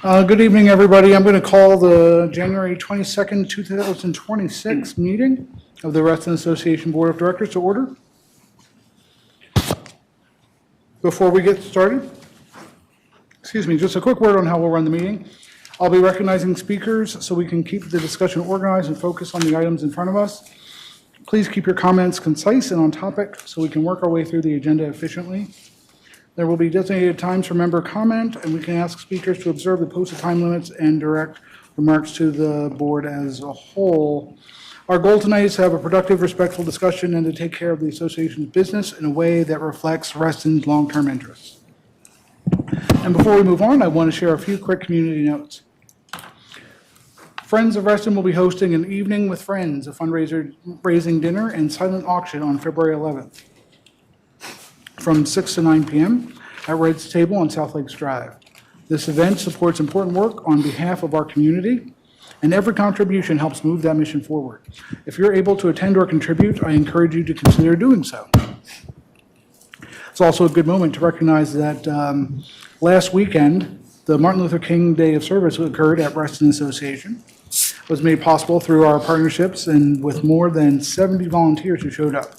Good evening, everybody. I'm going to call the January 22nd, 2026 meeting of the Reston Association Board of Directors to order. Before we get started, just a quick word on how we'll run the meeting. I'll be recognizing speakers so we can keep the discussion organized and focus on the items in front of us. Please keep your comments concise and on topic so we can work our way through the agenda efficiently. There will be designated times for member comment, and we can ask speakers to observe the posted time limits and direct remarks to the board as a whole. Our goal tonight is to have a productive, respectful discussion and to take care of the association's business in a way that reflects Reston's long-term interests. And before we move on, I want to share a few quick community notes. Friends of Reston will be hosting an Evening with Friends, a fundraising dinner and silent auction on February 11th. From 6 to 9 p.m. at Red's Table on South Lakes Drive. This event supports important work on behalf of our community, and every contribution helps move that mission forward. If you're able to attend or contribute, I encourage you to consider doing so. It's also a good moment to recognize that last weekend, the Martin Luther King Day of Service occurred at Reston Association. It was made possible through our partnerships and with more than 70 volunteers who showed up.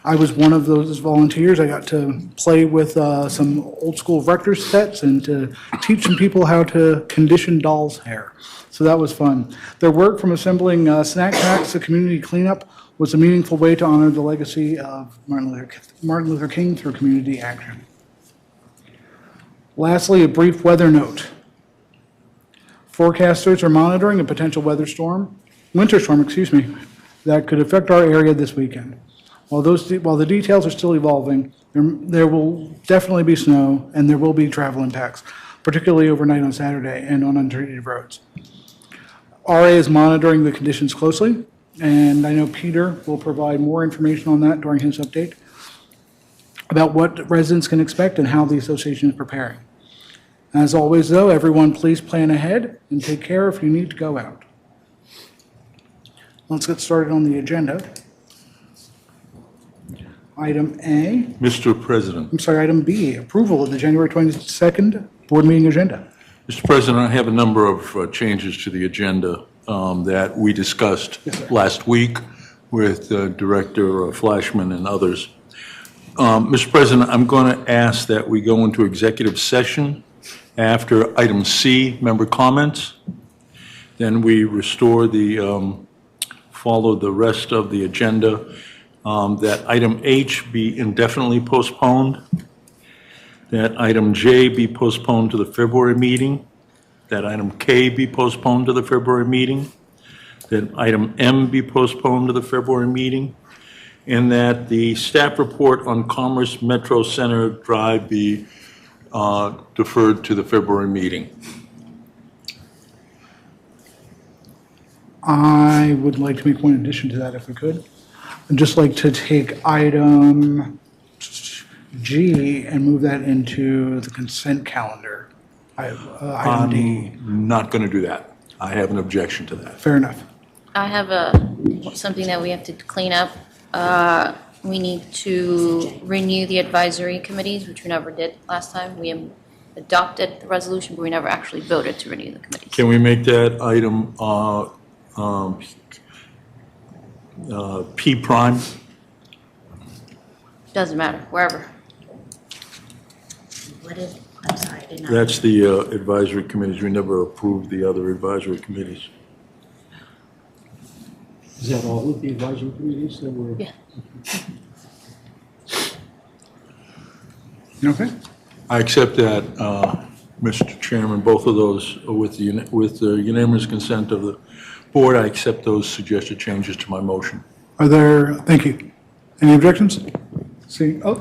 I was one of those volunteers. I got to play with some old school vector sets and to teach some people how to condition dolls' hair. So that was fun. Their work from assembling snack packs to community cleanup was a meaningful way to honor the legacy of Martin Luther King through community action. Lastly, a brief weather note. Forecasters are monitoring a potential winter storm, that could affect our area this weekend. While the details are still evolving, there will definitely be snow and there will be travel impacts, particularly overnight on Saturday and on untreated roads. RA is monitoring the conditions closely, and I know Peter will provide more information on that during his update about what residents can expect and how the association is preparing. As always, though, everyone please plan ahead and take care if you need to go out. Let's get started on the agenda. Item A. Mr. President. Item B, approval of the January 22nd board meeting agenda. Mr. President, I have a number of changes to the agenda that we discussed last week with Director Flashman and others. Mr. President, I'm going to ask that we go into executive session after item C, member comments. Then we restore follow the rest of the agenda. That item H be indefinitely postponed, that item J be postponed to the February meeting, that item K be postponed to the February meeting, that item M be postponed to the February meeting, and that the staff report on Commerce Metro Center Drive be deferred to the February meeting. I would like to make one addition to that if we could. I'd just like to take item G and move that into the consent calendar. Item D. I'm not going to do that. I have an objection to that. Fair enough. I have something that we have to clean up. We need to renew the advisory committees, which we never did last time. We adopted the resolution, but we never actually voted to renew the committees. Can we make that item P prime? Doesn't matter, wherever. I'm sorry, I did not. That's the advisory committees. We never approved the other advisory committees. Is that all of the advisory committees that were? Yeah. Okay. I accept that, Mr. Chairman, both of those with the unanimous consent of the board. I accept those suggested changes to my motion. Thank you. Any objections? Director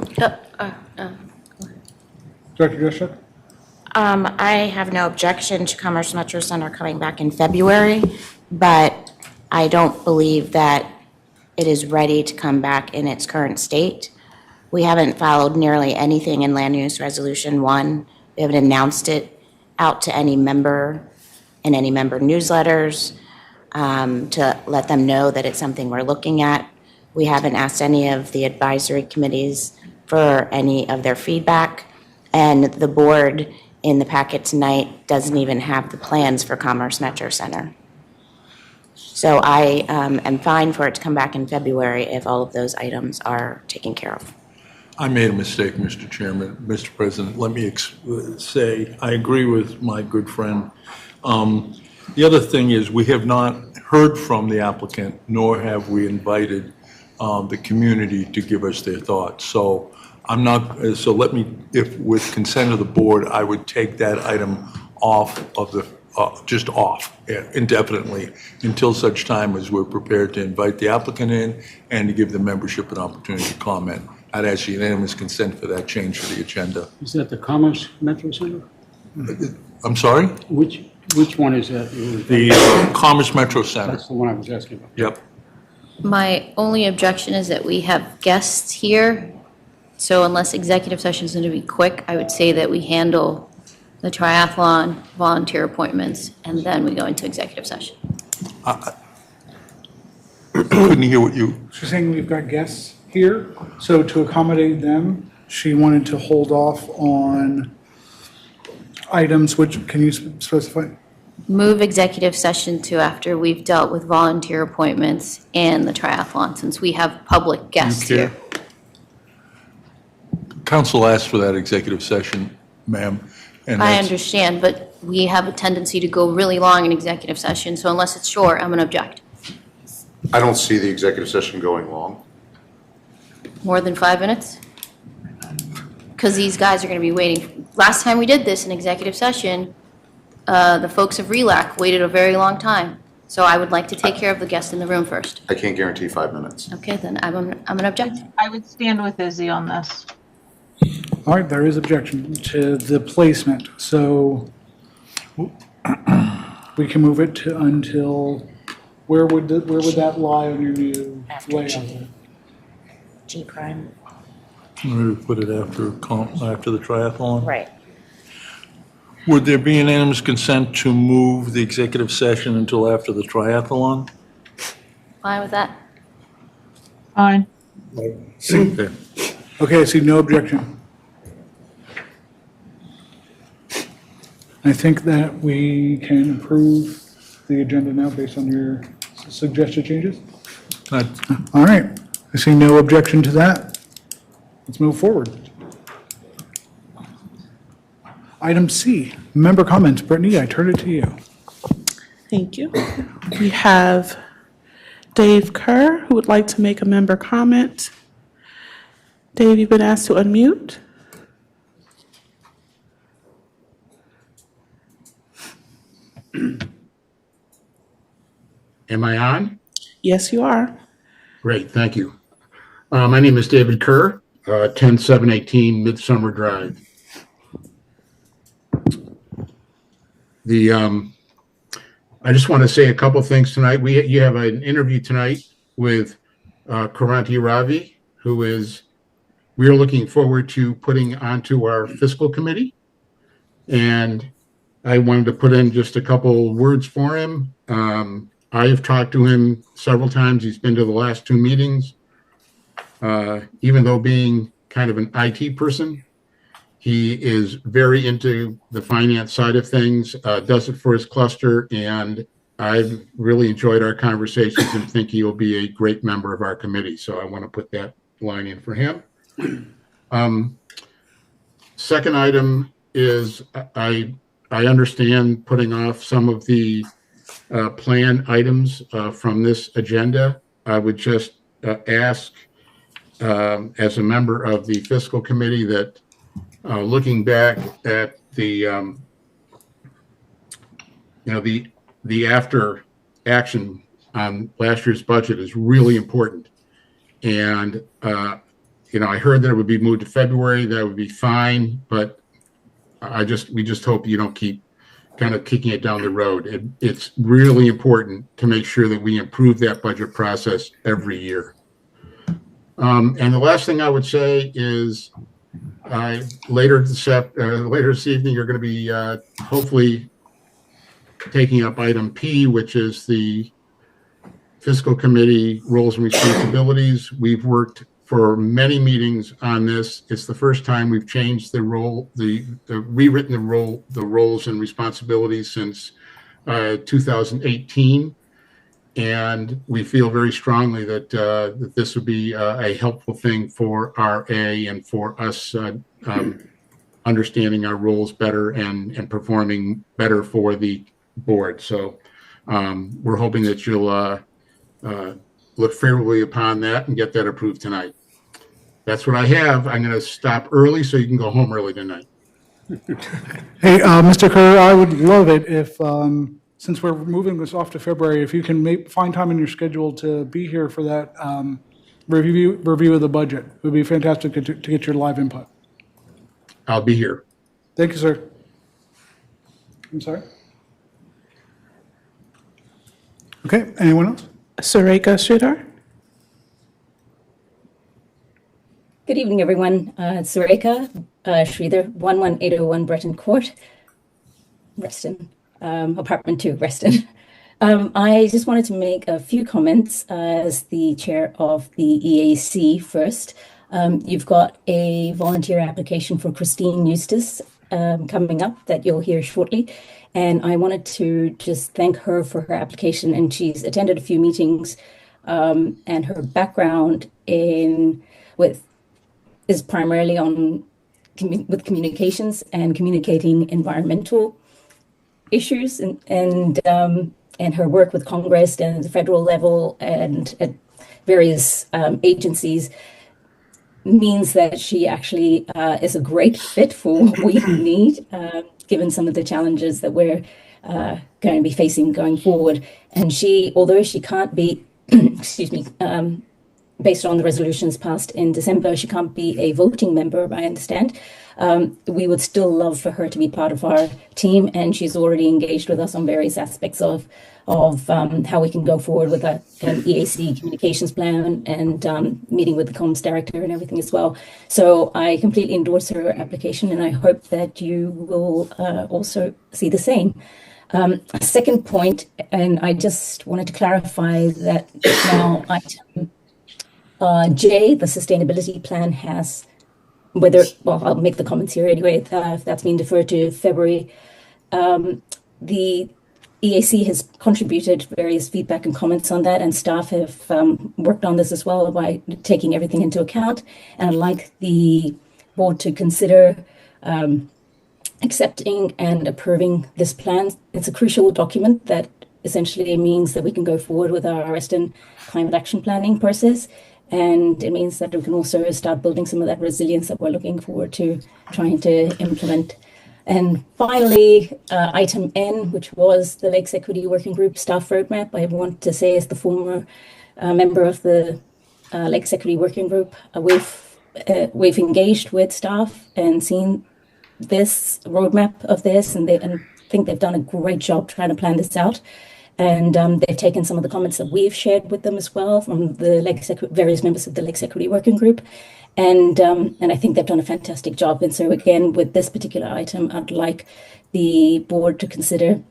Grishuk? I have no objection to Commerce Metro Center coming back in February, but I don't believe that it is ready to come back in its current state. We haven't followed nearly anything in Land Use Resolution 1. We haven't announced it out to any member in any member newsletters to let them know that it's something we're looking at. We haven't asked any of the advisory committees for any of their feedback, and the board in the packet tonight doesn't even have the plans for Commerce Metro Center. So I am fine for it to come back in February if all of those items are taken care of. I made a mistake, Mr. Chairman. Mr. President, let me say, I agree with my good friend. The other thing is, we have not heard from the applicant, nor have we invited the community to give us their thoughts. So I'm not, so let me, if with consent of the board, I would take that item off of the, just off indefinitely until such time as we're prepared to invite the applicant in and to give the membership an opportunity to comment. I'd ask unanimous consent for that change to the agenda. Is that the Commerce Metro Center? I'm sorry? Which one is that? The Commerce Metro Center. That's the one I was asking about. Yep. My only objection is that we have guests here, so unless executive session is going to be quick, I would say that we handle the triathlon, volunteer appointments, and then we go into executive session. Couldn't hear what you, She's saying we've got guests here, so to accommodate them, she wanted to hold off on items, which, can you specify? Move executive session to after we've dealt with volunteer appointments and the triathlon, since we have public guests care? here. council asked for that executive session, ma'am. And I that's- understand, but we have a tendency to go really long in executive session, so unless it's short, I'm going to object. I don't see the executive session going long. More than 5 minutes? Because these guys are going to be waiting. Last time we did this in executive session, the folks of RELAC waited a very long time. So I would like to take care of the guest in the room first. I can't guarantee 5 minutes. Okay, then I'm going to object. I would stand with Izzy on this. All right, there is objection to the placement, so we can move it to until, where would that lie on your new After layout? G prime. We put it after the triathlon? Right. Would there be unanimous consent to move the executive session until after the triathlon? Fine with that? Fine. Okay. Okay, I see no objection. I think that we can approve the agenda now based on your suggested changes. Good. All right, I see no objection to that. Let's move forward. Item C, member comments. Brittany, I turn it to you. Thank you. We have Dave Kerr, who would like to make a member comment. Dave, you've been asked to unmute. Am I on? Yes, you are. Great, thank you. My name is David Kerr, 10718 Midsummer Drive. I just want to say a couple things tonight. You have an interview tonight with Karanti Ravi, who is, we're looking forward to putting onto our fiscal committee. And I wanted to put in just a couple words for him. I have talked to him several times. He's been to the last two meetings. Even though being kind of an IT person, he is very into the finance side of things, does it for his cluster, and I've really enjoyed our conversations and think he will be a great member of our committee. So I want to put that line in for him. Second item is I understand putting off some of the plan items from this agenda. I would just ask, as a member of the fiscal committee, that looking back at the the after action on last year's budget is really important. And I heard that it would be moved to February. That would be fine, but we just hope you don't keep kind of kicking it down the road. It's really important to make sure that we improve that budget process every year. And the last thing I would say is later this evening, you're going to be hopefully taking up item P, which is the fiscal committee roles and responsibilities. We've worked for many meetings on this. It's the first time we've changed the role, rewritten the roles and responsibilities since 2018. And we feel very strongly that that this would be a helpful thing for RA and for us understanding our roles better and performing better for the board. So we're hoping that you'll look favorably upon that and get that approved tonight. That's what I have. I'm going to stop early so you can go home early tonight. Hey, Mr. Kerr, I would love it if, since we're moving this off to February, if you can find time in your schedule to be here for that review of the budget. It would be fantastic to get your live input. I'll be here. Thank you, sir. I'm sorry? Okay, anyone else? Sareka Sridhar. Good evening, everyone. Sareka Sridhar, 11801 Breton Court, Reston, apartment 2, Reston. I just wanted to make a few comments as the chair of the EAC first. You've got a volunteer application for Christine Eustace coming up that you'll hear shortly. And I wanted to just thank her for her application. And she's attended a few meetings, and her background is primarily with communications and communicating environmental issues, and her work with Congress and the federal level and at various agencies means that she actually is a great fit for what we need, given some of the challenges that we're going to be facing going forward. And although she can't be, excuse me, based on the resolutions passed in December, she can't be a voting member, I understand. We would still love for her to be part of our team, and she's already engaged with us on various aspects of how we can go forward with an EAC communications plan and meeting with the comms director and everything as well. So I completely endorse her application, and I hope that you will also see the same. Second point, and I just wanted to clarify that now item J, the sustainability plan, has I'll make the comments here anyway, if that's been deferred to February. The EAC has contributed various feedback and comments on that, and staff have worked on this as well by taking everything into account. And I'd like the board to consider accepting and approving this plan. It's a crucial document that essentially means that we can go forward with our Reston climate action planning process. And it means that we can also start building some of that resilience that we're looking forward to trying to implement. And finally, item N, which was the Lakes Equity Working Group staff roadmap. I want to say, as the former member of the Lakes Equity Working Group, we've engaged with staff and seen this roadmap of this, and I think they've done a great job trying to plan this out. And they've taken some of the comments that we've shared with them as well from the various members of the Lakes Equity Working Group. And I think they've done a fantastic job. And so again, with this particular item, I'd like the board to consider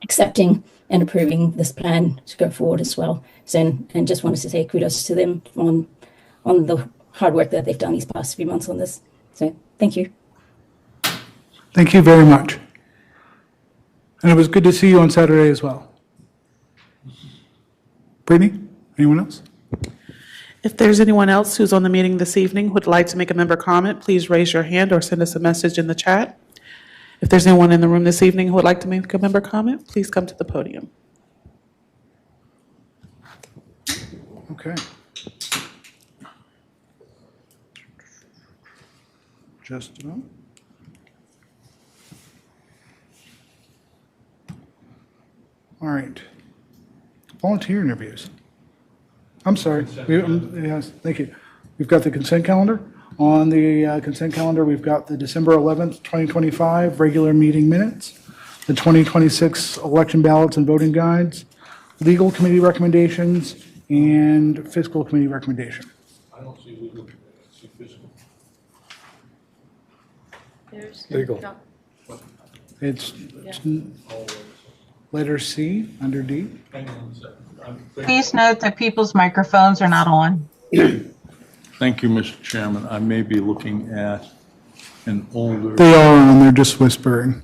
accepting and approving this plan to go forward as well. So, and just wanted to say kudos to them on the hard work that they've done these past few months on this. So thank you. Thank you very much. And it was good to see you on Saturday as well. Brittany, anyone else? If there's anyone else who's on the meeting this evening who would like to make a member comment, please raise your hand or send us a message in the chat. If there's anyone in the room this evening who would like to make a member comment, please come to the podium. Okay. Just a moment. All right. Volunteer interviews. I'm sorry. Yes, thank you. We've got the consent calendar. On the consent calendar, we've got the December 11th, 2025 regular meeting minutes, the 2026 election ballots and voting guides, legal committee recommendations, and fiscal committee recommendation. I don't see legal, I see fiscal. Legal. It's letter C under D. Hang on a second. Please note that people's microphones are not on. Thank you, Mr. Chairman. I may be looking at an older, They are on, they're just whispering.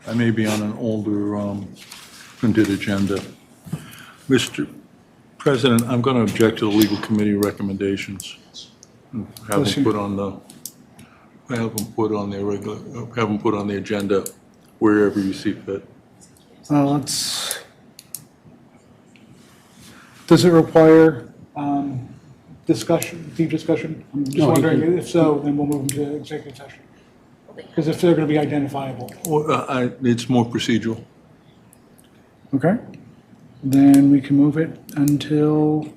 I may be on an older printed agenda. Mr. President, I'm going to object to the legal committee recommendations. Have them put on the, have them put on their regular, have them put on the agenda wherever you see fit. Does it require discussion, deep discussion? I'm just No, he wondering, can- if so, then we'll move into executive session. Because if they're going to be identifiable. It's more procedural. Okay. Then we can move it until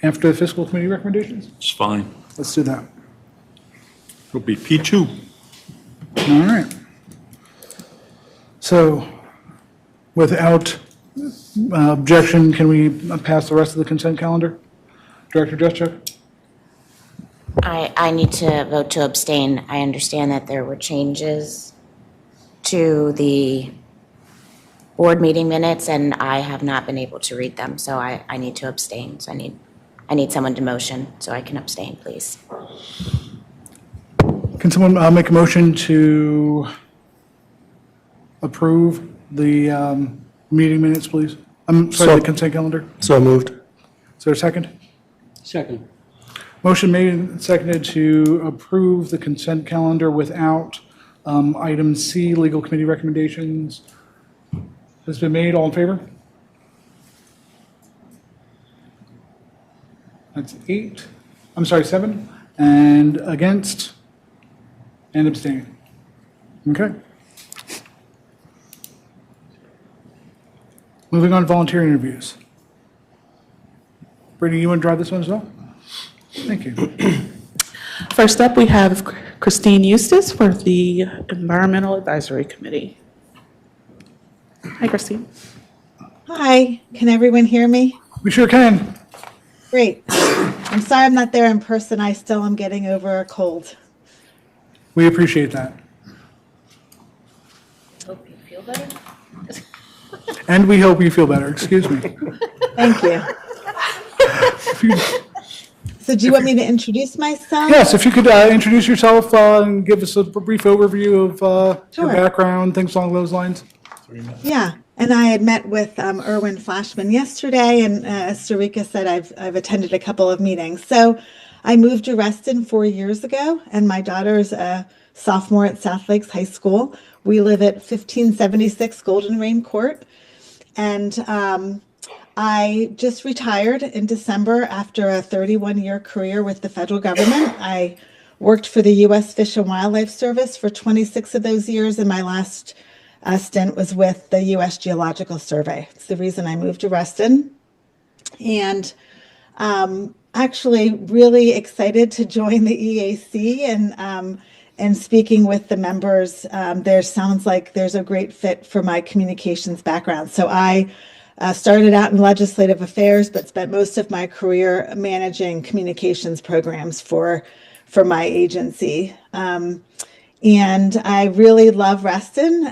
after the fiscal committee recommendations? It's fine. Let's do that. It'll be P2. All right. So without objection, can we pass the rest of the consent calendar? Director Juszczyk? I need to vote to abstain. I understand that there were changes to the board meeting minutes, and I have not been able to read them, so I need to abstain. So I need someone to motion, so I can abstain, please. Can someone make a motion to approve the meeting minutes, please? I'm sorry, the consent calendar. So moved. Is there a second? Second. Motion made and seconded to approve the consent calendar without item C, legal committee recommendations. Has been made. All in favor? That's 8. I'm sorry, 7. And against? And abstain. Okay. Moving on to volunteer interviews. Brittany, you want to drive this one as well? Thank you. First up, we have Christine Eustace for the Environmental Advisory Committee. Hi, Christine. Hi, can everyone hear me? We sure can. Great. I'm sorry I'm not there in person. I still am getting over a cold. We appreciate that. Hope you feel better. And we hope you feel better. Excuse me. Thank you. So do you want me to introduce myself? Yes, if you could introduce yourself and give us a brief overview of Sure. your background, things along those lines. Yeah, and I had met with Erwin Flashman yesterday, and as Sarika said, I've attended a couple of meetings. So I moved to Reston 4 years ago, and my daughter's a sophomore at South Lakes High School. We live at 1576 Golden Rain Court, and I just retired in December after a 31-year career with the federal government. I worked for the U.S. Fish and Wildlife Service for 26 of those years, and my last stint was with the U.S. Geological Survey. It's the reason I moved to Reston. And actually really excited to join the EAC and speaking with the members. There sounds like there's a great fit for my communications background. So I started out in legislative affairs, but spent most of my career managing communications programs for my agency. And I really love Reston.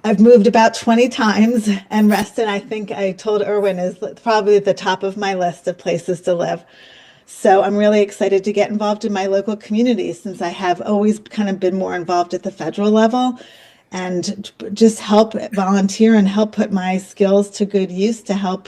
I've moved about 20 times, and Reston, I think I told Erwin, is probably at the top of my list of places to live. So I'm really excited to get involved in my local community, since I have always kind of been more involved at the federal level, and just help volunteer and help put my skills to good use to help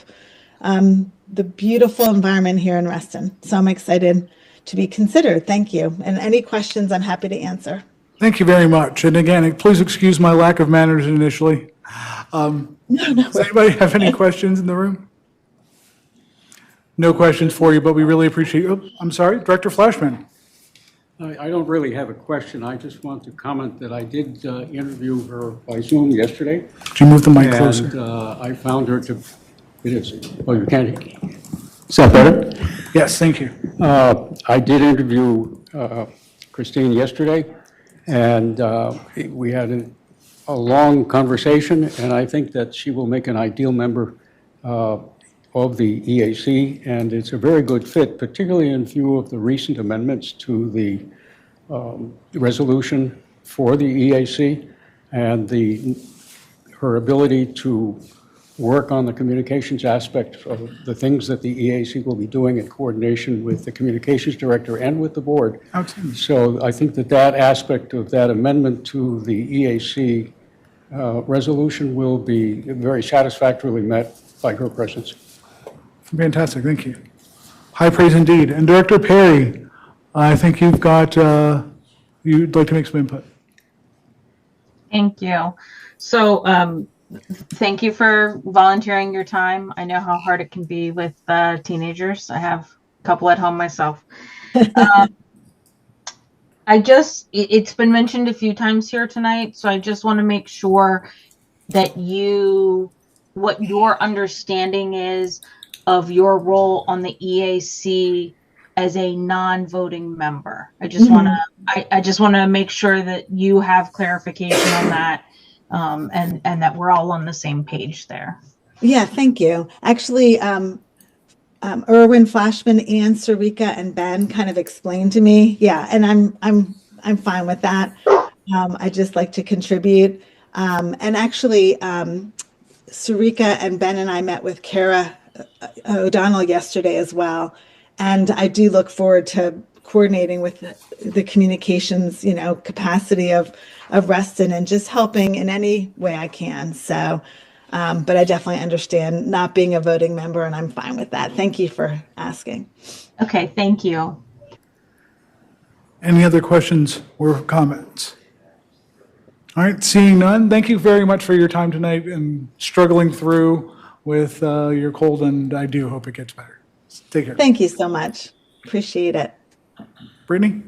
the beautiful environment here in Reston. So I'm excited to be considered. Thank you. And any questions, I'm happy to answer. Thank you very much. And again, please excuse my lack of manners initially. Does anybody have any questions in the room? No questions for you, but we really appreciate you. Oh, I'm sorry, Director Flashman. I don't really have a question. I just want to comment that I did interview her by Zoom yesterday. Could you move the mic closer? And I found her to, it is, oh, you can't. Is that better? Yes, thank you. I did interview Christine yesterday, and we had a long conversation, and I think that she will make an ideal member of the EAC, and it's a very good fit, particularly in view of the recent amendments to the resolution for the EAC and her ability to work on the communications aspect of the things that the EAC will be doing in coordination with the communications director and with the board. Outstanding. So I think that that aspect of that amendment to the EAC resolution will be very satisfactorily met by her presence. Fantastic, thank you. High praise indeed. And Director Perry, I think you've got, you'd like to make some input. Thank you. So, thank you for volunteering your time. I know how hard it can be with teenagers. I have a couple at home myself. It's been mentioned a few times here tonight, so I just want to make sure that what your understanding is of your role on the EAC as a non-voting member. I just want to make sure that you have clarification on that. And that we're all on the same page there. Yeah, thank you. Actually, Erwin Flashman and Sarika and Ben kind of explained to me. Yeah, and I'm fine with that. I just like to contribute. And actually, Sarika and Ben and I met with Kara O'Donnell yesterday as well. And I do look forward to coordinating with the communications, capacity of Reston and just helping in any way I can. So, but I definitely understand not being a voting member, and I'm fine with that. Thank you for asking. Okay, thank you. Any other questions or comments? All right, seeing none, thank you very much for your time tonight and struggling through with your cold, and I do hope it gets better. Take care. Thank you so much. Appreciate it. Brittany?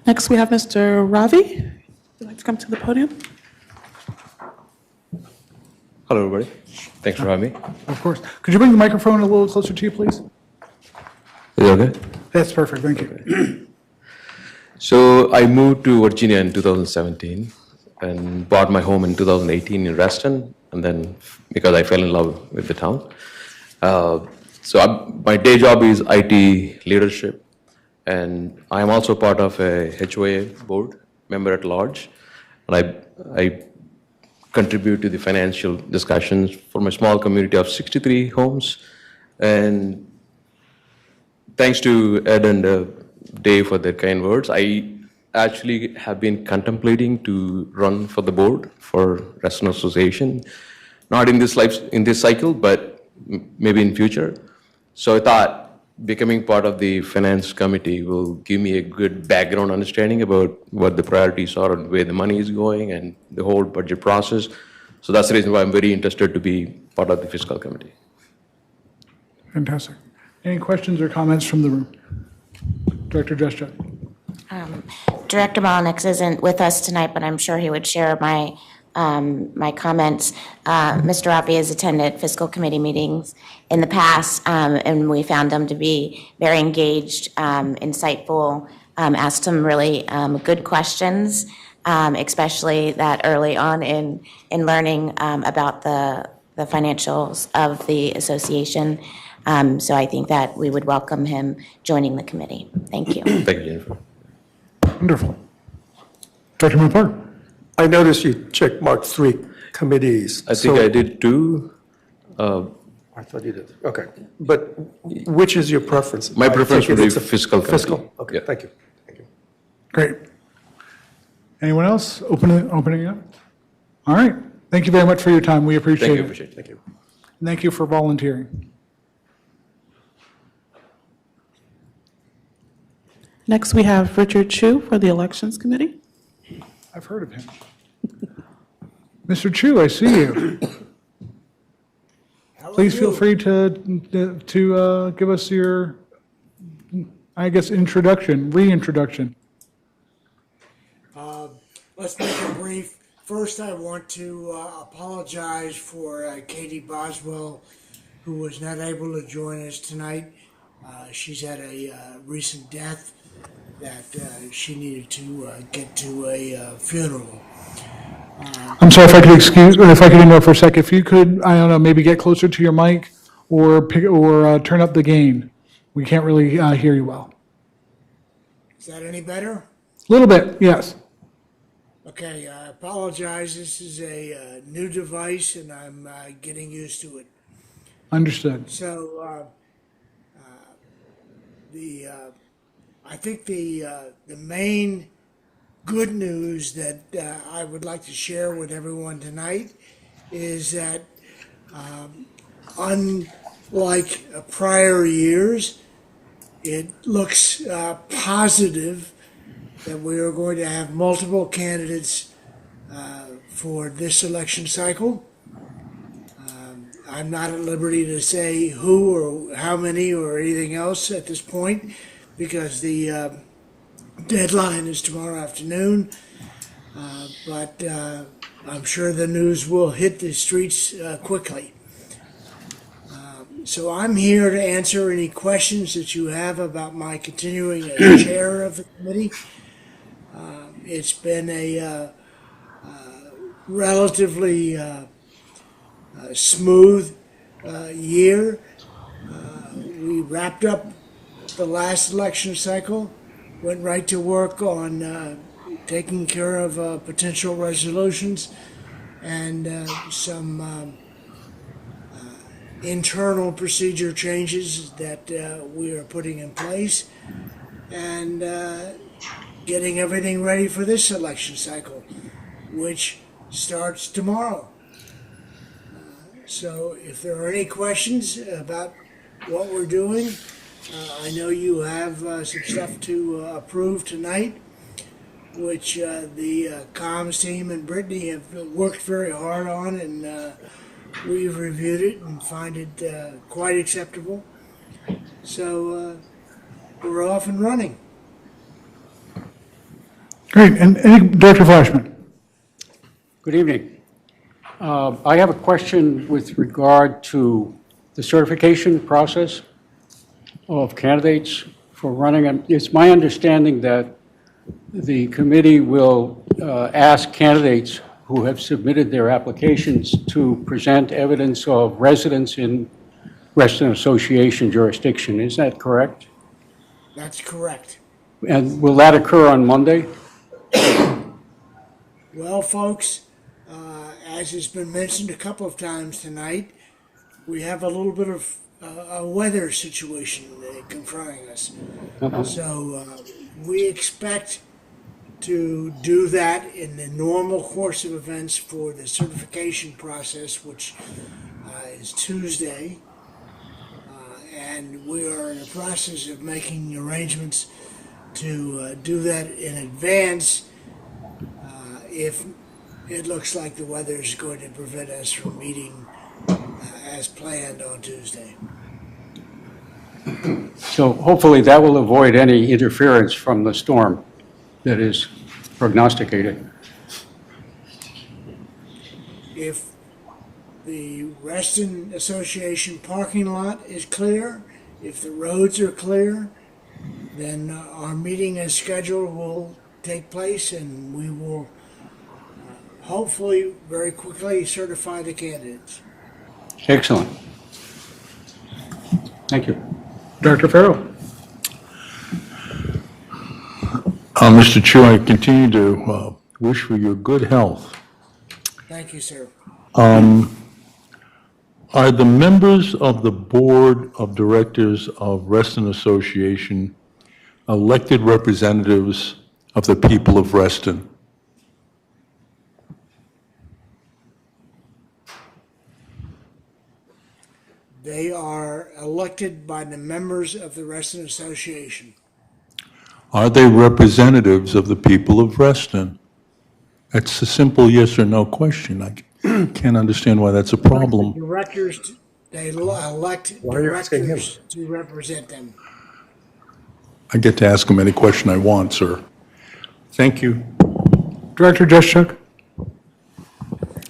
Next, we have Mr. Ravi. Would you like to come to the podium? Hello, everybody. Thanks for having me. Of course. Could you bring the microphone a little closer to you, please? Is it okay? That's perfect, thank you. So I moved to Virginia in 2017 and bought my home in 2018 in Reston, and then because I fell in love with the town. My day job is IT leadership, and I am also part of a HOA board, member at large, and I contribute to the financial discussions for my small community of 63 homes. And thanks to Ed and Dave for their kind words, I actually have been contemplating to run for the board for Reston Association, not in this cycle, but maybe in future. So I thought becoming part of the finance committee will give me a good background understanding about what the priorities are and where the money is going and the whole budget process. So that's the reason why I'm very interested to be part of the fiscal committee. Fantastic. Any questions or comments from the room? Director Dreschuk. Director Molnix isn't with us tonight, but I'm sure he would share my comments. Mr. Rafi has attended fiscal committee meetings in the past, and we found him to be very engaged, insightful, asked some really good questions, especially that early on in learning about the financials of the association. So I think that we would welcome him joining the committee. Thank you. Thank you, Jennifer. Wonderful. Director McPark. I noticed you checked marked 3 committees. I think I did 2. I thought you did. Okay. But which is your preference? My preference take would it be it's a fiscal committee. Fiscal. Okay. Yeah. Thank you. Thank you. Great. Anyone else opening up? All right. Thank you very much for your time. We appreciate Thank you. it. Appreciate it. Thank you. Thank you for volunteering. Next, we have Richard Chu for the Elections Committee. I've heard of him. Mr. Chu, I see you. Please feel free to give us your, I guess, reintroduction. Let's make it brief. First, I want to apologize for Katie Boswell, who was not able to join us tonight. She's had a recent death that she needed to get to a funeral. I'm sorry, if I could interrupt for a sec. If you could, I don't know, maybe get closer to your mic or turn up the gain. We can't really hear you well. Is that any better? A little bit, yes. Okay, I apologize. This is a new device and I'm getting used to it. Understood. So the I think the main good news that I would like to share with everyone tonight is that unlike prior years, it looks positive that we are going to have multiple candidates for this election cycle. I'm not at liberty to say who or how many or anything else at this point because the deadline is tomorrow afternoon. But I'm sure the news will hit the streets quickly. So I'm here to answer any questions that you have about my continuing as chair of the committee. It's been a relatively smooth year. We wrapped up the last election cycle, went right to work on taking care of potential resolutions and some internal procedure changes that we are putting in place and getting everything ready for this election cycle, which starts tomorrow. So if there are any questions about what we're doing, I know you have some stuff to approve tonight, which the comms team and Brittany have worked very hard on, and we've reviewed it and find it quite acceptable. So we're off and running. Great. And Director Flashman. Good evening. I have a question with regard to the certification process of candidates for running. And it's my understanding that the committee will ask candidates who have submitted their applications to present evidence of residence in Reston Association jurisdiction. Is that correct? That's correct. And will that occur on Monday? Well, folks, as has been mentioned a couple of times tonight, we have a little bit of a weather situation confronting us. So we expect to do that in the normal course of events for the certification process, which is Tuesday. And we are in the process of making arrangements to do that in advance if it looks like the weather is going to prevent us from meeting as planned on Tuesday. So hopefully that will avoid any interference from the storm that is prognosticated. If the Reston Association parking lot is clear, if the roads are clear, then our meeting as scheduled will take place and we will hopefully very quickly certify the candidates. Excellent. Thank you. Dr. Farrell. Mr. Chair, I continue to wish for your good health. Thank you, sir. Are the members of the Board of Directors of Reston Association elected representatives of the people of Reston? They are elected by the members of the Reston Association. Are they representatives of the people of Reston? It's a simple yes or no question. I can't understand why that's a problem. Directors, they elect directors to represent them. I get to ask them any question I want, sir. Thank you. Director Juszczyk.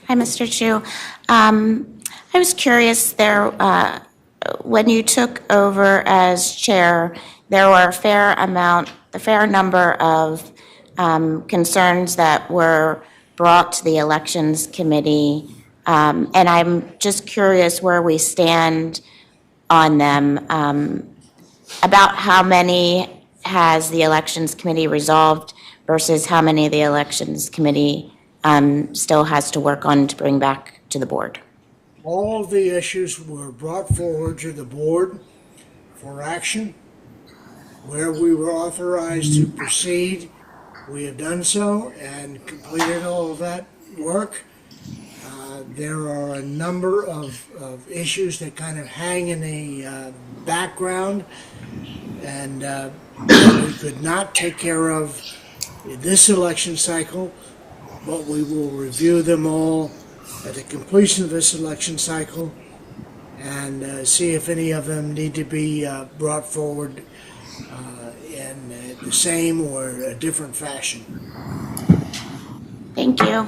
Hi, Mr. Chu. I was curious there, when you took over as chair, there were a fair number of concerns that were brought to the elections committee. And I'm just curious where we stand on them. About how many has the elections committee resolved versus how many the elections committee still has to work on to bring back to the board? All of the issues were brought forward to the board for action. Where we were authorized to proceed, we have done so and completed all of that work. There are a number of issues that kind of hang in the background and we could not take care of this election cycle, but we will review them all at the completion of this election cycle and see if any of them need to be brought forward in the same or a different fashion. Thank you.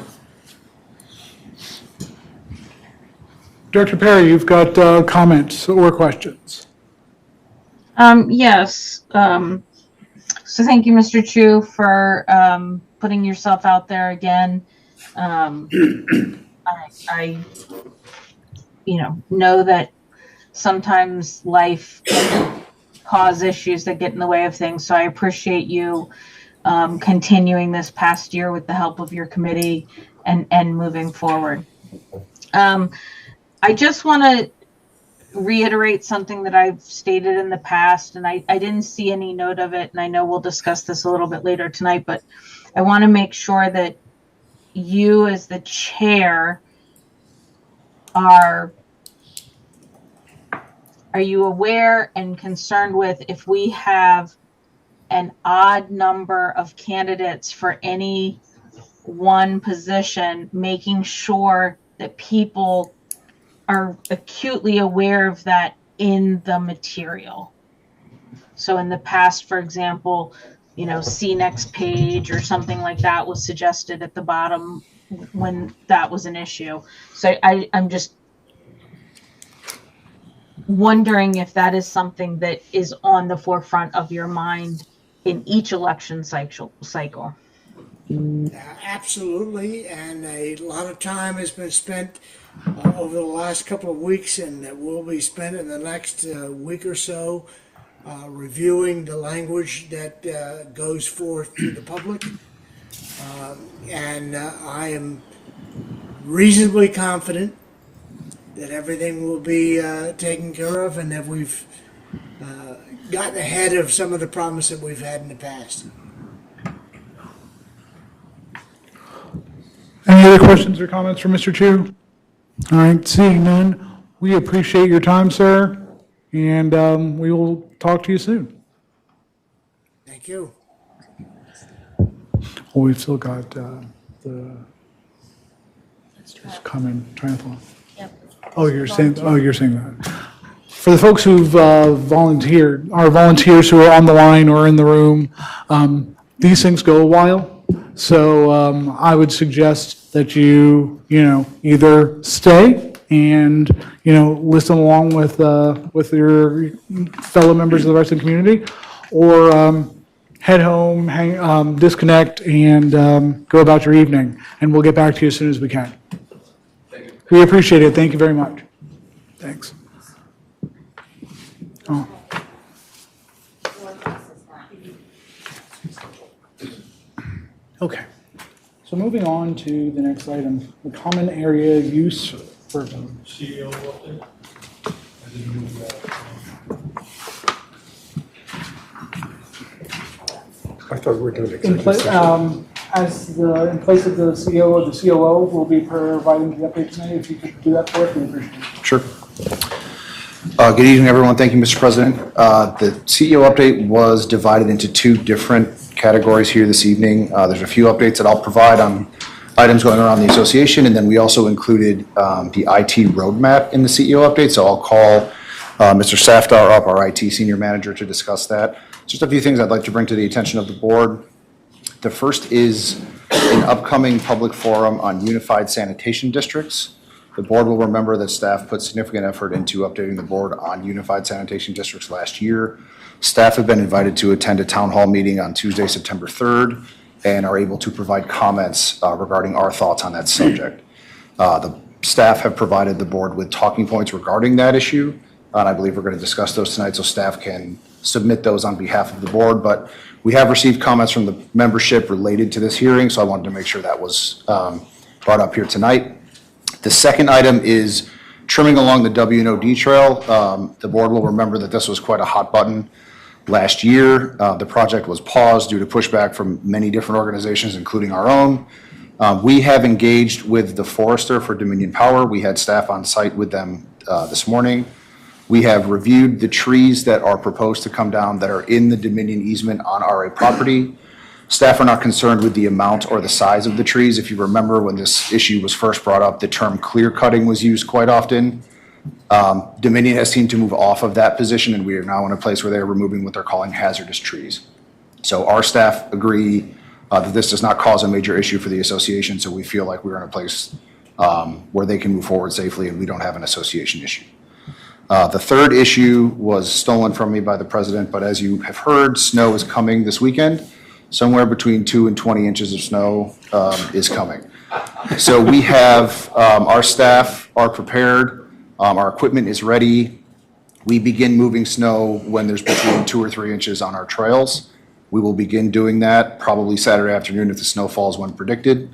Director Perry, you've got comments or questions? Yes. So thank you, Mr. Chu, for putting yourself out there again. I know that sometimes life can cause issues that get in the way of things. So I appreciate you continuing this past year with the help of your committee and moving forward. I just want to reiterate something that I've stated in the past, and I didn't see any note of it, and I know we'll discuss this a little bit later tonight, but I want to make sure that you as the chair are you aware and concerned with if we have an odd number of candidates for any one position, making sure that people are acutely aware of that in the material. So in the past, for example, see next page or something like that was suggested at the bottom when that was an issue. So I'm just wondering if that is something that is on the forefront of your mind in each election cycle. Absolutely, and a lot of time has been spent over the last couple of weeks, and that will be spent in the next week or so reviewing the language that goes forth to the public. And I am reasonably confident that everything will be taken care of and that we've gotten ahead of some of the problems that we've had in the past. Any other questions or comments from Mr. Chu? All right, seeing none, we appreciate your time, sir, and we will talk to you soon. Thank you. Oh, we've still got the coming triathlon. Yep. Oh, you're saying that. For the folks who've volunteered, our volunteers who are on the line or in the room, these things go a while. So I would suggest that you either stay and listen along with your fellow members of the rest of the community, or head home, disconnect, and go about your evening. And we'll get back to you as soon as we can. Thank you. We appreciate it. Thank you very much. Thanks. Oh. Okay. So moving on to the next item, the common area use for CEO update. I thought we were doing In executive place, session. in place of the CEO or the COO will be providing the update tonight. If you could do that for us, we appreciate it. Sure. Good evening, everyone. Thank you, Mr. President. The CEO update was divided into two different categories here this evening. There's a few updates that I'll provide on items going around the association, and then we also included the IT roadmap in the CEO update. So I'll call Mr. Safdar up, our IT senior manager, to discuss that. Just a few things I'd like to bring to the attention of the board. The first is an upcoming public forum on unified sanitation districts. The board will remember that staff put significant effort into updating the board on unified sanitation districts last year. Staff have been invited to attend a town hall meeting on Tuesday, September 3rd, and are able to provide comments regarding our thoughts on that subject. The staff have provided the board with talking points regarding that issue, and I believe we're going to discuss those tonight, so staff can submit those on behalf of the board. But we have received comments from the membership related to this hearing, so I wanted to make sure that was brought up here tonight. The second item is trimming along the W&OD trail. The board will remember that this was quite a hot button last year. The project was paused due to pushback from many different organizations, including our own. We have engaged with the forester for Dominion Power. We had staff on site with them this morning. We have reviewed the trees that are proposed to come down that are in the Dominion easement on RA property. Staff are not concerned with the amount or the size of the trees. If you remember when this issue was first brought up, the term clear cutting was used quite often. Dominion has seemed to move off of that position, and we are now in a place where they are removing what they're calling hazardous trees. So our staff agree that this does not cause a major issue for the association, so we feel like we're in a place where they can move forward safely and we don't have an association issue. The third issue was stolen from me by the president, but as you have heard, snow is coming this weekend. Somewhere between 2 and 20 inches of snow is coming. So we have, our staff are prepared, our equipment is ready. We begin moving snow when there's between 2 or 3 inches on our trails. We will begin doing that probably Saturday afternoon if the snow falls when predicted.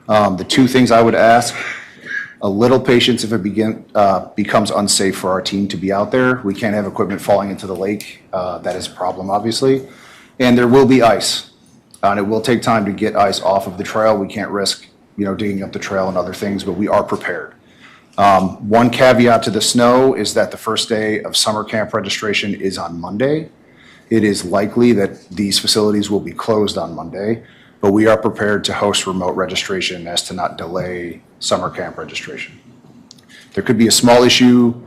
The two things I would ask, a little patience if it becomes unsafe for our team to be out there. We can't have equipment falling into the lake. That is a problem, obviously. And there will be ice. And it will take time to get ice off of the trail. We can't risk, digging up the trail and other things, but we are prepared. One caveat to the snow is that the first day of summer camp registration is on Monday. It is likely that these facilities will be closed on Monday, but we are prepared to host remote registration as to not delay summer camp registration. There could be a small issue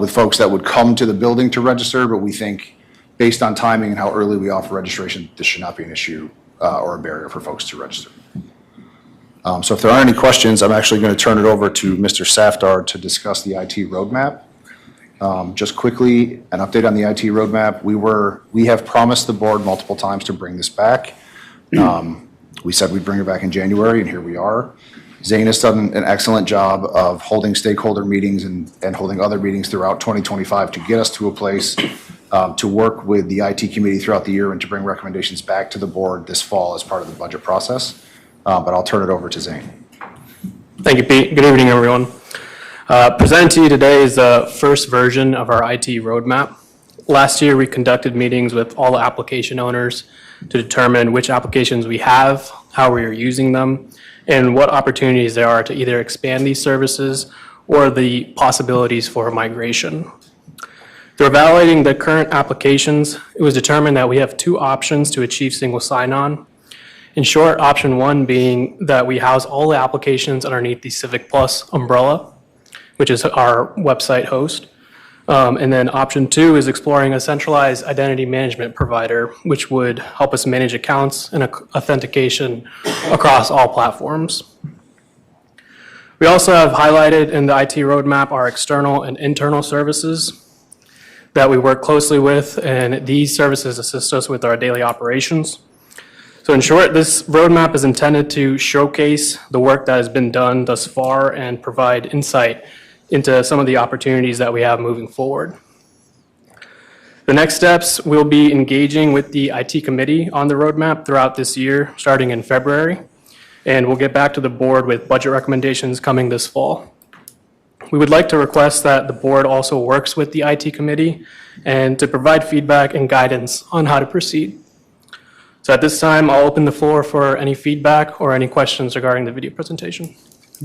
with folks that would come to the building to register, but we think based on timing and how early we offer registration, this should not be an issue or a barrier for folks to register. So if there are any questions, I'm actually going to turn it over to Mr. Safdar to discuss the IT roadmap. Just quickly, an update on the IT roadmap. We have promised the board multiple times to bring this back. We said we'd bring it back in January, and here we are. Zane has done an excellent job of holding stakeholder meetings and holding other meetings throughout 2025 to get us to a place to work with the IT committee throughout the year and to bring recommendations back to the board this fall as part of the budget process. But I'll turn it over to Zane. Thank you, Pete. Good evening, everyone. Presented to you today is the first version of our IT roadmap. Last year, we conducted meetings with all the application owners to determine which applications we have, how we are using them, and what opportunities there are to either expand these services or the possibilities for migration. Through evaluating the current applications, it was determined that we have two options to achieve single sign-on. In short, option one being that we house all the applications underneath the Civic Plus umbrella, which is our website host. And then option two is exploring a centralized identity management provider, which would help us manage accounts and authentication across all platforms. We also have highlighted in the IT roadmap our external and internal services that we work closely with, and these services assist us with our daily operations. So in short, this roadmap is intended to showcase the work that has been done thus far and provide insight into some of the opportunities that we have moving forward. The next steps, we'll be engaging with the IT committee on the roadmap throughout this year, starting in February, and we'll get back to the board with budget recommendations coming this fall. We would like to request that the board also works with the IT committee and to provide feedback and guidance on how to proceed. So at this time, I'll open the floor for any feedback or any questions regarding the video presentation.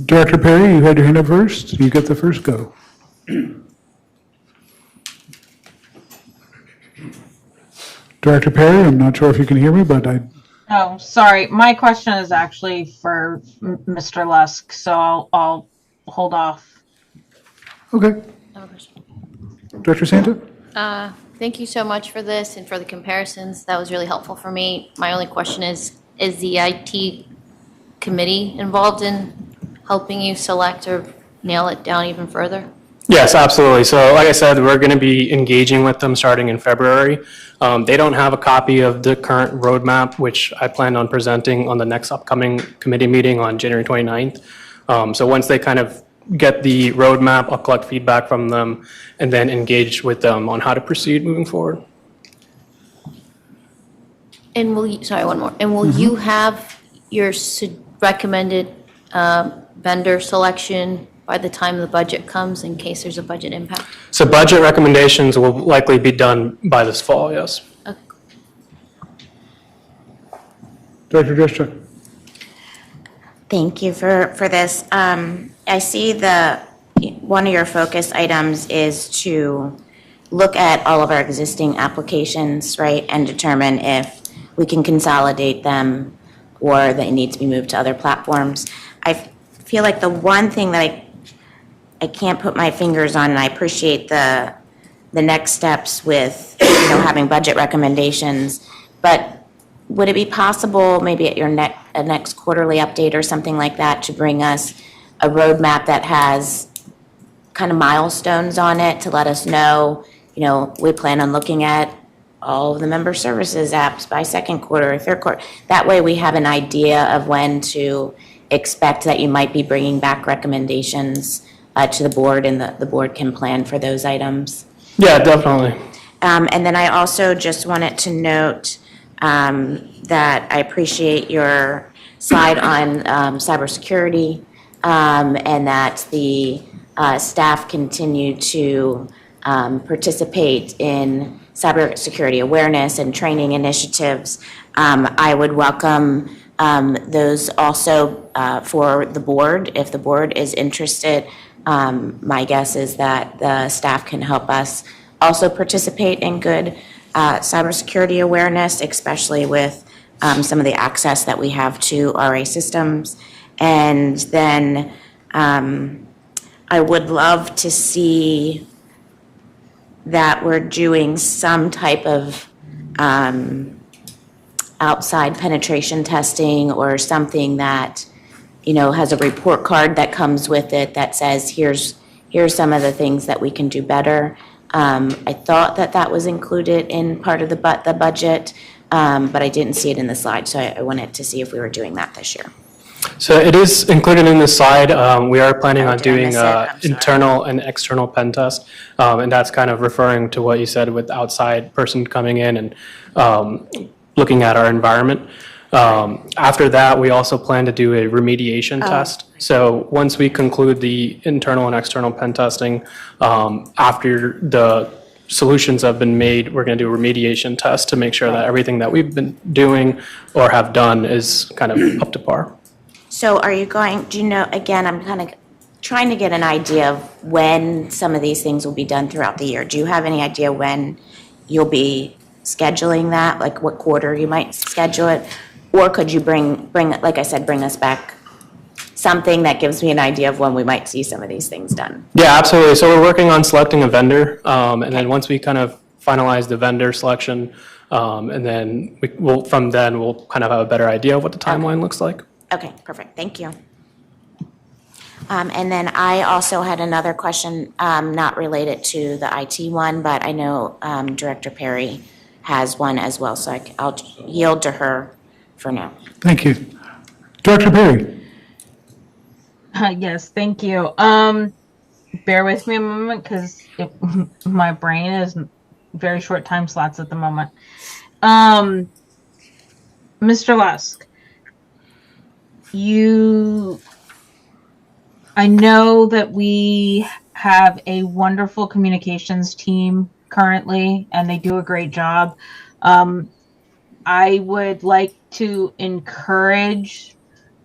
Director Perry, you had your hand up first. You get the first go. Director Perry, I'm not sure if you can hear me, but Oh, sorry. My question is actually for Mr. Lusk, so I'll hold off. Okay. Director Santa? Thank you so much for this and for the comparisons. That was really helpful for me. My only question is the IT committee involved in helping you select or nail it down even further? Yes, absolutely. So like I said, we're going to be engaging with them starting in February. They don't have a copy of the current roadmap, which I plan on presenting on the next upcoming committee meeting on January 29th. So once they kind of get the roadmap, I'll collect feedback from them, and then engage with them on how to proceed moving forward. And sorry, one more. And will you have your recommended vendor selection by the time the budget comes in case there's a budget impact? So budget recommendations will likely be done by this fall, yes. Okay. Director Driscoll. Thank you for this. I see one of your focus items is to look at all of our existing applications, right, and determine if we can consolidate them or they need to be moved to other platforms. I feel like the one thing that I can't put my fingers on, and I appreciate the next steps with having budget recommendations, but would it be possible maybe at your next quarterly update or something like that to bring us a roadmap that has kind of milestones on it to let us know, we plan on looking at all of the member services apps by second quarter or third quarter. That way we have an idea of when to expect that you might be bringing back recommendations to the board, and the board can plan for those items. Yeah, definitely. And then I also just wanted to note that I appreciate your slide on cybersecurity, and that the staff continue to participate in cybersecurity awareness and training initiatives. I would welcome those also for the board. If the board is interested, my guess is that the staff can help us also participate in good cybersecurity awareness, especially with some of the access that we have to RA systems. And then I would love to see that we're doing some type of outside penetration testing or something that, has a report card that comes with it that says, here's some of the things that we can do better. I thought that was included in part of the budget, but I didn't see it in the slide, so I wanted to see if we were doing that this year. So it is included in the slide. We are planning on doing internal and external pen test, and that's kind of referring to what you said with outside person coming in and looking at our environment. After that, we also plan to do a remediation test. So once we conclude the internal and external pen testing, after the solutions have been made, we're going to do a remediation test to make sure that everything that we've been doing or have done is kind of up to par. So are you going, again, I'm kind of trying to get an idea of when some of these things will be done throughout the year. Do you have any idea when you'll be scheduling that, like what quarter you might schedule it? Or could you bring, like I said, bring us back something that gives me an idea of when we might see some of these things done? Yeah, absolutely. So we're working on selecting a vendor, and then once we kind of finalize the vendor selection, and then we'll kind of have a better idea of what the timeline looks like. Okay, perfect. Thank you. And then I also had another question, not related to the IT one, but I know Director Perry has one as well, so I'll yield to her for now. Thank you. Director Perry. Yes, thank you. Bear with me a moment because my brain is very short time slots at the moment. Mr. Lusk, I know that we have a wonderful communications team currently, and they do a great job. I would like to encourage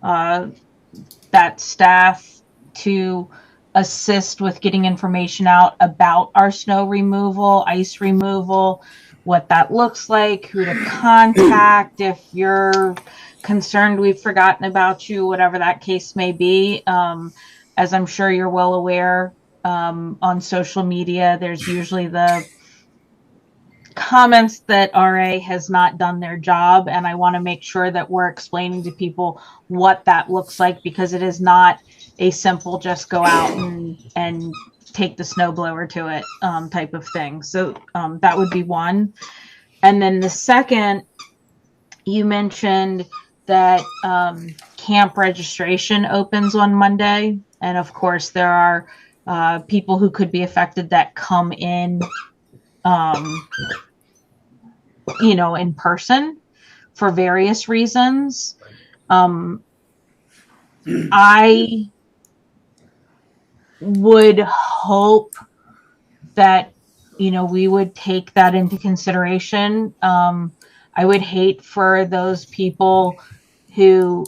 that staff to assist with getting information out about our snow removal, ice removal, what that looks like, who to contact if you're concerned we've forgotten about you, whatever that case may be. As I'm sure you're well aware, on social media, there's usually the comments that RA has not done their job, and I want to make sure that we're explaining to people what that looks like, because it is not a simple just go out and take the snowblower to it type of thing. So that would be one. And then the second, you mentioned that camp registration opens on Monday. And of course, there are people who could be affected that come in, in person for various reasons. I would hope that, we would take that into consideration. I would hate for those people who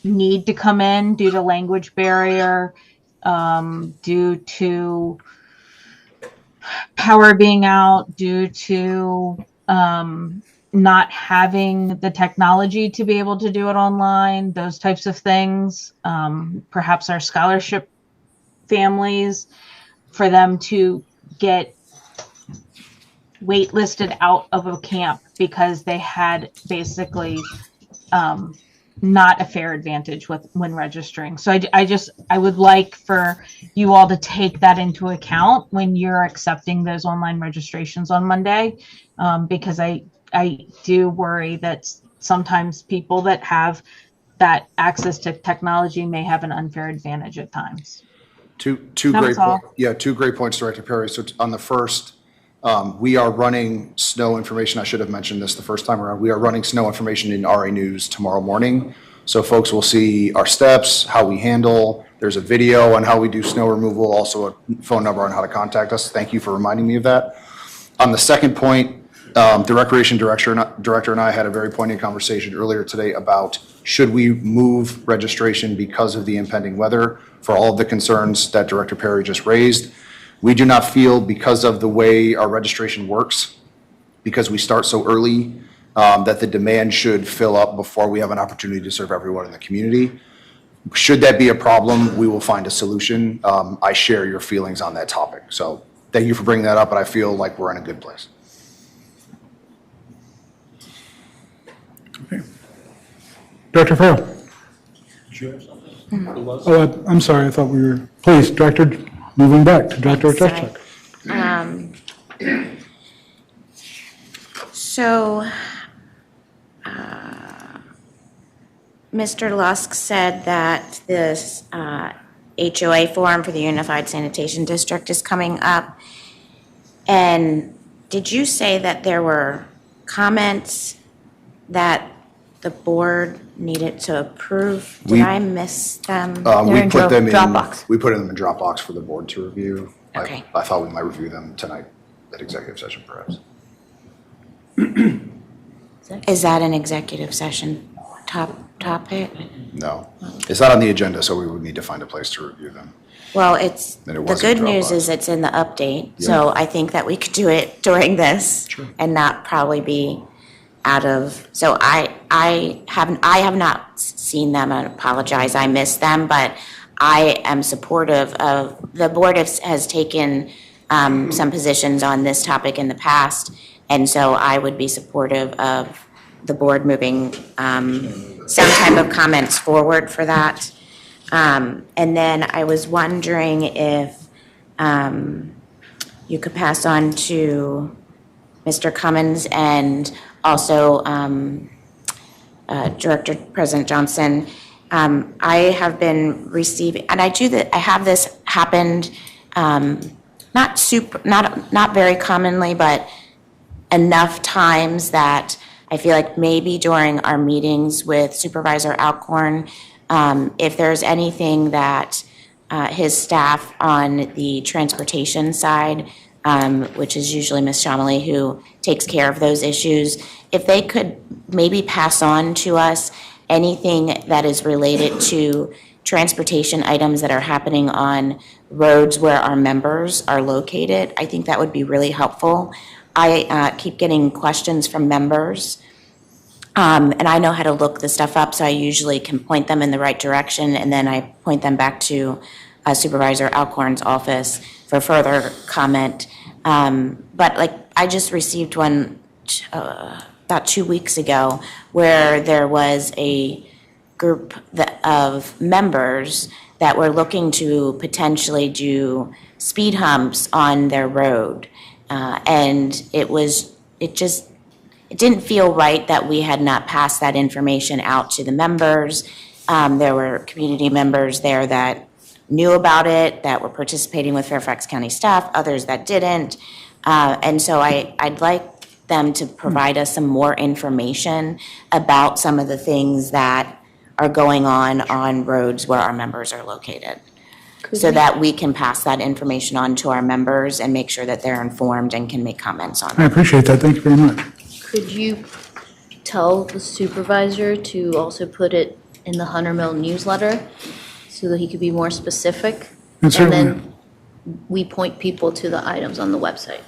need to come in due to language barrier, due to power being out, due to not having the technology to be able to do it online, those types of things. Perhaps our scholarship families, for them to get waitlisted out of a camp because they had basically not a fair advantage when registering. So I would like for you all to take that into account when you're accepting those online registrations on Monday, because I do worry that sometimes people that have that access to technology may have an unfair advantage at times. Two That great was all. two great points, Director Perry. So on the first, we are running snow information. I should have mentioned this the first time around. We are running snow information in RA News tomorrow morning. So folks will see our steps, how we handle. There's a video on how we do snow removal, also a phone number on how to contact us. Thank you for reminding me of that. On the second point, the Recreation Director and I had a very poignant conversation earlier today about should we move registration because of the impending weather for all of the concerns that Director Perry just raised. We do not feel, because of the way our registration works, because we start so early, that the demand should fill up before we have an opportunity to serve everyone in the community. Should that be a problem, we will find a solution. I share your feelings on that topic. So thank you for bringing that up, but I feel like we're in a good place. Okay. Director Farrell. Oh, I'm sorry, I thought we were, please, Director, moving back to Director Juszczyk. So, Mr. Lusk said that this HOA forum for the Unified Sanitation District is coming up. And did you say that there were comments that the board needed to approve? Did I miss them? We put them in Dropbox. We put them in Dropbox for the board to review. Okay. I thought we might review them tonight at executive session, perhaps. Is that an executive session topic? No, it's not on the agenda, so we would need to find a place to review them. Well, And it the wasn't good news Dropbox. is it's in the update, so I think that we could do it during this and not probably be out of, so I have not seen them, I apologize, I missed them, but I am supportive of, the board has taken some positions on this topic in the past, and so I would be supportive of the board moving some type of comments forward for that. And then I was wondering if you could pass on to Mr. Cummins and also Director President Johnson. I have been receiving, and I have this happened not very commonly, but enough times that I feel like maybe during our meetings with Supervisor Alcorn, if there's anything that his staff on the transportation side, which is usually Ms. Shomley who takes care of those issues, if they could maybe pass on to us anything that is related to transportation items that are happening on roads where our members are located, I think that would be really helpful. I keep getting questions from members, and I know how to look the stuff up, so I usually can point them in the right direction, and then I point them back to Supervisor Alcorn's office for further comment. But like, I just received one about 2 weeks ago where there was a group of members that were looking to potentially do speed humps on their road. And it it didn't feel right that we had not passed that information out to the members. There were community members there that knew about it, that were participating with Fairfax County staff, others that didn't. And so I'd like them to provide us some more information about some of the things that are going on roads where our members are located, so that we can pass that information on to our members and make sure that they're informed and can make comments on it. I appreciate that. Thank you very much. Could you tell the supervisor to also put it in the Hunter Mill newsletter so that he could be more specific? And then we point people to the items on the website.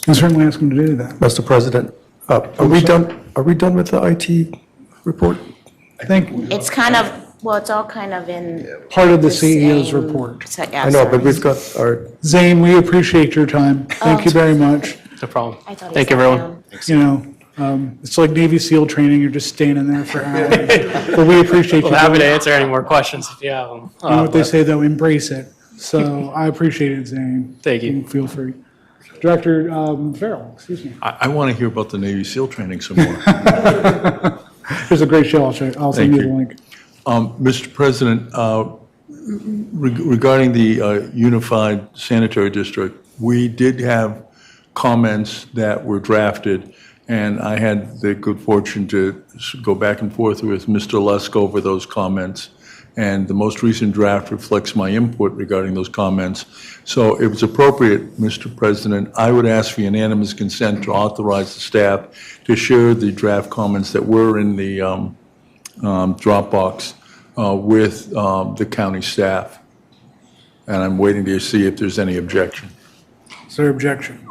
I certainly ask him to do that. Mr. President, are we done with the IT report? I think It's kind of, well, it's all kind of in. part of the same- CEO's report. So, yeah, I know, sorry. but we've got our, Zane, we appreciate your time. Thank you very much. No problem. I thought he Thank you, sat everyone. down. You know, it's like Navy SEAL training. You're just standing there for hours. But we appreciate you. Well, happy to answer any more questions if you have them. You know what they say, though, embrace it. So I appreciate it, Zane. Thank you. Feel free. Director Farrell, excuse me. I want to hear about the Navy SEAL training some more. There's a great show. I'll send Thank you the you. link. Mr. President, regarding the Unified Sanitary District, we did have comments that were drafted, and I had the good fortune to go back and forth with Mr. Lusk over those comments. And the most recent draft reflects my input regarding those comments. So if it's appropriate, Mr. President, I would ask for unanimous consent to authorize the staff to share the draft comments that were in the Dropbox with the county staff. And I'm waiting to see if there's any objection. Is there objection?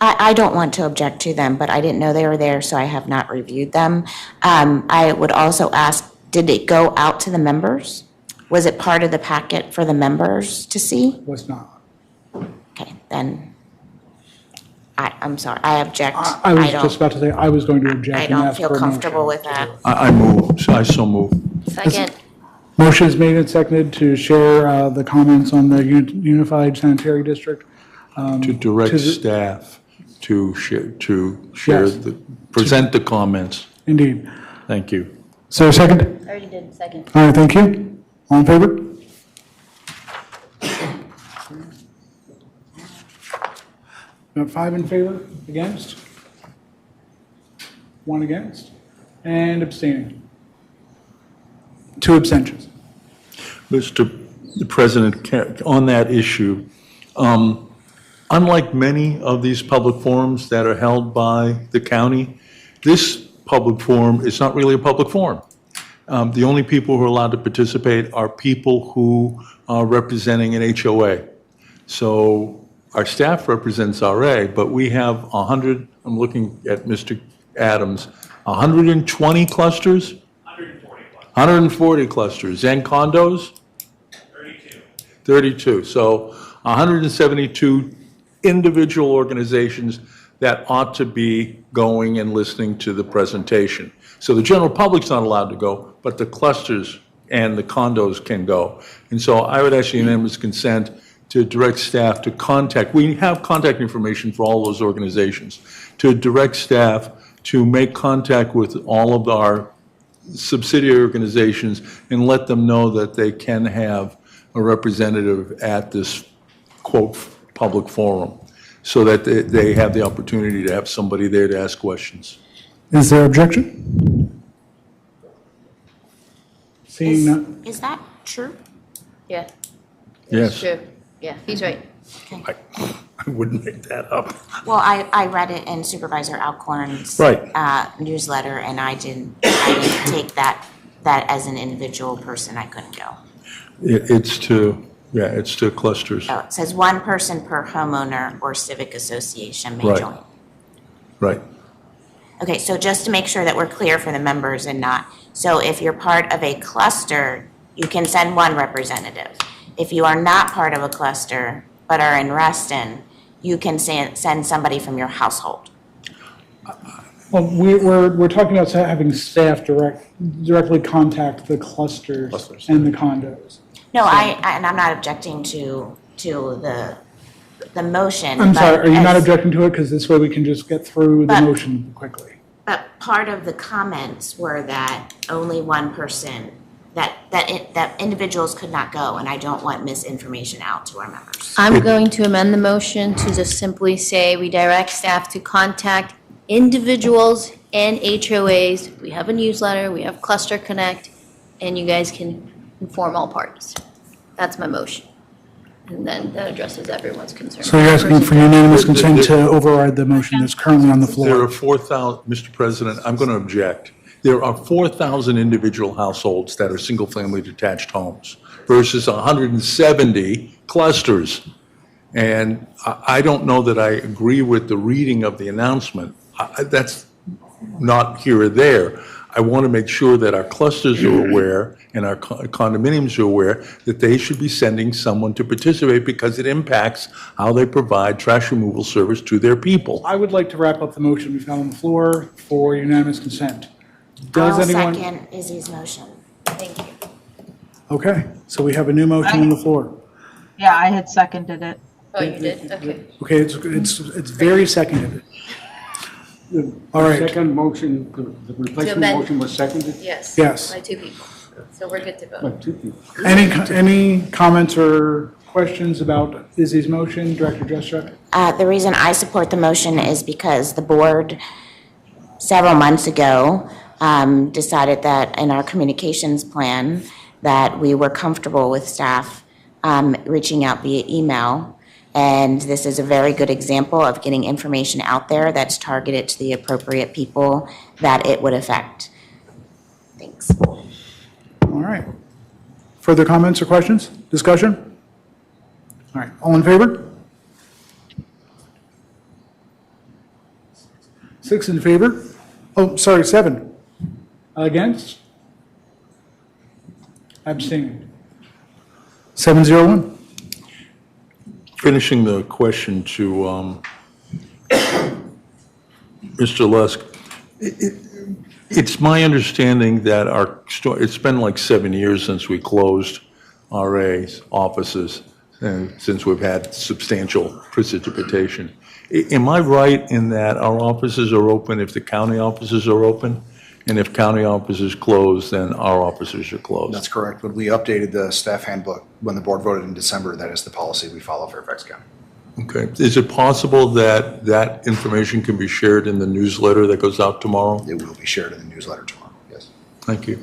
I don't want to object to them, but I didn't know they were there, so I have not reviewed them. I would also ask, did it go out to the members? Was it part of the packet for the members to see? Was not. Okay, then, I'm sorry, I object. I was don't- just about to say, I was going to object. I and don't ask feel for a comfortable motion. with that. I move, I so move. Second. Motion is made and seconded to share the comments on the Unified Sanitary District. To direct to the- staff to share, Yes. present the comments. Indeed. Thank you. Is there a second? I already did, second. All right, thank you. All in favor? Got 5 in favor, against? 1 against, and abstaining. 2 abstentions. Mr. President, on that issue, unlike many of these public forums that are held by the county, this public forum is not really a public forum. The only people who are allowed to participate are people who are representing an HOA. So our staff represents RA, but we have 100, I'm looking at Mr. Adams, 120 clusters? 140 clusters. And condos? 32. So 172 individual organizations that ought to be going and listening to the presentation. So the general public's not allowed to go, but the clusters and the condos can go. And so I would ask unanimous consent to direct staff to contact, we have contact information for all those organizations, to direct staff to make contact with all of our subsidiary organizations and let them know that they can have a representative at this, quote, public forum, so that they have the opportunity to have somebody there to ask questions. Is there objection? Seeing none. Is that true? Yeah. Yes. True. Yeah, he's right. I wouldn't make that up. Well, I read it in Supervisor Alcorn's Right. Newsletter, and I didn't take that as an individual person, I couldn't go. It's to clusters. Oh, it says 1 person per homeowner or civic association may Right. join. Right. Okay, so just to make sure that we're clear for the members and not, so if you're part of a cluster, you can send 1 representative. If you are not part of a cluster but are in Reston, you can send somebody from your household. Well, we're talking about having staff directly contact the clusters and the condos. No, and I'm not objecting to the the motion. I'm but sorry, are you not as- objecting to it? Because this way we can just get through the But- motion quickly. But part of the comments were that only one person, that individuals could not go, and I don't want misinformation out to our members. I'm going to amend the motion to just simply say we direct staff to contact individuals and HOAs. We have a newsletter, we have Cluster Connect, and you guys can inform all parties. That's my motion. And then that addresses everyone's concern. So you're asking for unanimous consent to override the motion that's currently on the There are floor? 4,000, Mr. President, I'm going to object. There are 4,000 individual households that are single-family detached homes versus 170 clusters. And I don't know that I agree with the reading of the announcement. That's not here or there. I want to make sure that our clusters are aware and our condominiums are aware that they should be sending someone to participate because it impacts how they provide trash removal service to their people. I would like to wrap up the motion we've got on the floor for unanimous consent. Does I'll anyone? second Izzy's motion. Thank you. Okay, so we have a new motion on the floor. Yeah, I had seconded it. Oh, you did? Okay. Okay, it's very seconded. All right. Second motion, the replacement amend. motion was seconded? Yes. Yes. By two people. So we're good to By vote. 2 people. Any comments or questions about Izzy's motion, Director Dreschuk? The reason I support the motion is because the board, several months ago, decided that in our communications plan, that we were comfortable with staff reaching out via email. And this is a very good example of getting information out there that's targeted to the appropriate people that it would affect. Thanks. All right. Further comments or questions? Discussion? All right, all in favor? 6 in favor? Oh, sorry, 7. Against? Abstaining. 701. Finishing the question to Mr. Lusk, it's my understanding that it's been like 7 years since we closed RA's offices, and since we've had substantial precipitation. Am I right in that our offices are open if the county offices are open? And if county offices close, then our offices are closed? That's correct. When we updated the staff handbook, when the board voted in December, that is the policy we follow Fairfax County. Okay. Is it possible that that information can be shared in the newsletter that goes out tomorrow? It will be shared in the newsletter tomorrow, yes. Thank you.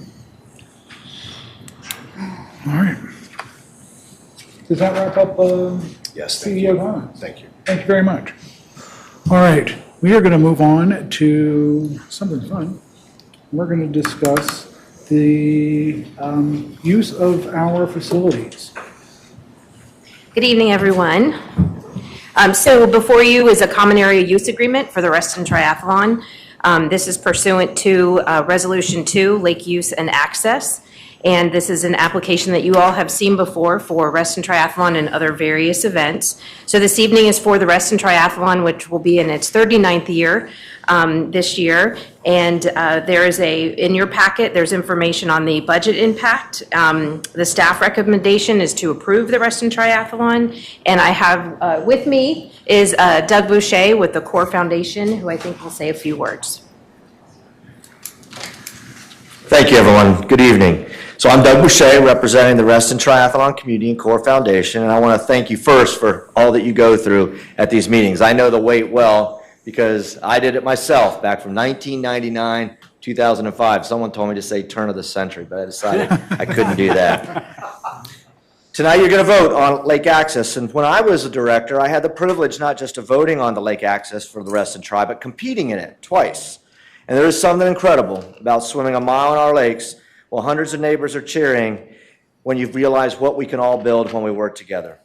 All right. Does that wrap up Yes, thank CEO you. comments? Thank you. Thank you very much. All right, we are going to move on to something fun. We're going to discuss the use of our facilities. Good evening, everyone. So before you is a common area use agreement for the Reston Triathlon. This is pursuant to Resolution 2, Lake Use and Access. And this is an application that you all have seen before for Reston Triathlon and other various events. So this evening is for the Reston Triathlon, which will be in its 39th year this year. And there is in your packet, there's information on the budget impact. The staff recommendation is to approve the Reston Triathlon. And I have with me is Doug Boucher with the Core Foundation, who I think will say a few words. Thank you, everyone. Good evening. So I'm Doug Boucher, representing the Reston Triathlon Community and Core Foundation, and I want to thank you first for all that you go through at these meetings. I know the wait well because I did it myself back from 1999, 2005. Someone told me to say turn of the century, but I decided I couldn't do that. Tonight you're going to vote on lake access, and when I was a director, I had the privilege not just of voting on the lake access for the Reston Tri, but competing in it twice. And there is something incredible about swimming a mile in our lakes while hundreds of neighbors are cheering when you realize what we can all build when we work together.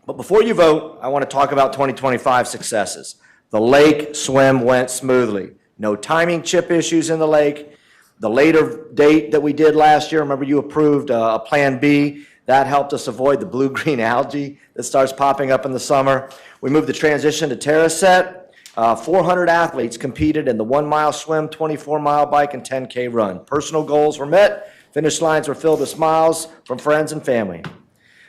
But before you vote, I want to talk about 2025 successes. The lake swim went smoothly. No timing chip issues in the lake. The later date that we did last year, remember you approved a Plan B. That helped us avoid the blue-green algae that starts popping up in the summer. We moved the transition to terrace set. 400 athletes competed in the 1-mile swim, 24-mile bike, and 10K run. Personal goals were met. Finish lines were filled with smiles from friends and family.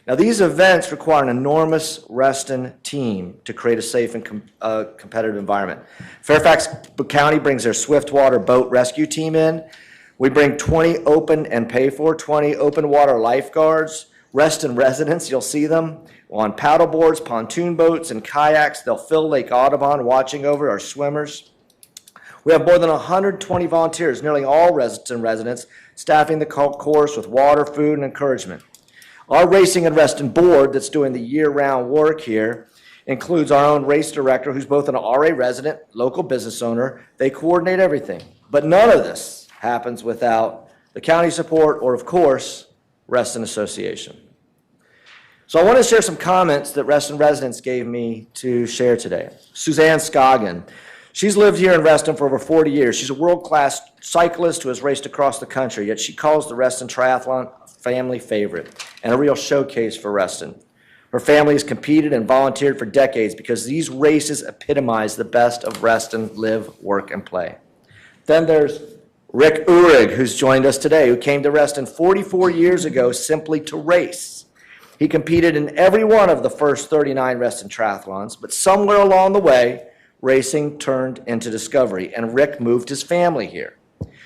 Now, these events require an enormous Reston team to create a safe and competitive environment. Fairfax County brings their Swiftwater boat rescue team in. We bring 20 open and pay for 20 open water lifeguards. Reston residents, you'll see them on paddle boards, pontoon boats, and kayaks. They'll fill Lake Audubon watching over our swimmers. We have more than 120 volunteers, nearly all Reston residents, staffing the course with water, food, and encouragement. Our Racing and Reston board that's doing the year-round work here includes our own race director, who's both an RA resident, local business owner. They coordinate everything. But none of this happens without the county support or, of course, Reston Association. So I want to share some comments that Reston residents gave me to share today. Suzanne Scoggin. She's lived here in Reston for over 40 years. She's a world-class cyclist who has raced across the country, yet she calls the Reston Triathlon a family favorite and a real showcase for Reston. Her family has competed and volunteered for decades because these races epitomize the best of Reston live, work, and play. Then there's Rick Uhrig, who's joined us today, who came to Reston 44 years ago simply to race. He competed in every one of the first 39 Reston triathlons, but somewhere along the way, racing turned into discovery, and Rick moved his family here.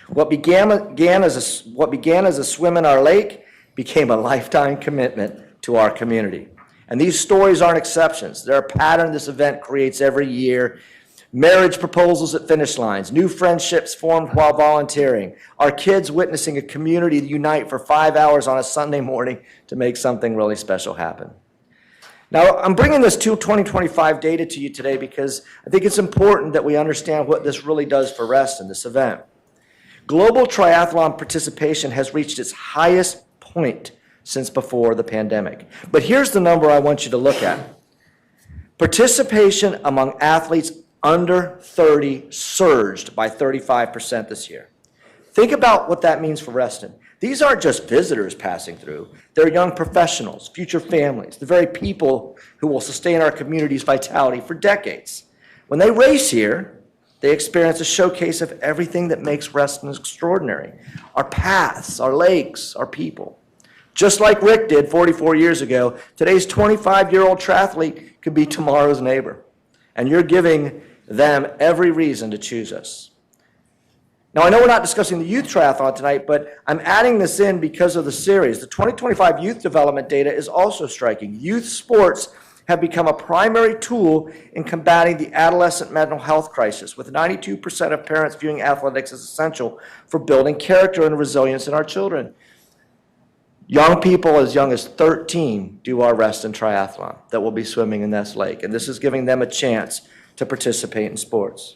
What began as a swim in our lake became a lifetime commitment to our community. And these stories aren't exceptions. They're a pattern this event creates every year. Marriage proposals at finish lines, new friendships formed while volunteering, our kids witnessing a community unite for 5 hours on a Sunday morning to make something really special happen. Now, I'm bringing this 2025 data to you today because I think it's important that we understand what this really does for Reston, this event. Global triathlon participation has reached its highest point since before the pandemic. But here's the number I want you to look at. Participation among athletes under 30 surged by 35% this year. Think about what that means for Reston. These aren't just visitors passing through. They're young professionals, future families, the very people who will sustain our community's vitality for decades. When they race here, they experience a showcase of everything that makes Reston extraordinary. Our paths, our lakes, our people. Just like Rick did 44 years ago, today's 25-year-old triathlete could be tomorrow's neighbor. And you're giving them every reason to choose us. Now, I know we're not discussing the youth triathlon tonight, but I'm adding this in because of the series. The 2025 youth development data is also striking. Youth sports have become a primary tool in combating the adolescent mental health crisis, with 92% of parents viewing athletics as essential for building character and resilience in our children. Young people as young as 13 do our Reston Triathlon that will be swimming in this lake, and this is giving them a chance to participate in sports.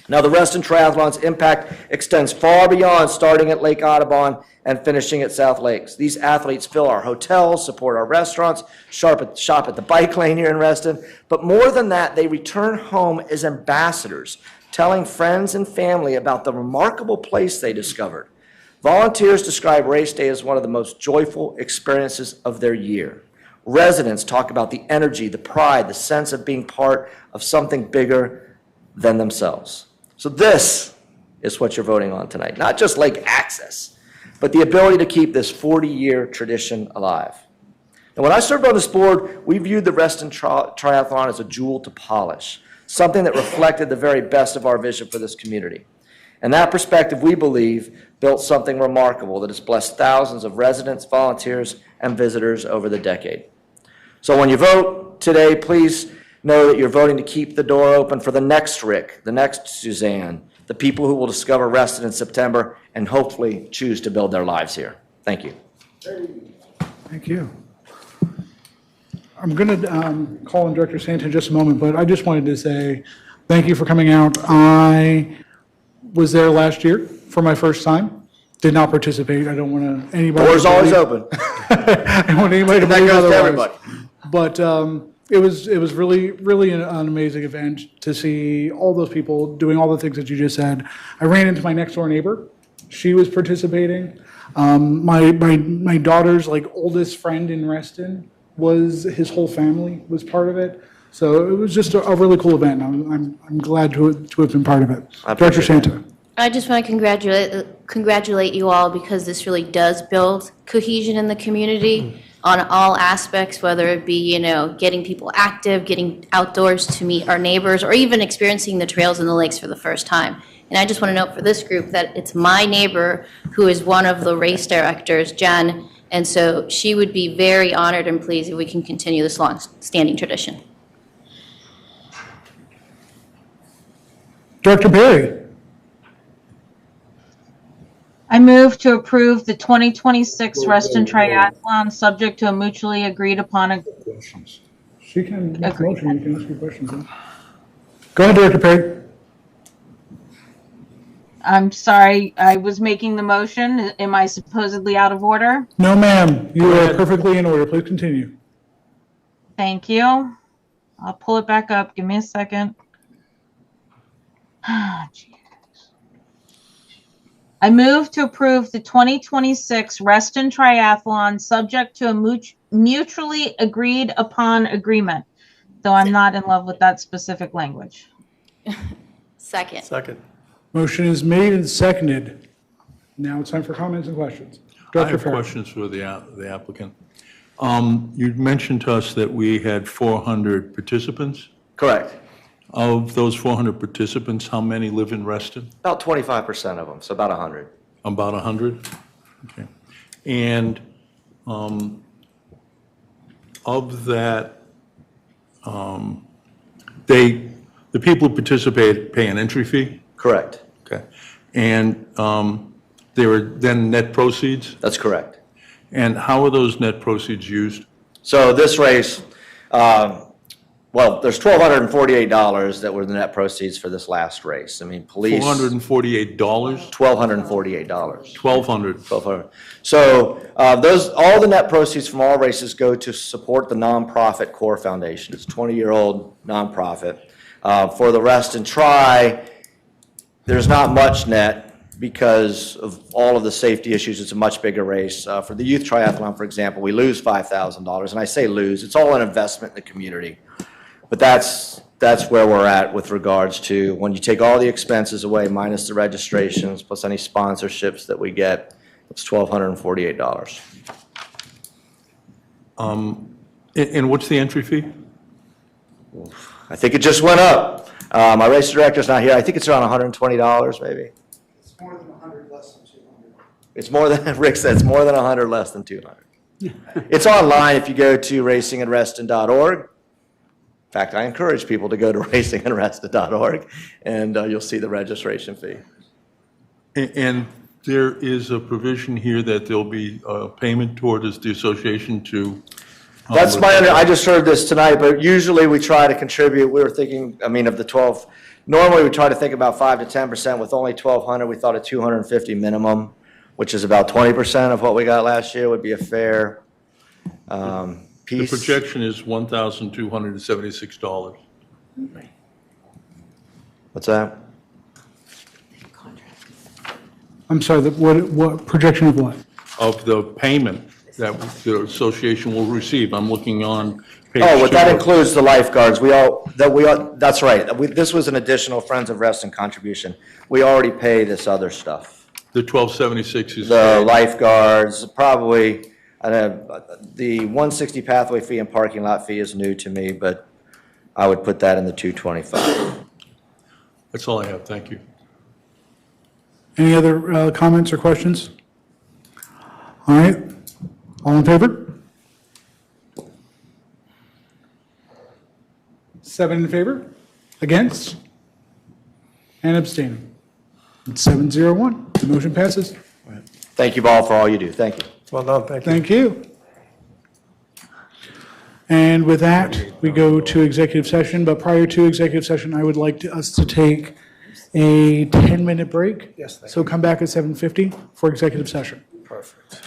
Now, the Reston Triathlon's impact extends far beyond starting at Lake Audubon and finishing at South Lakes. These athletes fill our hotels, support our restaurants, shop at the bike lane here in Reston, but more than that, they return home as ambassadors, telling friends and family about the remarkable place they discovered. Volunteers describe race day as one of the most joyful experiences of their year. Residents talk about the energy, the pride, the sense of being part of something bigger than themselves. So this is what you're voting on tonight. Not just lake access, but the ability to keep this 40-year tradition alive. And when I served on this board, we viewed the Reston Triathlon as a jewel to polish, something that reflected the very best of our vision for this community. And that perspective, we believe, built something remarkable that has blessed thousands of residents, volunteers, and visitors over the decade. So when you vote today, please know that you're voting to keep the door open for the next Rick, the next Suzanne, the people who will discover Reston in September and hopefully choose to build their lives here. Thank you. Thank you. I'm going to call on Director Santa in just a moment, but I just wanted to say thank you for coming out. I was there last year for my first time. Did not participate. I don't want anybody. Door's always open. I don't want anybody to believe goes to otherwise. everybody. But it was really an amazing event to see all those people doing all the things that you just said. I ran into my next door neighbor. She was participating. My daughter's oldest friend in Reston was his whole family was part of it. So it was just a really cool event. I'm glad to have been part of it. Director Santa. I just want to congratulate you all because this really does build cohesion in the community. on all aspects, whether it be, getting people active, getting outdoors to meet our neighbors, or even experiencing the trails and the lakes for the first time. And I just want to note for this group that it's my neighbor who is one of the race directors, Jen, and so she would be very honored and pleased if we can continue this long-standing tradition. Director Perry. I move to approve the 2026 Reston Triathlon, subject to a mutually agreed upon. She can make a motion, you can ask your questions. Then. Go ahead, Director Perry. I'm sorry, I was making the motion. Am I supposedly out of order? No, ma'am. You are perfectly in order. Please continue. Thank you. I'll pull it back up. Give me a second. I move to approve the 2026 Reston Triathlon, subject to a mutually agreed upon agreement, though I'm not in love with that specific language. Second. Second. Motion is made and seconded. Now it's time for comments and questions. I Director have Perry. questions for the applicant. You mentioned to us that we had 400 participants. Correct. Of those 400 participants, how many live in Reston? About 25% of them, so about 100. About 100? Okay. And of that, the people who participate pay an entry fee? Correct. Okay. And there are then net proceeds? That's correct. And how are those net proceeds used? So this race, well, there's $1,248 that were the net proceeds for this last race. I mean, police. $448? $1,248. $1,200. So all the net proceeds from all races go to support the nonprofit Core Foundation. It's a 20-year-old nonprofit. For the Reston Tri, there's not much net because of all of the safety issues. It's a much bigger race. For the youth triathlon, for example, we lose $5,000, and I say lose. It's all an investment in the community. But that's where we're at with regards to when you take all the expenses away, minus the registrations, plus any sponsorships that we get, it's $1,248. And what's the entry fee? I think it just went up. My race director's not here. I think it's around $120 maybe. It's more than 100, less than 200. It's more than, Rick said, it's more than 100, less than 200. It's online if you go to racinginreston.org. In fact, I encourage people to go to racinginreston.org, and you'll see the registration fee. And there is a provision here that there'll be a payment towards the association to... That's I just heard this tonight, but usually we try to contribute. We were thinking, of the 12, normally we try to think about 5 to 10%. With only 1,200, we thought a 250 minimum, which is about 20% of what we got last year would be a fair piece. The projection is $1,276. What's that? I'm sorry, what projection of what? Of the payment that the association will receive. I'm looking on page 2. Oh, but that includes the lifeguards. That's right. This was an additional Friends of Reston contribution. We already pay this other stuff. The 1,276 is... The lifeguards, probably, the 160 pathway fee and parking lot fee is new to me, but I would put that in the 225. That's all I have. Thank you. Any other comments or questions? All right. All in favor? 7 in favor? Against? And abstaining? It's 701. The motion passes. Thank you all for all you do. Thank you. Well done, thank you. Thank you. And with that, we go to executive session. But prior to executive session, I would like us to take a 10-minute break. Yes, thank So come back at 7:50 for executive session. Perfect.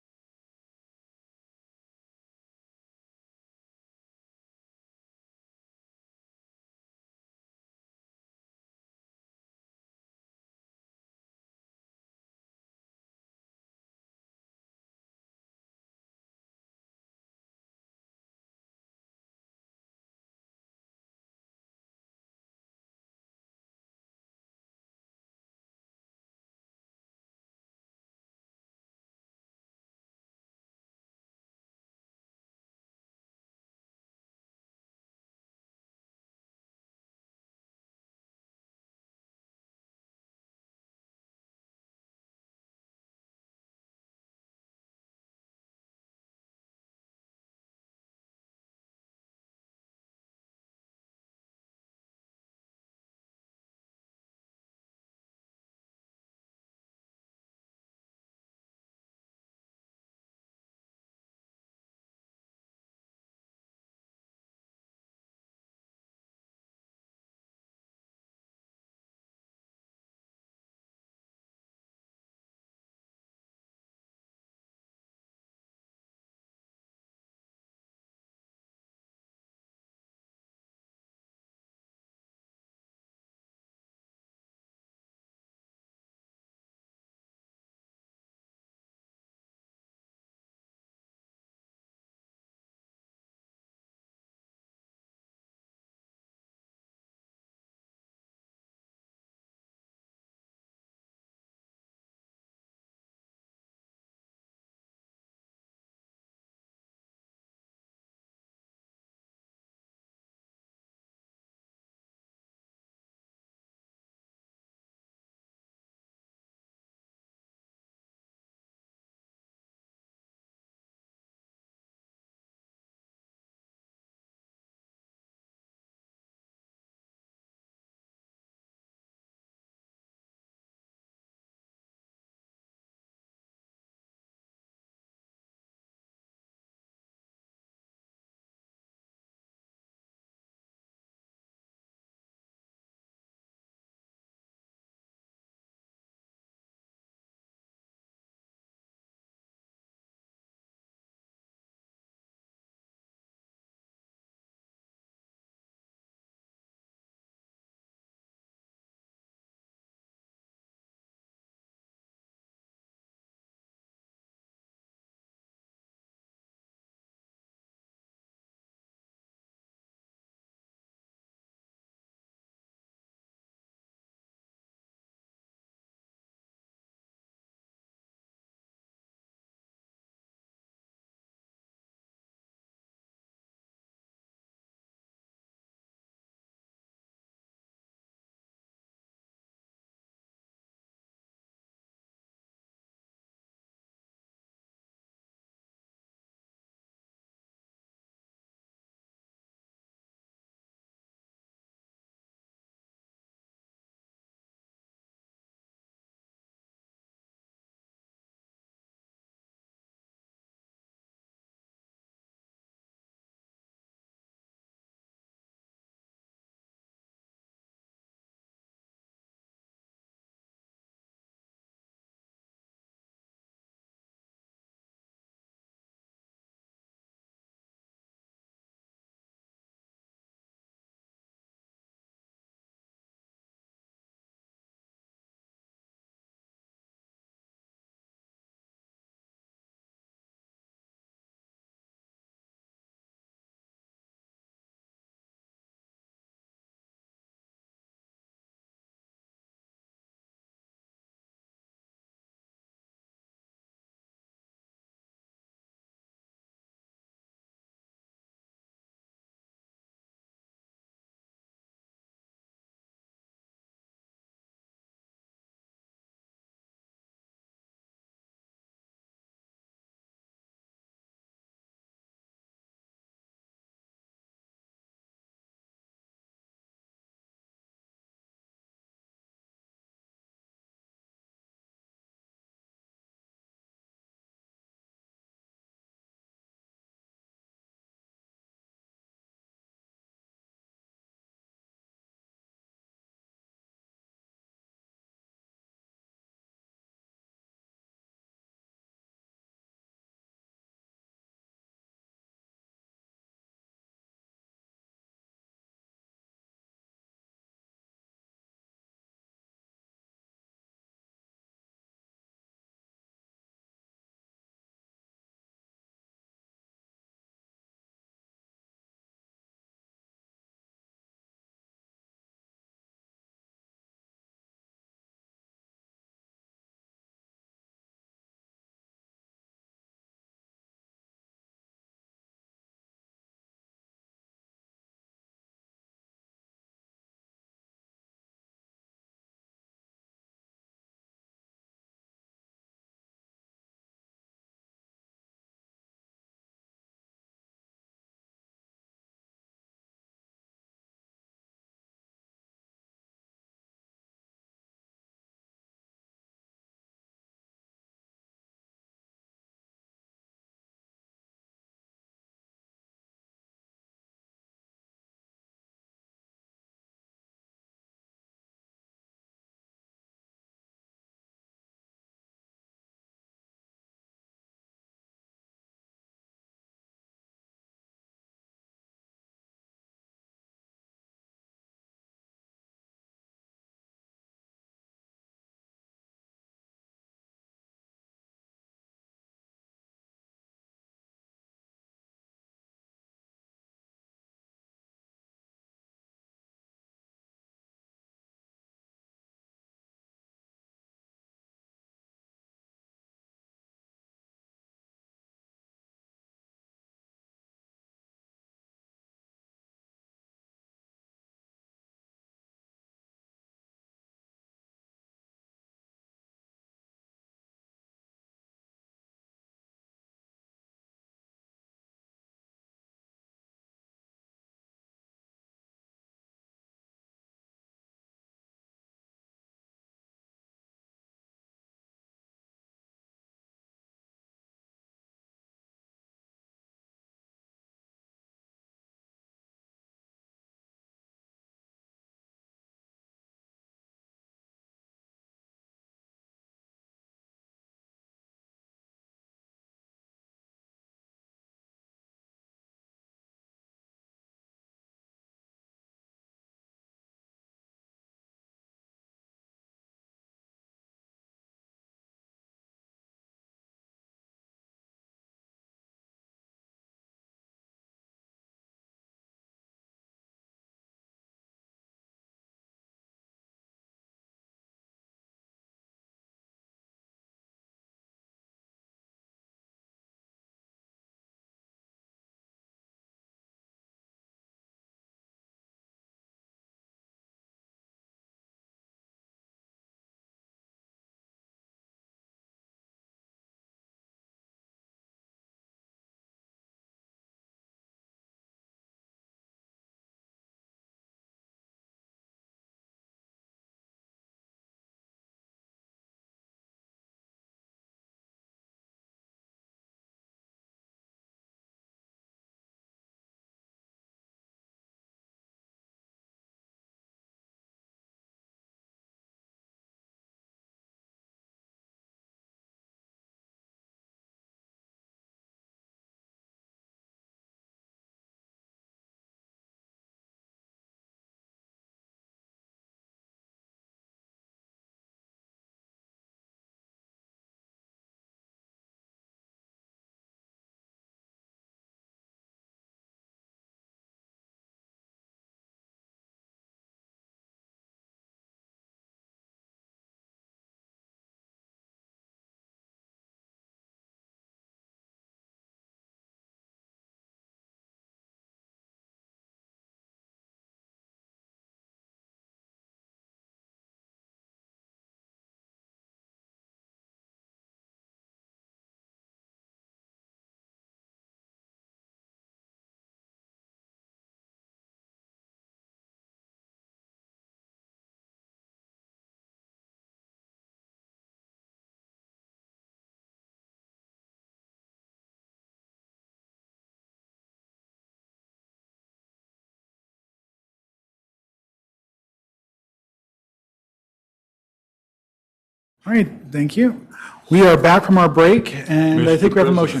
All right, thank you. We are back from our break, and I Mr. think we have a President. motion.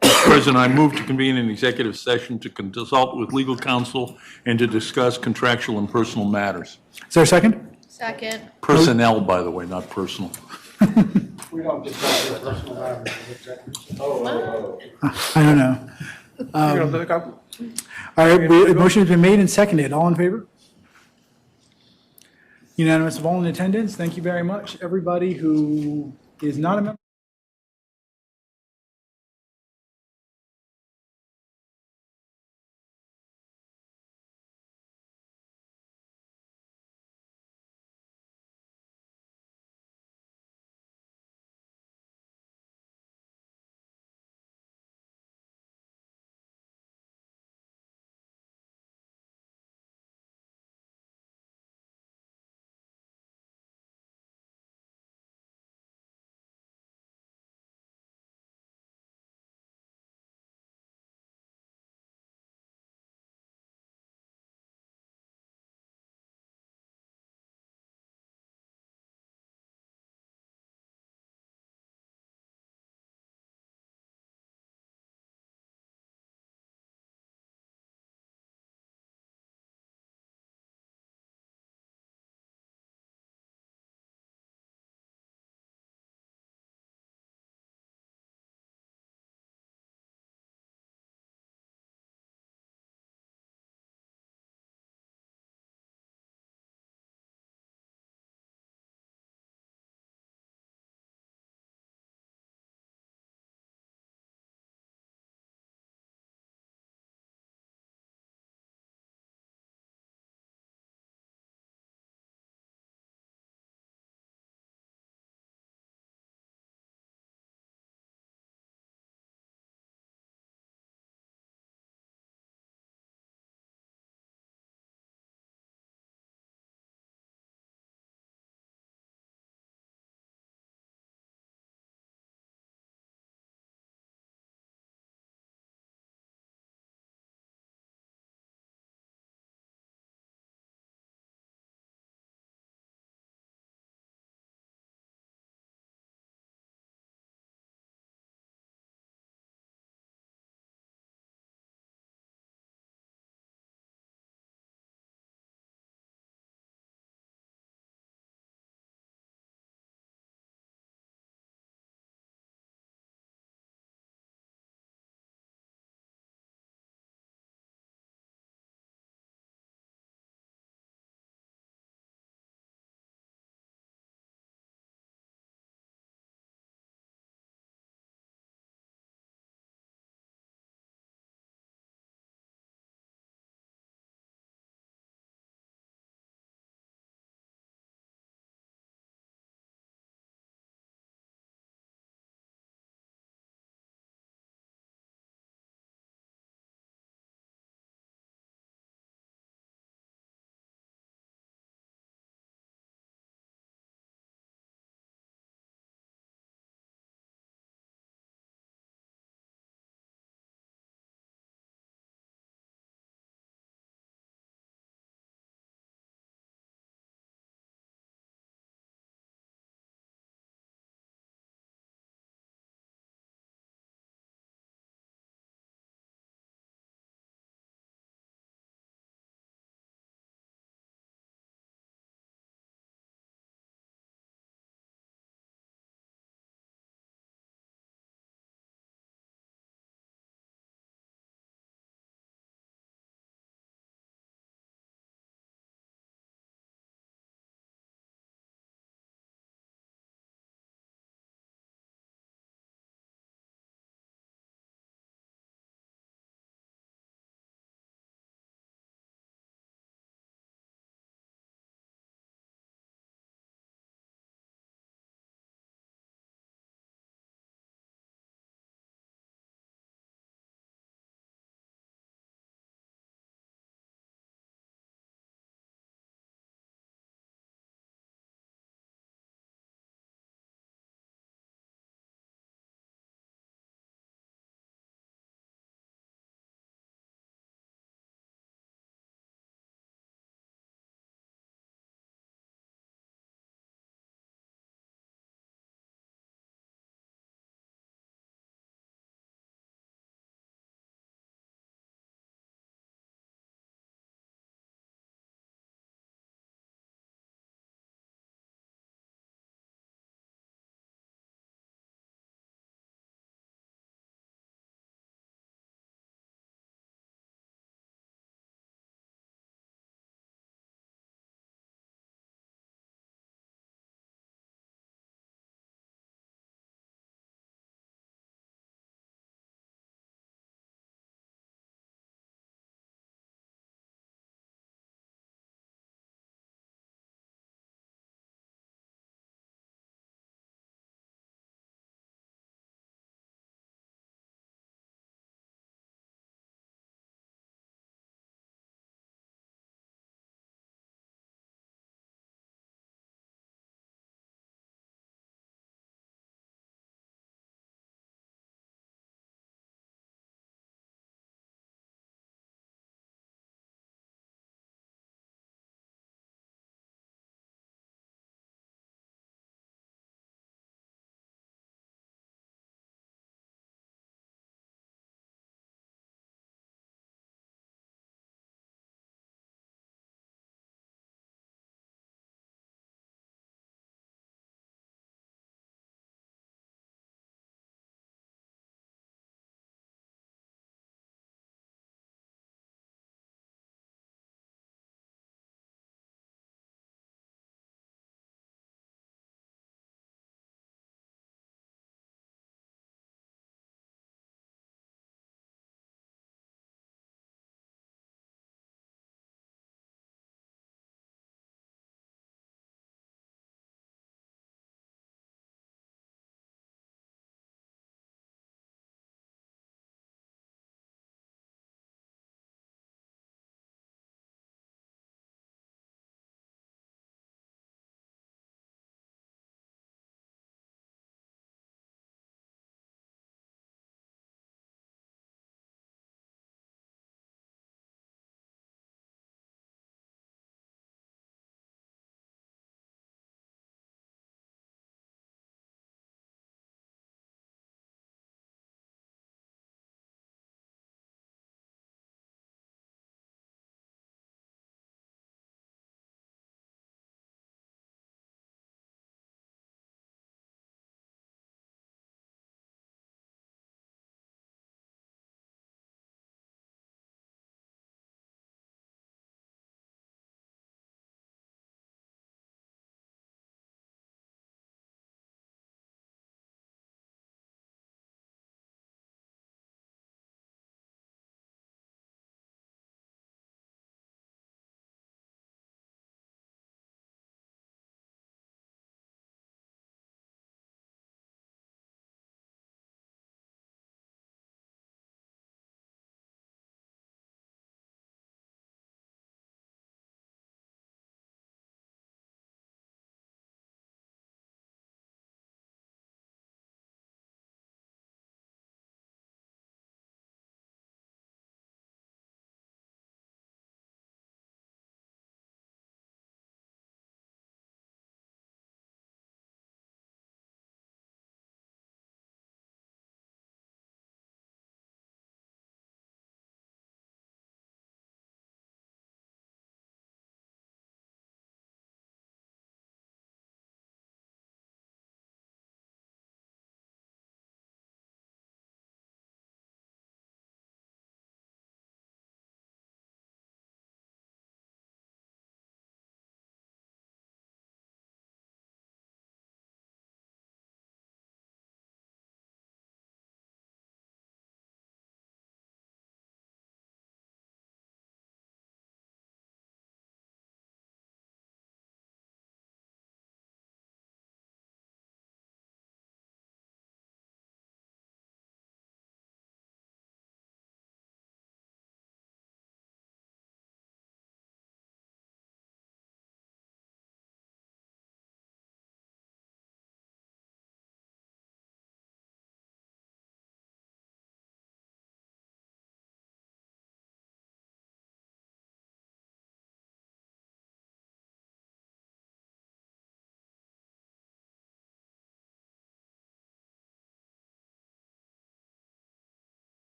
Mr. President, I move to convene an executive session to consult with legal counsel and to discuss contractual and personal matters. Is there a second? Second. Personnel, by the way, not personal. We don't discuss your personal matters in executive. I don't know. All right, the motion has been made and seconded. All in favor? Unanimous of all in attendance. Thank you very much. Everybody who is not a member.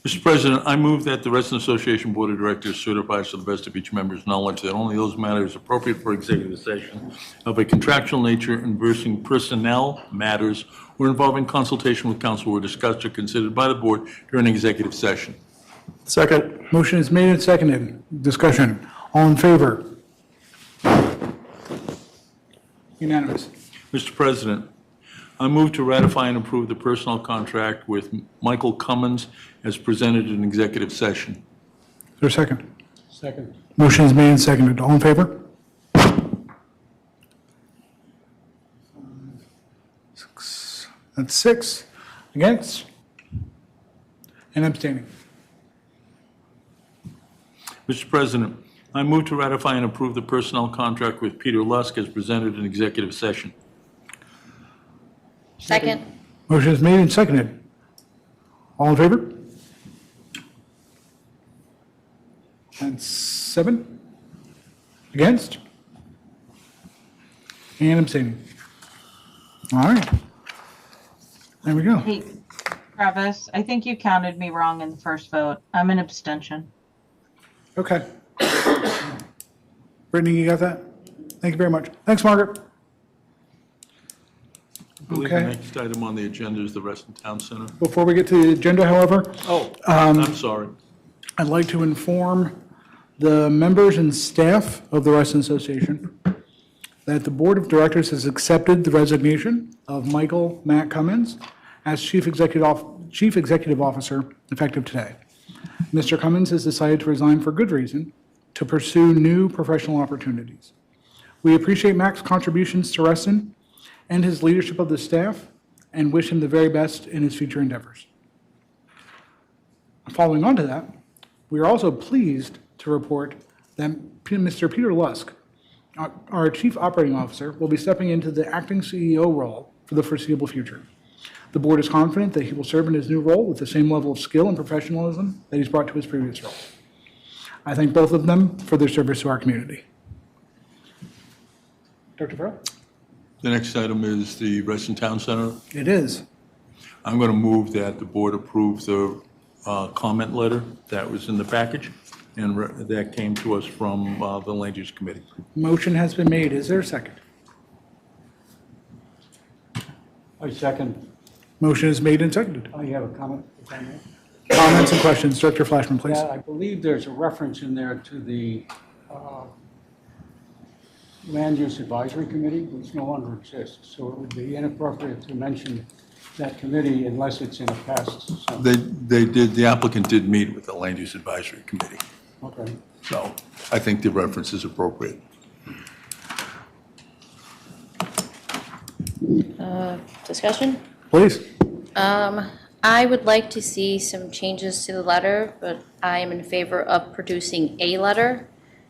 Mr. President, I move that the Resident Association Board of Directors certifies to the best of each member's knowledge that only those matters appropriate for executive session of a contractual nature involving personnel matters or involving consultation with counsel were discussed or considered by the board during executive session. Second. Motion is made and seconded. Discussion. All in favor? Unanimous. Mr. President, I move to ratify and approve the personnel contract with Michael Cummins as presented in executive session. Is there a second? Second. Motion is made and seconded. All in favor? 6. That's 6. Against? And abstaining. Mr. President, I move to ratify and approve the personnel contract with Peter Lusk as presented in executive session. Second. Motion is made and seconded. All in favor? And 7. Against? And abstaining. All right. There we go. Hey, Travis, I think you counted me wrong in the first vote. I'm an abstention. Okay. Brittany, you got that? Thank you very much. Thanks, Margaret. I believe the Okay. next item on the agenda is the Reston Town Center. Before we get to the agenda, however, I'm sorry. I'd like to inform the members and staff of the Reston Association that the Board of Directors has accepted the resignation of Michael Matt Cummins as Chief Executive Officer effective today. Mr. Cummins has decided to resign for good reason to pursue new professional opportunities. We appreciate Mac's contributions to Reston and his leadership of the staff and wish him the very best in his future endeavors. Following on to that, we are also pleased to report that Mr. Peter Lusk, our Chief Operating Officer, will be stepping into the acting CEO role for the foreseeable future. The board is confident that he will serve in his new role with the same level of skill and professionalism that he's brought to his previous role. I thank both of them for their service to our community. Dr. Farrell? The next item is the Reston Town Center. It is. I'm going to move that the board approve the comment letter that was in the package and that came to us from the Land Use Committee. Motion has been made. Is there a second? I second. Motion is made and seconded. I have a comment, if I may. Comments and questions. Director Flashman, please. Yeah, I believe there's a reference in there to the Land Use Advisory Committee, which no longer exists. So it would be inappropriate to mention that committee unless it's in a past. The applicant did meet with the Land Use Advisory Committee. Okay. So I think the reference is appropriate. Discussion? Please. I would like to see some changes to the letter, but I am in favor of producing a letter.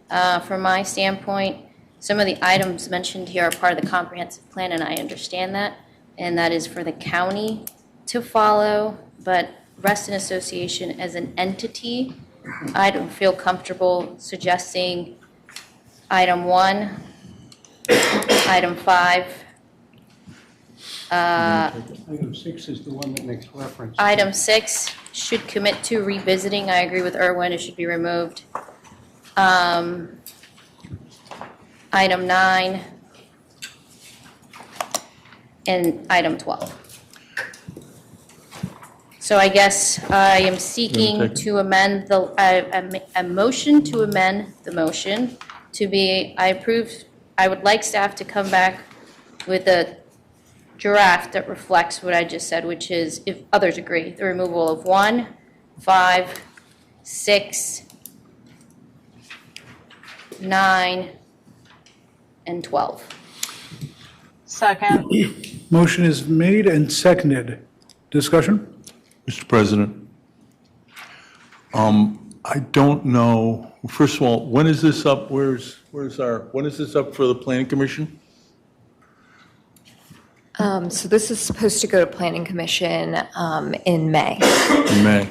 From my standpoint, some of the items mentioned here are part of the comprehensive plan, and I understand that, and that is for the county to follow, but Reston Association as an entity, I don't feel comfortable suggesting item 1, item 5, Item 6 is the one that makes reference. Item 6 should commit to revisiting. I agree with Irwin, it should be removed. Item 9 and item 12. So I guess I am seeking to amend a motion to amend the motion to be, I would like staff to come back with a draft that reflects what I just said, which is, if others agree, the removal of 1, 5, 6, 9, and 12. Second. Motion is made and seconded. Discussion? Mr. President, I don't know, first of all, when is this up? When is this up for the Planning Commission? So this is supposed to go to Planning Commission in May. In May.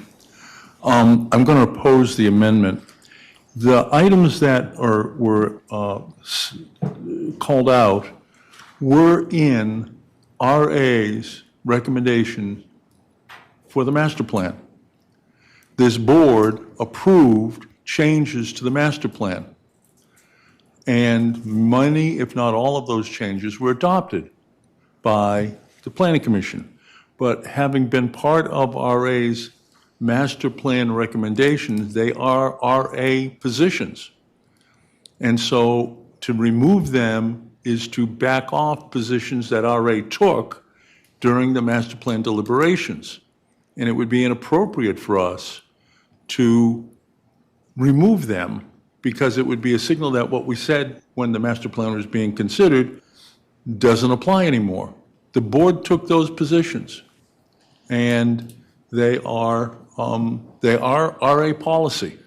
I'm going to oppose the amendment. The items that were called out were in RA's recommendation for the master plan. this board approved changes to the master plan. And many, if not all of those changes were adopted by the Planning Commission. But having been part of RA's master plan recommendations, they are RA positions. And so to remove them is to back off positions that RA took during the master plan deliberations. And it would be inappropriate for us to remove them because it would be a signal that what we said when the master plan was being considered doesn't apply anymore. The board took those positions, and they are RA policy.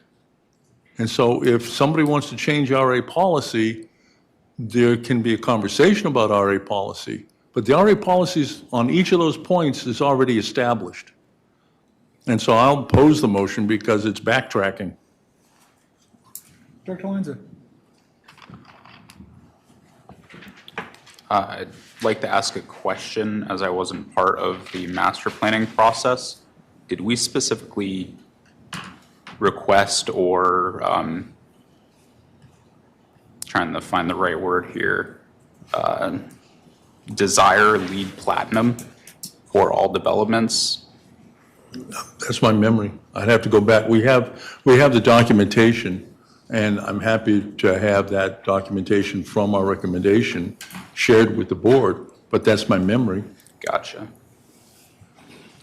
And so if somebody wants to change RA policy, there can be a conversation about RA policy, but the RA policies on each of those points is already established. And so I'll oppose the motion because it's backtracking. Director Lanza. I'd like to ask a question, as I wasn't part of the master planning process. Did we specifically request or, trying to find the right word here, desire LEED Platinum for all developments? That's my memory. I'd have to go back. We have the documentation, and I'm happy to have that documentation from our recommendation shared with the board, but that's my memory. Gotcha.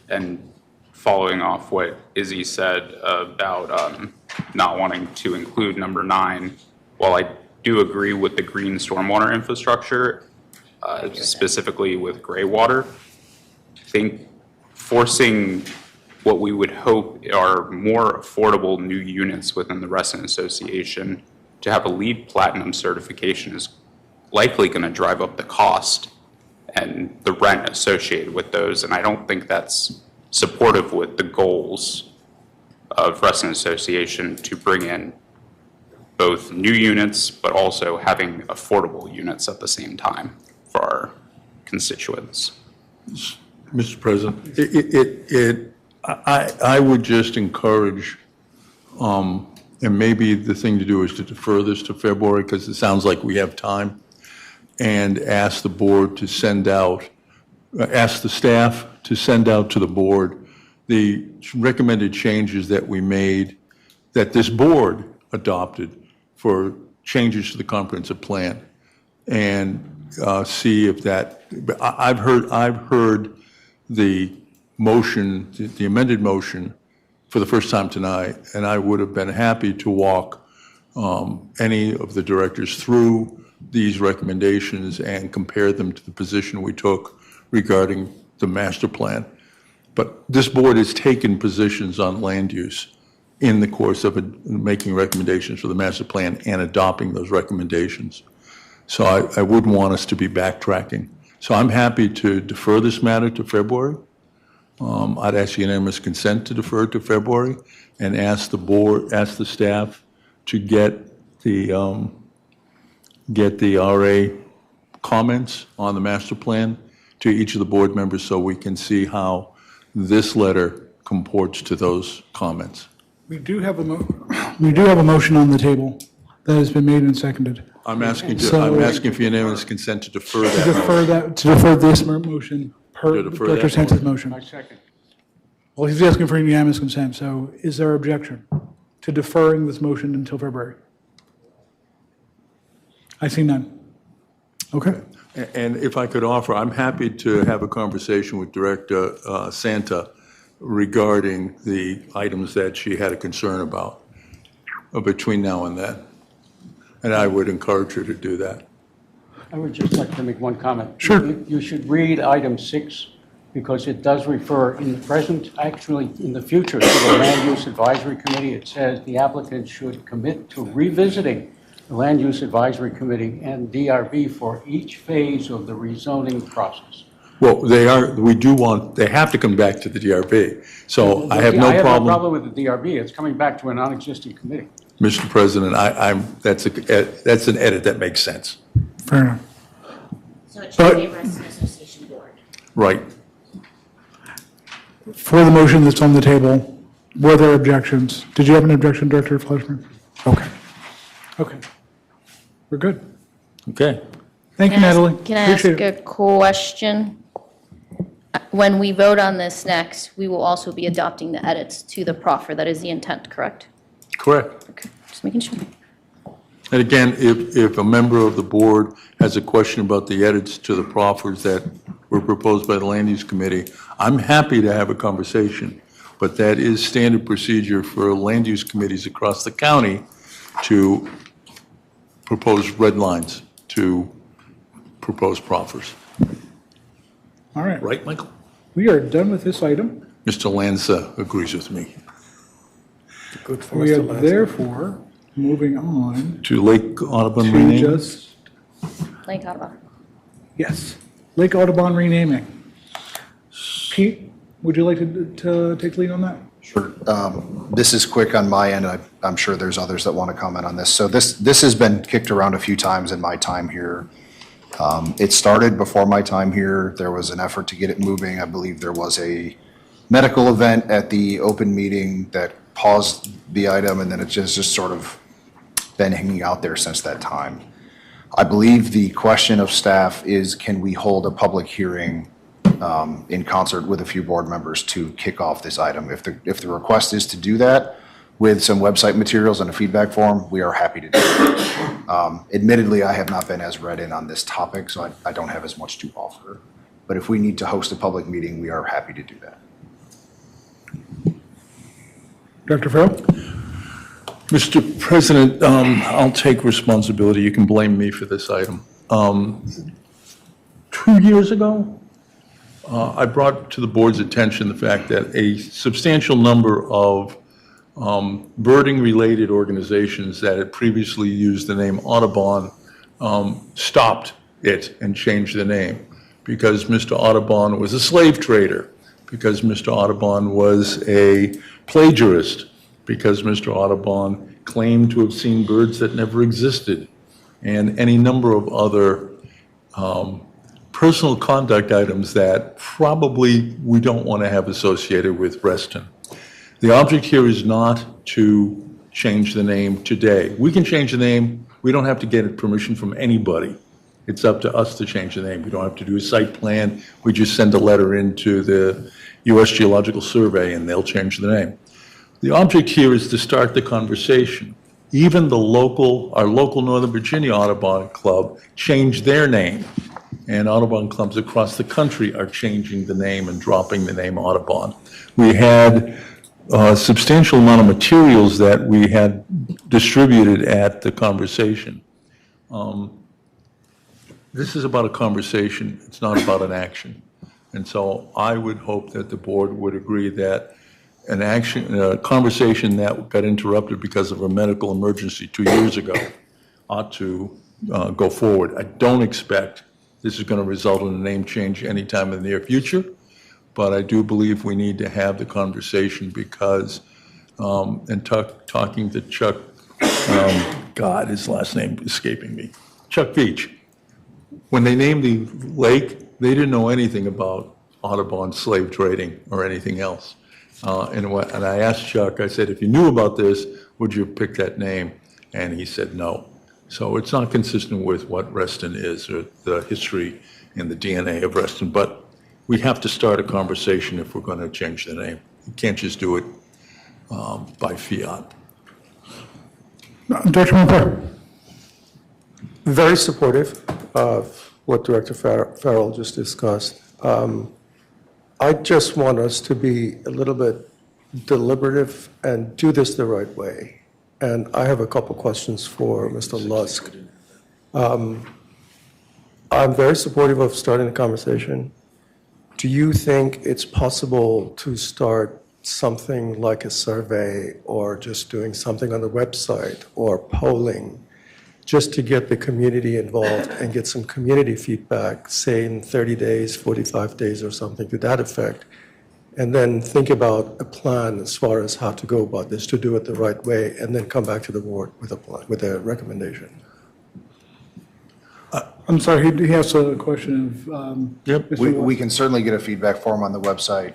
And following off what Izzy said about not wanting to include number 9, while I do agree with the green stormwater infrastructure, specifically with gray water, I think forcing what we would hope are more affordable new units within the resident association to have a LEED Platinum certification is likely going to drive up the cost and the rent associated with those. And I don't think that's supportive with the goals of resident association to bring in both new units, but also having affordable units at the same time for our constituents. Mr. President, I would just encourage, and maybe the thing to do is to defer this to February because it sounds like we have time, and ask the board to send out, ask the staff to send out to the board the recommended changes that we made, that this board adopted for changes to the comprehensive plan, and see if that, I've heard the motion, the amended motion for the first time tonight, and I would have been happy to walk any of the directors through these recommendations and compare them to the position we took regarding the master plan. But this board has taken positions on land use in the course of making recommendations for the master plan and adopting those recommendations. So I wouldn't want us to be backtracking. So I'm happy to defer this matter to February. I'd ask unanimous consent to defer to February and ask the board, ask the staff to get the RA comments on the master plan to each of the board members so we can see how this letter comports to those comments. We do have a motion on the table that has been made and seconded. I'm asking for unanimous consent to defer that. To defer this motion per To defer Director that Santa's motion. I second. Well, he's asking for unanimous consent, so is there objection to deferring this motion until February? I see none. Okay. And if I could offer, I'm happy to have a conversation with Director Santa regarding the items that she had a concern about between now and then. And I would encourage her to do that. I would just like to make one comment. Sure. You should read item 6 because it does refer in the present, actually in the future, to the Land Use Advisory Committee. It says the applicant should commit to revisiting the Land Use Advisory Committee and DRB for each phase of the rezoning process. Well, they have to come back to the DRB. So I have no problem with the DRB. It's coming back to a non-existing committee. Mr. President, that's an edit that makes sense. Fair enough. So it should be a resident association board. Right. For the motion that's on the table, Were there objections? Did you have an objection, Director Fleshman? Okay. Okay. We're good. Okay. Thank you, Can I ask- Natalie. Can I ask Appreciate a question? When we vote on this next, we will also be adopting the edits to the proffer. That is the intent, correct? Correct. Okay, just making sure. And again, if a member of the board has a question about the edits to the proffers that were proposed by the Land Use Committee, I'm happy to have a conversation, but that is standard procedure for land use committees across the county to propose red lines, to propose proffers. All right. Right, Michael? We are done with this item. Mr. Lanza agrees with me. Good for We are Mr. Lanza. therefore moving on To Lake Audubon to renaming? just, Lake Audubon. yes, Lake Audubon renaming. Pete, would you like to take lead on that? Sure. This is quick on my end. I'm sure there's others that want to comment on this. So this has been kicked around a few times in my time here. It started before my time here. There was an effort to get it moving. I believe there was a medical event at the open meeting that paused the item, and then it just sort of been hanging out there since that time. I believe the question of staff is, can we hold a public hearing in concert with a few board members to kick off this item? If the request is to do that with some website materials and a feedback form, we are happy to do it. Admittedly, I have not been as read in on this topic, so I don't have as much to offer. But if we need to host a public meeting, we are happy to do that. Dr. Farrell? Mr. President, I'll take responsibility. You can blame me for this item. 2 years ago, I brought to the board's attention the fact that a substantial number of birding-related organizations that had previously used the name Audubon stopped it and changed the name because Mr. Audubon was a slave trader, because Mr. Audubon was a plagiarist, because Mr. Audubon claimed to have seen birds that never existed, and any number of other personal conduct items that probably we don't want to have associated with Reston. The object here is not to change the name today. We can change the name. We don't have to get permission from anybody. It's up to us to change the name. We don't have to do a site plan. We just send a letter into the U.S. Geological Survey and they'll change the name. The object here is to start the conversation. Even our local Northern Virginia Audubon Club changed their name. And Audubon clubs across the country are changing the name and dropping the name Audubon. We had a substantial amount of materials that we had distributed at the conversation. This is about a conversation. It's not about an action. And so I would hope that the board would agree that a conversation that got interrupted because of a medical emergency 2 years ago ought to go forward. I don't expect this is going to result in a name change anytime in the near future, but I do believe we need to have the conversation because, talking to Chuck, God, his last name escaping me, Chuck Veach, when they named the lake, they didn't know anything about Audubon slave trading or anything else. And I asked Chuck, I said, if you knew about this, would you pick that name? And he said no. So it's not consistent with what Reston is or the history and the DNA of Reston. But we have to start a conversation if we're going to change the name. You can't just do it by fiat. Dr. McClure. Very supportive of what Director Farrell just discussed. I just want us to be a little bit deliberative and do this the right way. And I have a couple questions for Mr. Lusk. I'm very supportive of starting the conversation. Do you think it's possible to start something like a survey or just doing something on the website or polling just to get the community involved and get some community feedback, say in 30 days, 45 days or something to that effect, and then think about a plan as far as how to go about this to do it the right way, and then come back to the board with a plan, with a recommendation? I'm sorry, he has a question of. Yep. We can certainly get a feedback form on the website.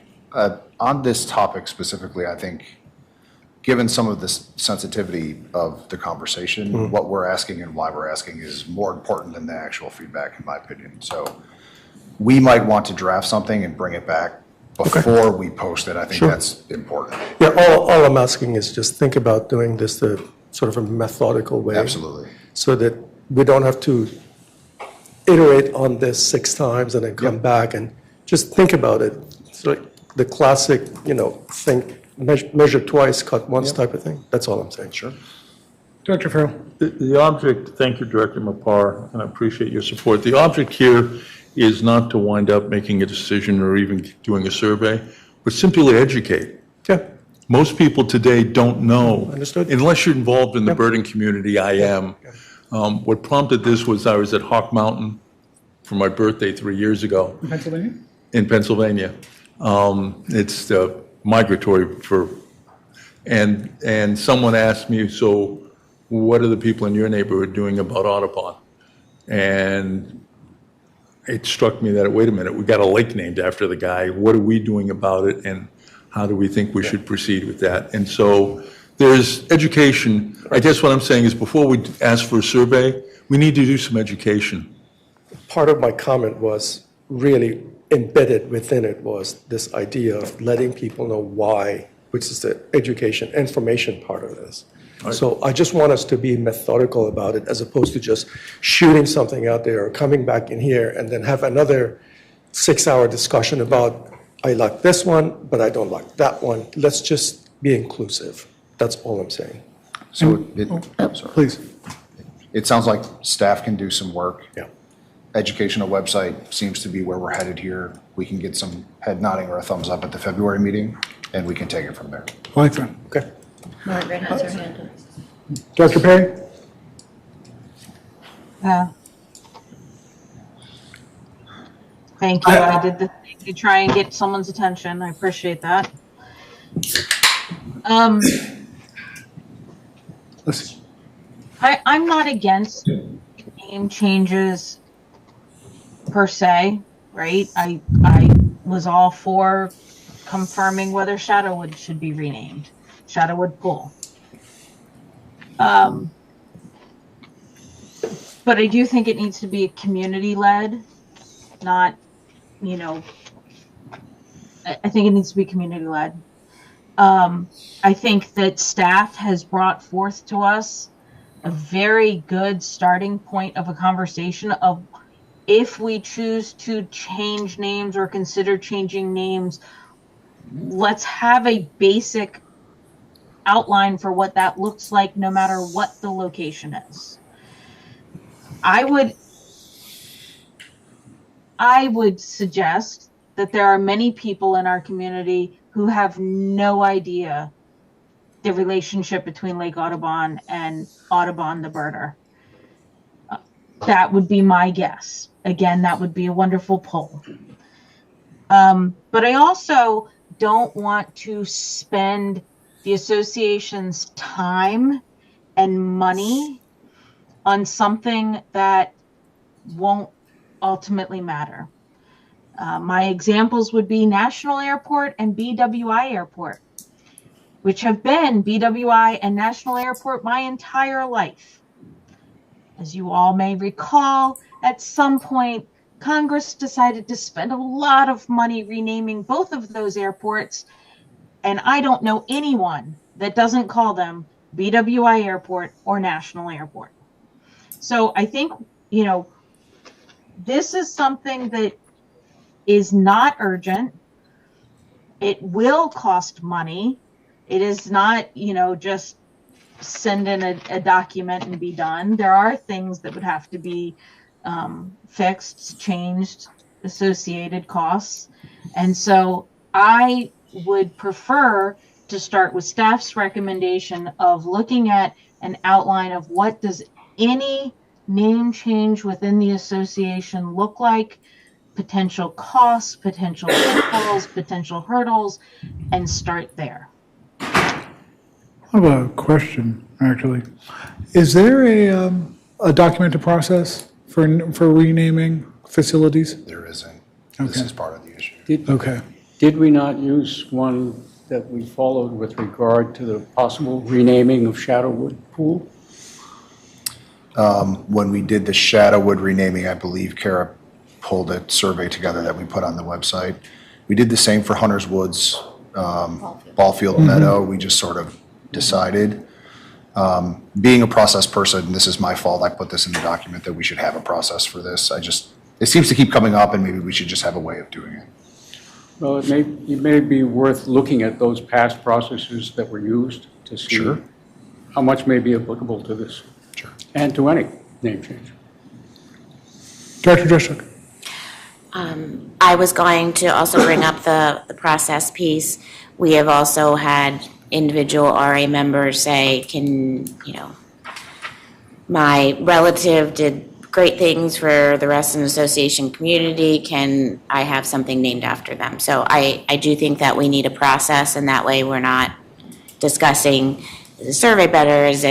On this topic specifically, I think given some of the sensitivity of the conversation, what we're asking and why we're asking is more important than the actual feedback, in my opinion. So we might want to draft something and bring it back before we post it. I think that's important. Yeah, all I'm asking is just think about doing this the sort of a methodical way. Absolutely. So that we don't have to iterate on this 6 times and then come back and just think about it. It's like the classic, think, measure twice, cut once type of thing. That's all I'm saying. Sure. Director Farrell. The object, thank you, Director Mapar, and I appreciate your support. The object here is not to wind up making a decision or even doing a survey, but simply educate. Yeah. Most people today don't know. Understood. Unless you're involved in the birding community, I am. What prompted this was I was at Hawk Mountain for my birthday 3 years ago. In Pennsylvania? In Pennsylvania. It's migratory and someone asked me, so what are the people in your neighborhood doing about Audubon? And it struck me that, wait a minute, we got a lake named after the guy. What are we doing about it? And how do we think we should proceed with that? And so there's education. I guess what I'm saying is before we ask for a survey, we need to do some education. Part of my comment was really embedded within it was this idea of letting people know why, which is the education, information part of this. Right. So I just want us to be methodical about it as opposed to just shooting something out there or coming back in here and then have another 6-hour discussion about, I like this one, but I don't like that one. Let's just be inclusive. That's all I'm saying. So please. It sounds like staff can do some work. Yeah. Educational website seems to be where we're headed here. We can get some head nodding or a thumbs up at the February meeting, and we can take it from there. I like that. Okay. Margaret has her hand up. Dr. Perry? Thank you. I did the thing to try and get someone's attention. I appreciate that. I'm not against name changes per se, right? I was all for confirming whether Shadowwood should be renamed. Shadowwood Pool. But I do think it needs to be community-led, not, I think it needs to be community-led. I think that staff has brought forth to us a very good starting point of a conversation of if we choose to change names or consider changing names, let's have a basic outline for what that looks like no matter what the location is. I would suggest that there are many people in our community who have no idea the relationship between Lake Audubon and Audubon the birder. That would be my guess. Again, that would be a wonderful poll. But I also don't want to spend the association's time and money on something that won't ultimately matter. My examples would be National Airport and BWI Airport, which have been BWI and National Airport my entire life. As you all may recall, at some point, Congress decided to spend a lot of money renaming both of those airports, and I don't know anyone that doesn't call them BWI Airport or National Airport. So I think, this is something that is not urgent. It will cost money. It is not, just send in a document and be done. There are things that would have to be fixed, changed, associated costs. And so I would prefer to start with staff's recommendation of looking at an outline of what does any name change within the association look like, potential costs, potential pitfalls, potential hurdles, and start there. I have a question, actually. Is there a documented process for renaming facilities? There isn't. Okay. This is part of the issue. Did we not use one that we followed with regard to the possible renaming of Shadowwood Pool? When we did the Shadowwood renaming, I believe Kara pulled a survey together that we put on the website. We did the same for Hunter's Woods, Ballfield Meadow. We just sort of decided. Being a process person, this is my fault. I put this in the document that we should have a process for this. It seems to keep coming up, and maybe we should just have a way of doing it. Well, it may be worth looking at those past processes that were used to see how much may be applicable to this. Sure. And to any name change. Director Dreschuk. I was going to also bring up the process piece. We have also had individual RA members say, my relative did great things for the Reston Association community. Can I have something named after them? So I do think that we need a process, and that way we're not discussing the survey better as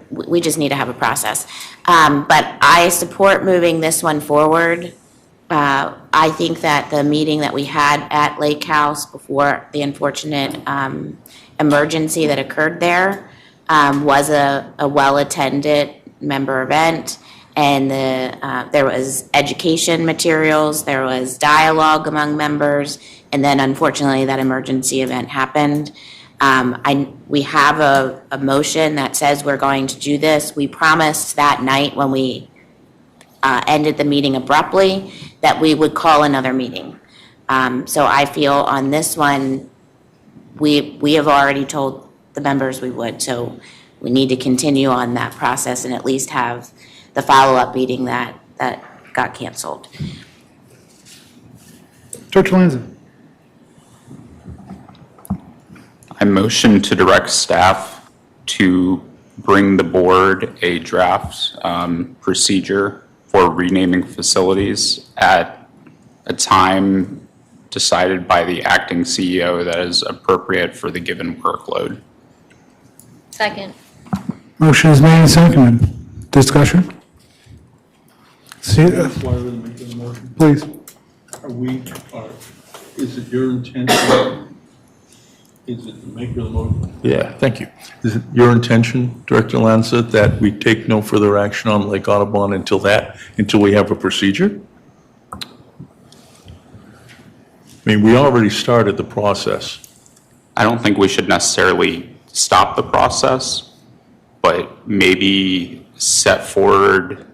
we just need to have a process. But I support moving this one forward. I think that the meeting that we had at Lake House before the unfortunate emergency that occurred there was a well-attended member event, and there was education materials, there was dialogue among members, and then unfortunately that emergency event happened. We have a motion that says we're going to do this. We promised that night when we ended the meeting abruptly that we would call another meeting. So I feel on this one, we have already told the members we would, so we need to continue on that process and at least have the follow-up meeting that got canceled. Director Lanza. I motion to direct staff to bring the board a draft procedure for renaming facilities at a time decided by the acting CEO that is appropriate for the given workload. Second. Motion is made and seconded. Discussion? Please. Is it your intention? Is it the maker of the motion? Yeah, thank you. Is it your intention, Director Lanza, that we take no further action on Lake Audubon until we have a procedure? I mean, we already started the process. I don't think we should necessarily stop the process, but maybe set forward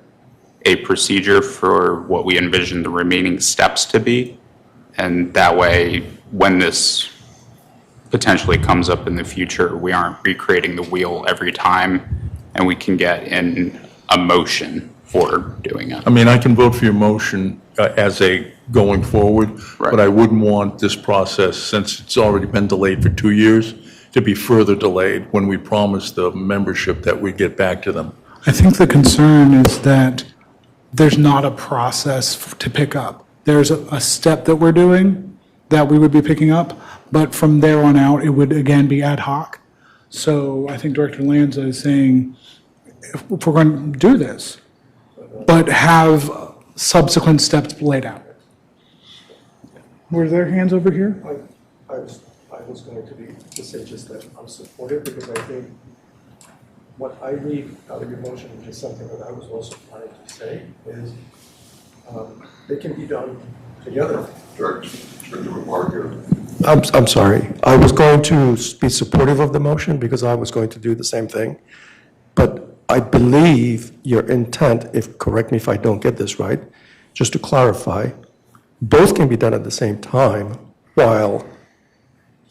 a procedure for what we envision the remaining steps to be. And that way, when this potentially comes up in the future, we aren't recreating the wheel every time, and we can get in a motion for doing it. I mean, I can vote for your motion as a going forward, but I wouldn't want this process, since it's already been delayed for 2 years, to be further delayed when we promised the membership that we'd get back to them. I think the concern is that there's not a process to pick up. There's a step that we're doing that we would be picking up, but from there on out, it would again be ad hoc. So I think Director Lanza is saying, if we're going to do this, but have subsequent steps laid out. Were there hands over here? I was going to say just that I'm supportive, because I think what I read out of your motion, which is something that I was also planning to say, is they can be done together. I'm sorry. I was going to be supportive of the motion because I was going to do the same thing. But I believe your intent, correct me if I don't get this right, just to clarify, both can be done at the same time while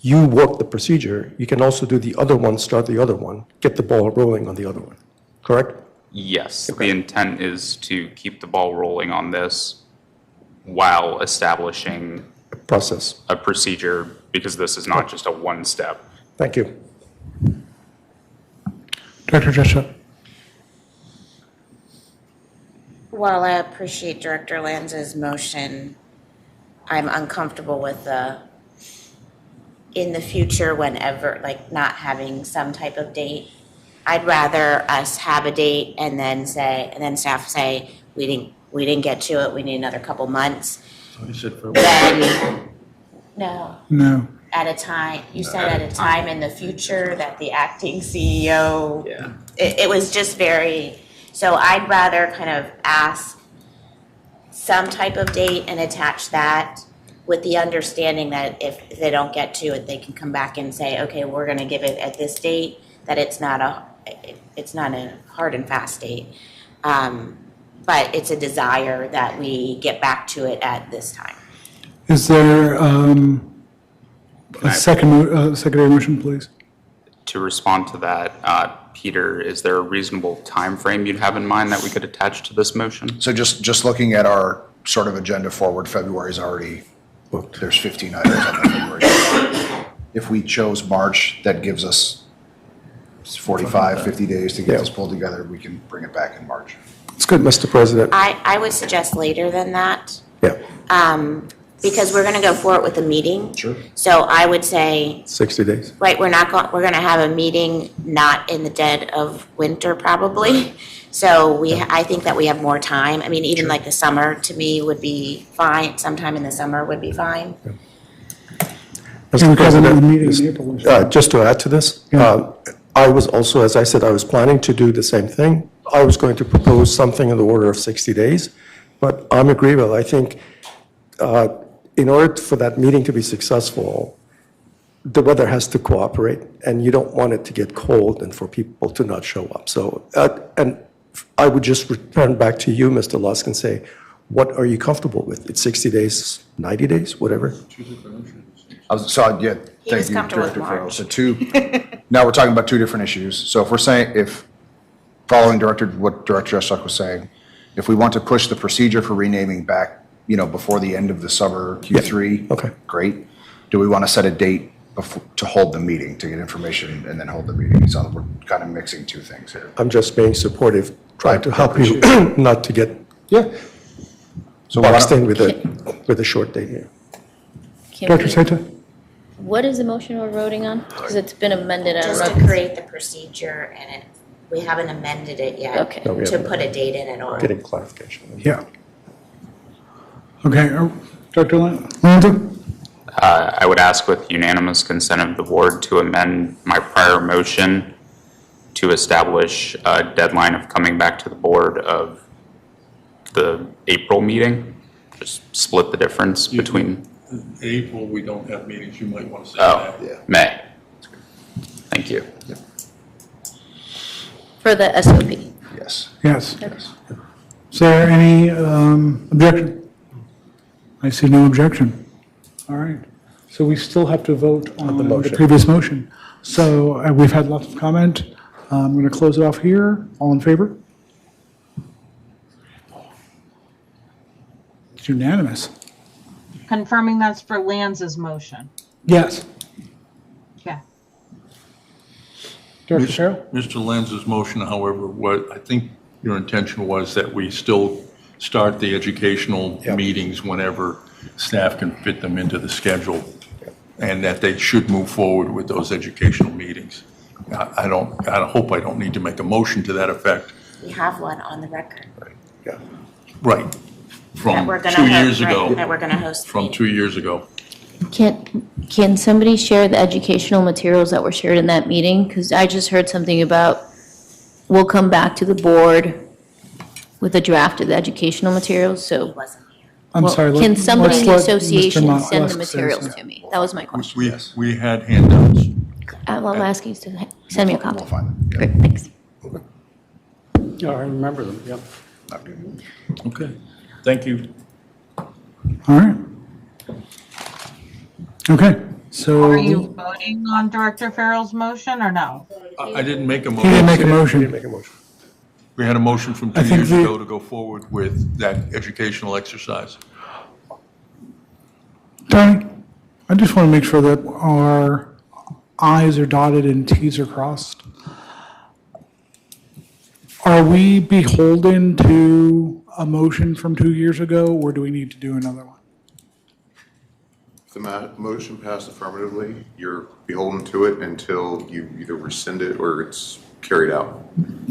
you work the procedure. You can also do the other one, start the other one, get the ball rolling on the other one, correct? Yes, the intent is to keep the ball rolling on this while establishing a procedure, because this is not just a one step. Thank you. Director Jessup. While I appreciate Director Lanza's motion, I'm uncomfortable with in the future, whenever, not having some type of date. I'd rather us have a date and then staff say, we didn't get to it, we need another couple months. You said for Then, no. No. at a time, you said at a time in the future that the acting CEO. Yeah. It was just very, so I'd rather kind of ask some type of date and attach that with the understanding that if they don't get to it, they can come back and say, okay, we're gonna give it at this date, that it's not a hard and fast date. But it's a desire that we get back to it at this time. Is there a secondary motion, please? To respond to that, Peter, is there a reasonable time frame you'd have in mind that we could attach to this motion? So just looking at our sort of agenda forward, February is already booked. There's 15 items on the February. If we chose March, that gives us 45, 50 days to get this pulled together. We can bring it back in March. It's good, Mr. President. I would suggest later than that. Yeah. Because we're gonna go forward with a meeting. Sure. So I would say, 60 days. right, we're gonna have a meeting not in the dead of winter probably. So I think that we have more time. I mean, even like the summer to me would be fine, sometime in the summer would be fine. Mr. President, meeting in April. just to add to this, I was also, as I said, I was planning to do the same thing. I was going to propose something in the order of 60 days, but I'm agreeable. I think in order for that meeting to be successful, the weather has to cooperate, and you don't want it to get cold and for people to not show up. So, and I would just return back to you, Mr. Lusk, and say, what are you comfortable with? It's 60 days, 90 days, whatever? Thank you, Director Farrell. So now we're talking about two different issues. So if we're saying, following what Director Jessup was saying, if we want to push the procedure for renaming back, before the end of the summer Q3, okay, great. Do we want to set a date to hold the meeting, to get information and then hold the meeting? So we're kind of mixing two things here. I'm just being supportive, trying to help you not to get So boxed in with a short date here. Dr. Saita? What is the motion we're voting on? Because it's been amended. I don't Just know. to create the procedure, and we haven't amended it yet. Okay. No, we To haven't. put a date in it all. Getting clarification. Yeah. Okay, Dr. Lanza? I would ask with unanimous consent of the board to amend my prior motion to establish a deadline of coming back to the board of the April meeting. Just split the difference between. April, we don't have meetings, you might want to say that. May. Thank you. For the SOP. Yes. Yes. Is there any objection? I see no objection. All right. So we still have to vote on the previous motion. So we've had lots of comment. I'm going to close it off here. All in favor? It's unanimous. Confirming that's for Lanza's motion. Yes. Okay. Director Farrell? Mr. Lanza's motion, however, I think your intention was that we still start the educational meetings whenever staff can fit them into the schedule, and that they should move forward with those educational meetings. I hope I don't need to make a motion to that effect. We have one on the record. Right. From That we're gonna 2 host, years right, ago. that we're gonna host the From 2 years ago. Can somebody share the educational materials that were shared in that meeting? Because I just heard something about, we'll come back to the board with a draft of the educational materials, so. I'm sorry. Can somebody in the let's let Mr. association send the Lusk say materials something. to me? That was my question. We had handouts. I'll ask you to send me a copy. We'll find them. Great, thanks. Yeah, I remember them, yeah. Okay, thank you. All right. Okay, so. Are you voting on Director Farrell's motion or no? I didn't make a He motion. didn't make a motion. We had a motion from I 2 think years the- ago to go forward with that educational exercise. Tony, I just want to make sure that our i's are dotted and t's are crossed. Are we beholden to a motion from 2 years ago, or do we need to do another one? If the motion passed affirmatively, you're beholden to it until you either rescind it or it's carried out.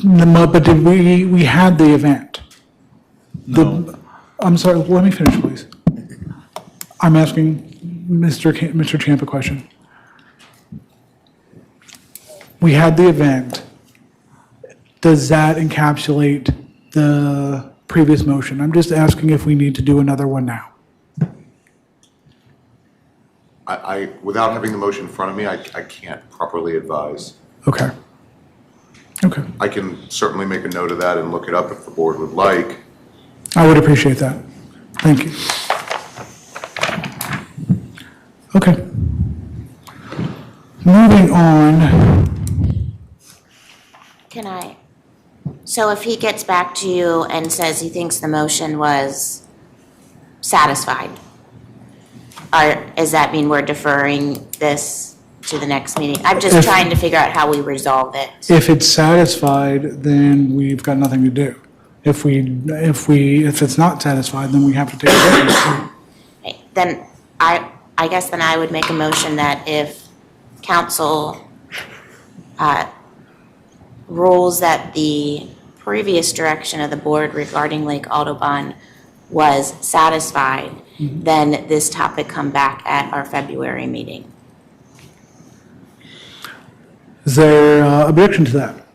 No, but did we had the event? I'm sorry, let me finish, please. I'm asking, Mr. Champ, a question. We had the event. Does that encapsulate the previous motion? I'm just asking if we need to do another one now. Without having the motion in front of me, I can't properly advise. Okay. Okay. I can certainly make a note of that and look it up if the board would like. I would appreciate that. Thank you. Okay. Moving on. So if he gets back to you and says he thinks the motion was satisfied, does that mean we're deferring this to the next meeting? I'm just trying to figure out how we resolve it. If it's satisfied, then we've got nothing to do. If it's not satisfied, then we have to take a vote. Then I guess then I would make a motion that if council rules that the previous direction of the board regarding Lake Audubon was satisfied, then this topic come back at our February meeting. Is there objection to that?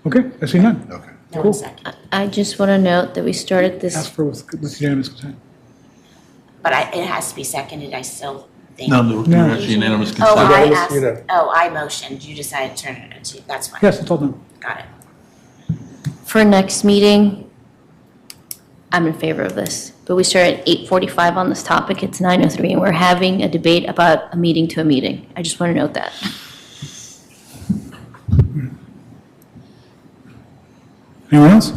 Okay, I see none. Okay. Cool. I just want to note that we started this. Ask for with unanimous consent. But it has to be seconded, I still think. No, there is unanimous consent. I motioned, you decided to turn it into, that's fine. Yes, it's all done. Got it. For next meeting, I'm in favor of this. But we start at 8:45 on this topic. It's 9:03, and we're having a debate about a meeting to a meeting. I just want to note that. Anyone else?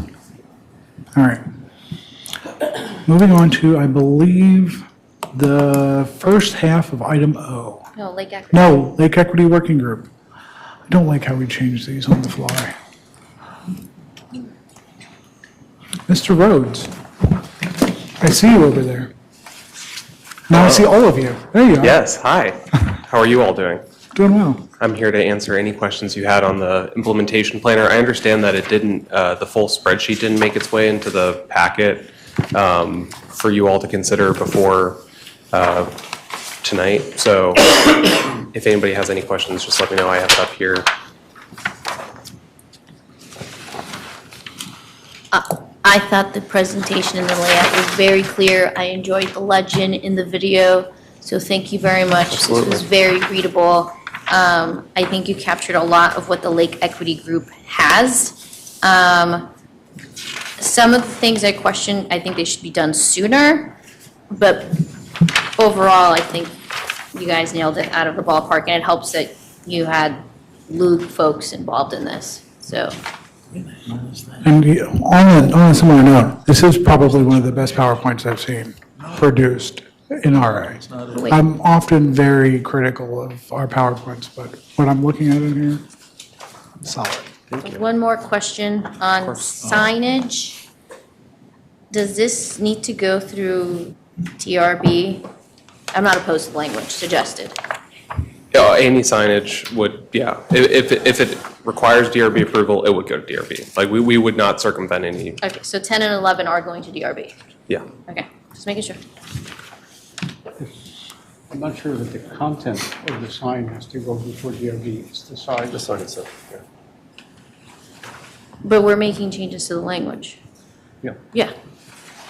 All right. Moving on to, I believe, the first half of item O. No, Lake Equity. No, Lake Equity Working Group. I don't like how we change these on the fly. Mr. Rhodes, I see you over there. Now I see all of you. There you are. Yes, hi. How are you all doing? Doing well. I'm here to answer any questions you had on the implementation planner. I understand that it didn't, the full spreadsheet didn't make its way into the packet for you all to consider before tonight. So if anybody has any questions, just let me know. I have it up here. I thought the presentation and the layout was very clear. I enjoyed the legend in the video, so thank you very much. Absolutely. This was very readable. I think you captured a lot of what the Lake Equity Group has. Some of the things I questioned, I think they should be done sooner, but overall, I think you guys nailed it out of the ballpark, and it helps that you had Luke folks involved in this, so. And on a similar note, this is probably one of the best PowerPoints I've seen produced in RA. I'm often very critical of our PowerPoints, but what I'm looking at in here, solid. One more question on signage. Does this need to go through TRB? I'm not opposed to the language suggested. Any signage would, yeah. If it requires DRB approval, it would go to DRB. Like, we would not circumvent any, Okay, so 10 and 11 are going to DRB. yeah. Okay, just making sure. I'm not sure that the content of the sign has to go before DRB. It's the size. The sign itself, yeah. But we're making changes to the language. Yeah. Yeah.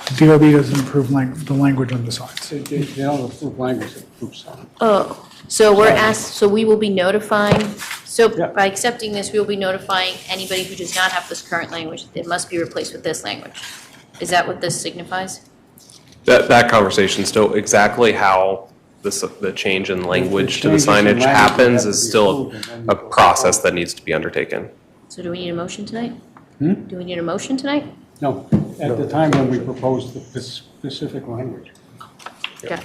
DRB doesn't approve the language on the signs. They don't approve language, they approve sign. Oh, so we're asked, so we will be notifying, so by accepting this, we will be notifying anybody who does not have this current language, that it must be replaced with this language. Is that what this signifies? That conversation still, exactly how the change in language to the changes in signage language happens have is to be still approved, a process that needs to be undertaken. So do we need a motion tonight? Hmm? Do we need a motion tonight? No, at the time when we proposed the specific language. Okay.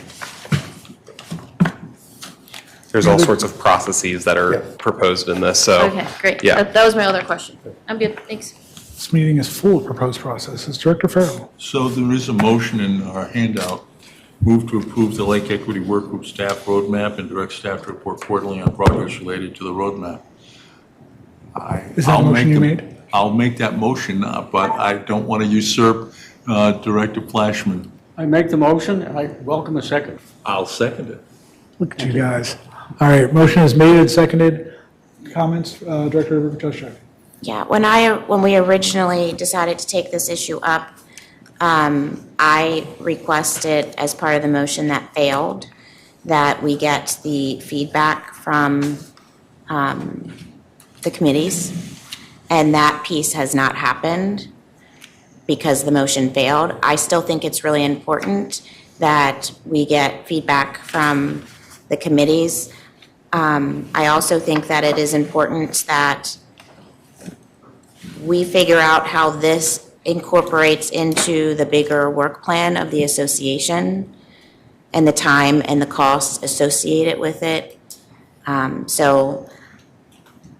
There's all sorts of processes that are proposed in this, so. Okay, great. Yeah. That was my other question. I'm good, thanks. This meeting is full of proposed processes. Director Farrell. So there is a motion in our handout. Move to approve the Lake Equity Work Group staff roadmap and direct staff to report quarterly on progress related to the roadmap. Is that the motion you made? I'll make that motion, but I don't want to usurp Director Flashman. I make the motion, and I welcome a second. I'll second it. Look at you guys. All right, motion is made and seconded. Comments, Director Rivers-Joshua? Yeah, when we originally decided to take this issue up, I requested as part of the motion that failed, that we get the feedback from the committees, and that piece has not happened because the motion failed. I still think it's really important that we get feedback from the committees. I also think that it is important that we figure out how this incorporates into the bigger work plan of the association and the time and the costs associated with it. So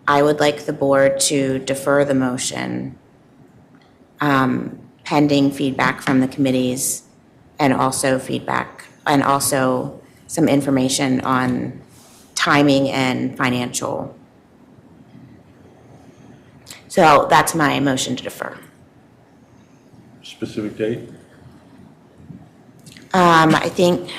I would like the board to defer the motion pending feedback from the committees and also some information on timing and financial. So that's my motion to defer. Specific date? I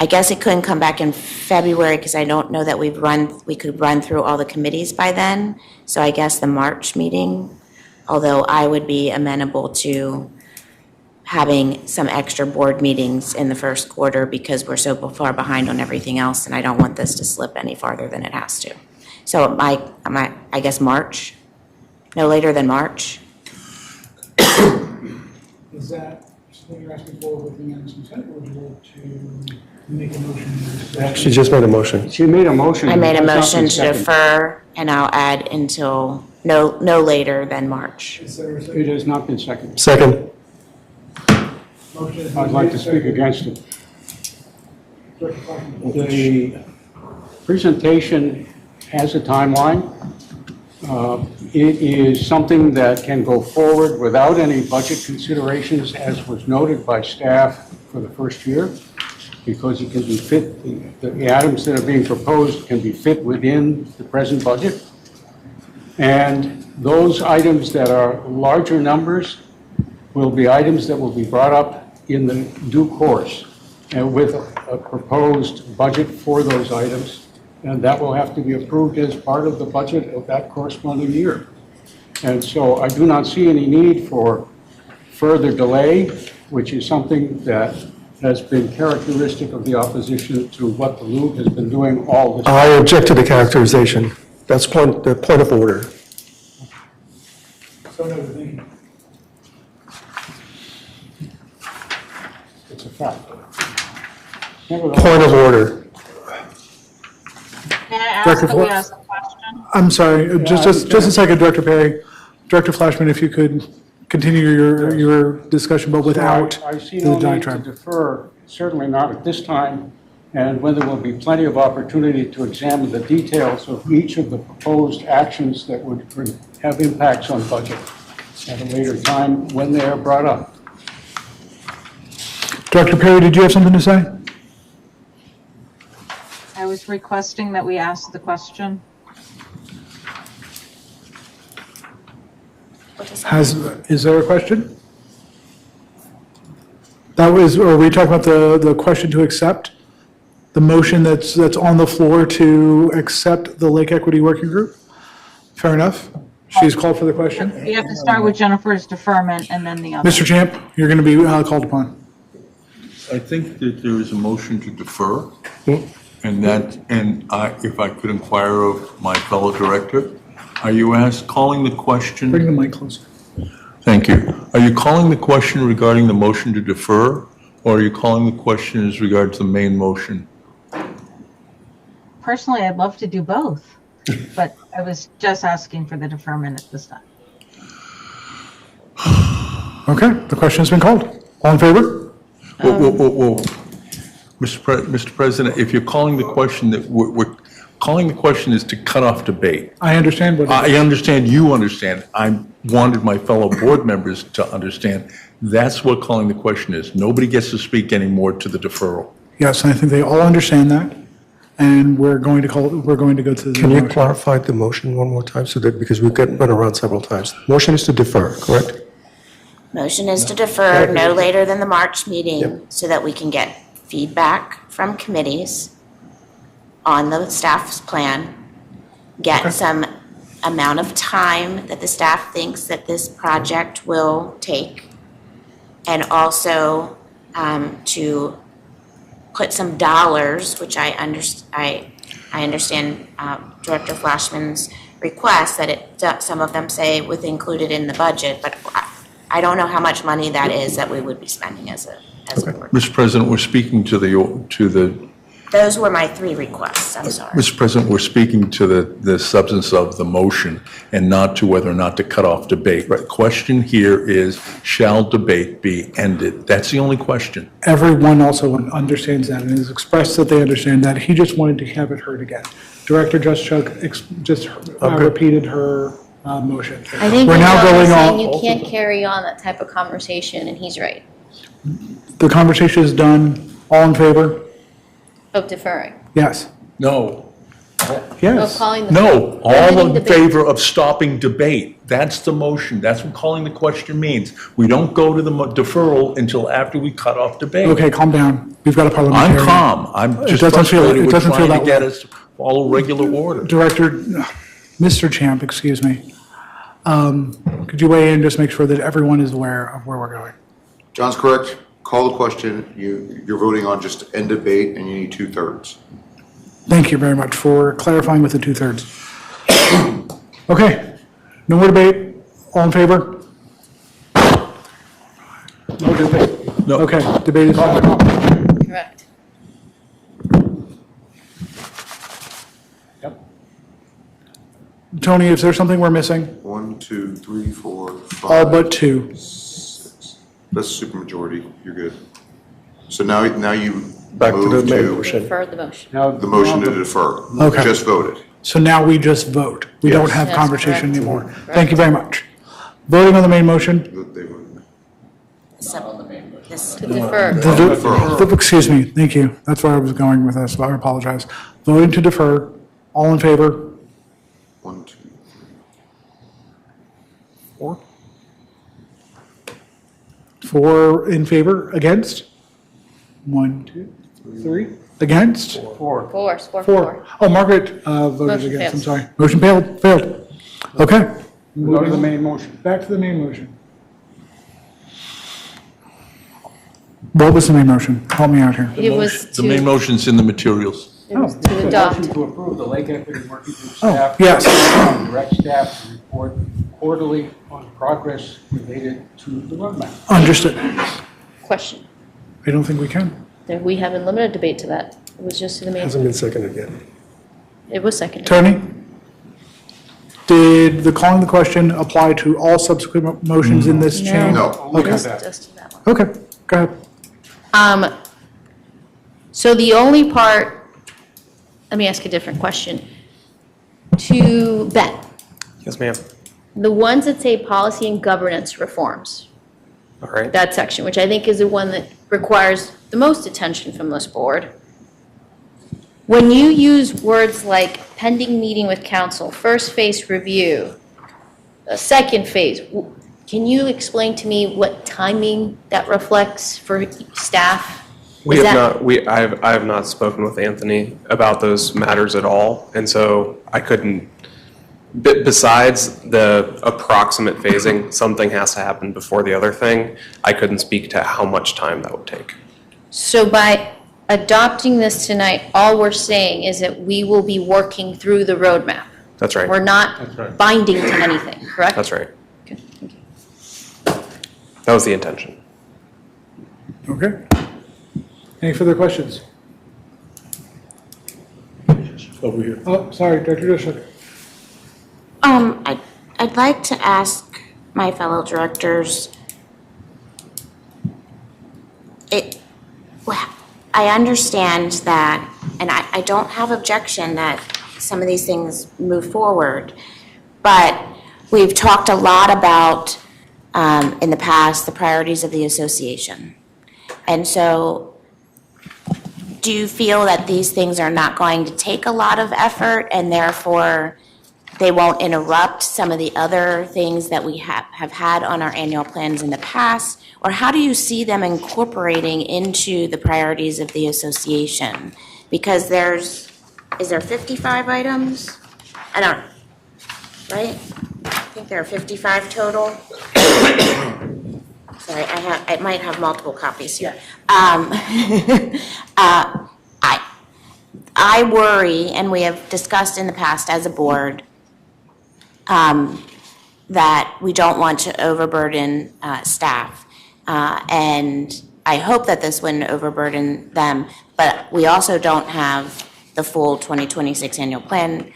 guess it couldn't come back in February because I don't know that we could run through all the committees by then. So I guess the March meeting, although I would be amenable to having some extra board meetings in the first quarter because we're so far behind on everything else and I don't want this to slip any farther than it has to. So I guess March, no later than March. Is that something you're asking for with unanimous consent, or would you like to make a motion? She just made a motion. She made a motion. I made a It's not motion been to seconded. defer, and I'll add until no later than March. It has not been seconded. Second. I'd like to speak against it. The presentation has a timeline. It is something that can go forward without any budget considerations, as was noted by staff for the first year, because it can be fit, the items that are being proposed can be fit within the present budget. And those items that are larger numbers will be items that will be brought up in the due course and with a proposed budget for those items. And that will have to be approved as part of the budget of that corresponding year. And so I do not see any need for further delay, which is something that has been characteristic of the opposition to what the Loop has been doing all this time. I object to the characterization. That's the point of order. So noted, thank you. It's a fact. Point of order. May I ask Director that we Fla- ask a question? I'm sorry, just a second, Director Perry. Director Flashman, if you could continue your discussion, but without I see the no need to diatribe. defer, certainly not at this time, and when there will be plenty of opportunity to examine the details of each of the proposed actions that would have impacts on budget at a later time when they are brought up. Director Perry, did you have something to say? I was requesting that we ask the question. Is there a question? Are we talking about the question to accept? The motion that's on the floor to accept the Lake Equity Working Group? Fair enough. She's called for the question. You have to start with Jennifer's deferment and then the other. Mr. Champ, you're going to be called upon. I think that there is a motion to defer, and if I could inquire of my fellow director, are you calling the question? Bring the mic closer. Thank you. Are you calling the question regarding the motion to defer, or are you calling the question as regards the main motion? Personally, I'd love to do both, but I was just asking for the deferment at this time. Okay, the question has been called. All in favor? Whoa. Mr. President, if you're calling the question that we're calling the question is to cut off debate. I understand what. I understand you understand. I wanted my fellow board members to understand. That's what calling the question is. Nobody gets to speak anymore to the deferral. Yes, I think they all understand that, and we're going to go to the. Can you motion. clarify the motion one more time, so that, because we've run around several times. Motion is to defer, correct? Motion is to defer no later than the March meeting so that we can get feedback from committees on the staff's plan, get some amount of time that the staff thinks that this project will take, and also to put some dollars, which I understand Director Flashman's request, that some of them say with included in the budget, but I don't know how much money that is that we would be spending as a board. Mr. President, we're speaking to the Those were my three requests, I'm sorry. Mr. President, we're speaking to the substance of the motion and not to whether or not to cut off debate. The question here is, shall debate be ended? That's the only question. Everyone also understands that and has expressed that they understand that. He just wanted to have it heard again. Director Juszczyk repeated her motion. I think We're now going saying on. you can't carry on that type of conversation, and he's right, The conversation is done. All in favor? of deferring. Yes. No. Yes. Of calling the. No, all limiting in debate. favor of stopping debate. That's the motion. That's what calling the question means. We don't go to the deferral until after we cut off debate. Okay, calm down. We've got a parliamentarian. I'm calm. I'm It just doesn't feel- frustrated. it We're doesn't feel trying that to get way. us to follow regular order. Director, Mr. Champ, excuse me. Could you weigh in and just make sure that everyone is aware of where we're going? John's correct. Call the question. You're voting on just end debate, and you need 2/3. Thank you very much for clarifying with the 2/3. Okay, no more debate. All in favor? No debate. No. Okay, debate is over. Correct. Tony, is there something we're missing? 1, 2, 3, 4, 5. All but two. 6. That's a supermajority. You're good. So now you Back to the move main to motion. Defer the motion. Now, the motion to defer. Okay. Just voted. So now we just vote. We don't Yes. have That's conversation correct. anymore. Thank you very much. Voting on the main motion. They voted. To defer. Excuse me, thank you. That's where I was going with this, I apologize. Voting to defer. All in favor? 1, 2. 4. 4 in favor, against? 1, 2, 3. Against? 4. 4. Oh, Margaret voted Motion against, I'm fails. sorry. Motion failed. Okay. Go to the main motion. Back to the main motion. What was the main motion? Help me out here. It was The main to, motion's in the materials. it was It's to a adopt. motion to approve the Lake Equity Working Group Oh, staff. yes. Direct staff to report quarterly on progress related to the roadmap. Understood. Question. I don't think we can. That we haven't limited debate to that. It was just to the main, Hasn't been seconded yet. it was seconded. Tony? Did the calling the question apply to all subsequent motions in this chain? No. Okay, Just to that one. okay, go ahead. So the only part, let me ask a different question. To Ben, Yes, ma'am. the ones that say policy and governance reforms, All right. that section, which I think is the one that requires the most attention from this board. When you use words like pending meeting with council, first phase review, a second phase, can you explain to me what timing that reflects for staff? We Is have that- not, I have not spoken with Anthony about those matters at all, and so I couldn't, besides the approximate phasing, something has to happen before the other thing, I couldn't speak to how much time that would take. So by adopting this tonight, all we're saying is that we will be working through the roadmap. That's right. We're not binding to anything, correct? That's right. Okay, thank you. That was the intention. Okay. Any further questions? Over here. Oh, sorry, Director Dushak. I'd like to ask my fellow directors, I understand that, and I don't have objection that some of these things move forward, but we've talked a lot about, in the past, the priorities of the association. And so, do you feel that these things are not going to take a lot of effort and therefore they won't interrupt some of the other things that we have had on our annual plans in the past? Or how do you see them incorporating into the priorities of the association? Because is there 55 items? I don't, right? I think there are 55 total. Sorry, I might have multiple copies here. I worry, and we have discussed in the past as a board, that we don't want to overburden staff. And I hope that this wouldn't overburden them, but we also don't have the full 2026 annual plan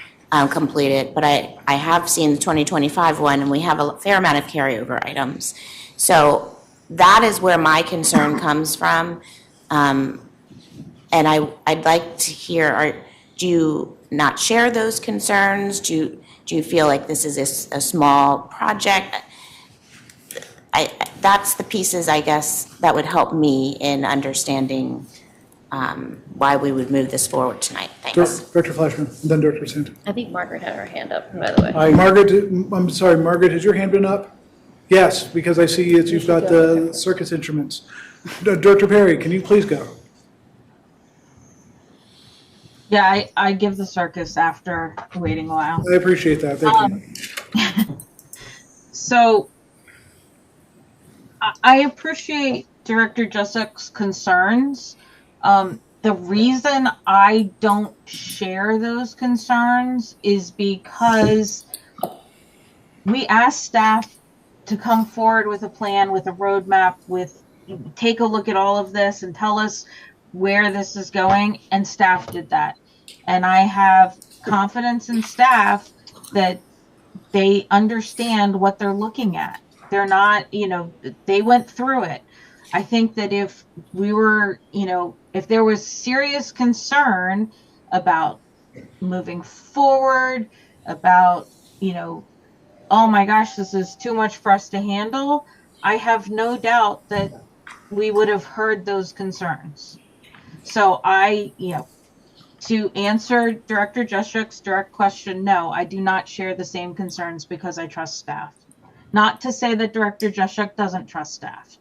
completed. But I have seen the 2025 one, and we have a fair amount of carryover items. So that is where my concern comes from. And I'd like to hear, do you not share those concerns? Do you feel like this is a small project? That's the pieces, I guess, that would help me in understanding why we would move this forward tonight. Thanks. Director Flashman, then Director Santo. I think Margaret had her hand up, by the way. Margaret, I'm sorry, Margaret, has your hand been up? Yes, because I see that you've got the circus instruments. Director Perry, can you please go? Yeah, I give the circus after waiting a while. I appreciate that. Thank you. So I appreciate Director Jessek's concerns. The reason I don't share those concerns is because we asked staff to come forward with a plan, with a roadmap, take a look at all of this and tell us where this is going, and staff did that. And I have confidence in staff that they understand what they're looking at. They're not, they went through it. I think that if we were, if there was serious concern about moving forward, about, oh my gosh, this is too much for us to handle, I have no doubt that we would have heard those concerns. So to answer Director Jessek's direct question, no, I do not share the same concerns because I trust staff. Not to say that Director Jesek doesn't trust staff.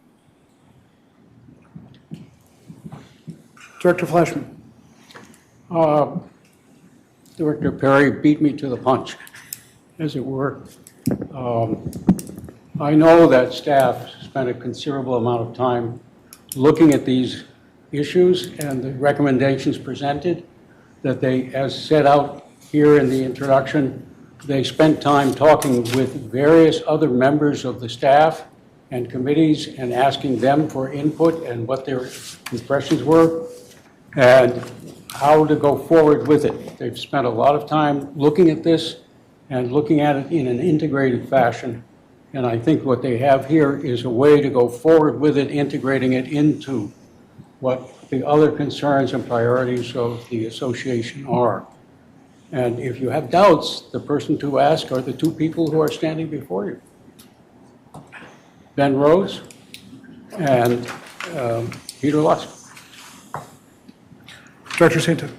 Director Flashman. Director Perry beat me to the punch, as it were. I know that staff spent a considerable amount of time looking at these issues and the recommendations presented, that they, as set out here in the introduction, they spent time talking with various other members of the staff and committees and asking them for input and what their impressions were and how to go forward with it. They've spent a lot of time looking at this and looking at it in an integrated fashion. And I think what they have here is a way to go forward with it, integrating it into what the other concerns and priorities of the association are. And if you have doubts, the person to ask are the two people who are standing before you. Ben Rose and Peter Lusk. Director Santo.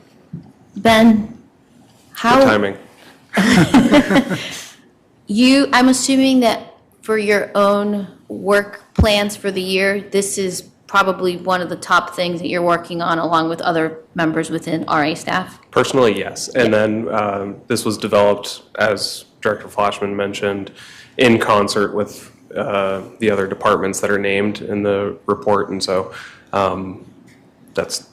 Ben, how? Good timing. I'm assuming that for your own work plans for the year, this is probably one of the top things that you're working on along with other members within RA staff? Personally, yes. And then this was developed, as Director Flashman mentioned, in concert with the other departments that are named in the report. And so that's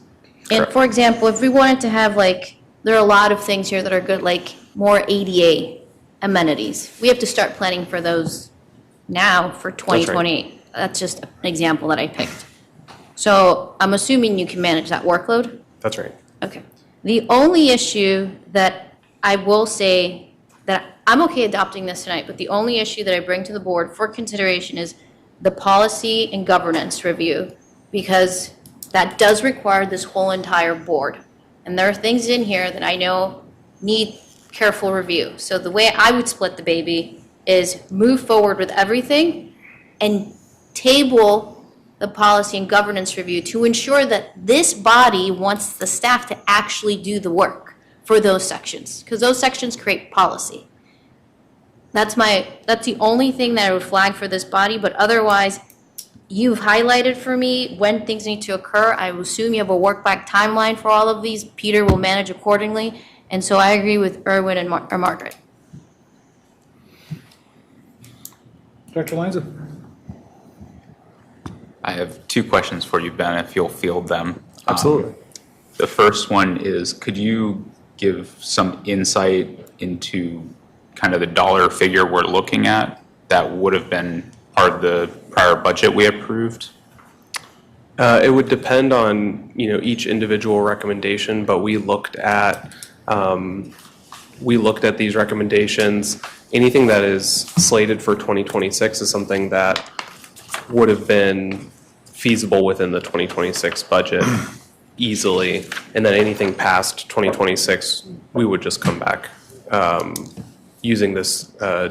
And for example, if we wanted to have there are a lot of things here that are good, like more ADA amenities. We have to start planning for those now for 2028. That's just an example that I picked. So I'm assuming you can manage that workload? That's right. Okay. The only issue that I will say that I'm okay adopting this tonight, but the only issue that I bring to the board for consideration is the policy and governance review, because that does require this whole entire board. And there are things in here that I know need careful review. So the way I would split the baby is move forward with everything and table the policy and governance review to ensure that this body wants the staff to actually do the work for those sections, because those sections create policy. That's the only thing that I would flag for this body, but otherwise, you've highlighted for me when things need to occur. I assume you have a work back timeline for all of these. Peter will manage accordingly, and so I agree with Erwin and Margaret. Dr. Lanza? I have two questions for you, Ben, if you'll field them. Absolutely. The first one is, could you give some insight into kind of the dollar figure we're looking at that would have been part of the prior budget we approved? It would depend on, each individual recommendation, but we looked at these recommendations. Anything that is slated for 2026 is something that would have been feasible within the 2026 budget easily, and then anything past 2026, we would just come back using this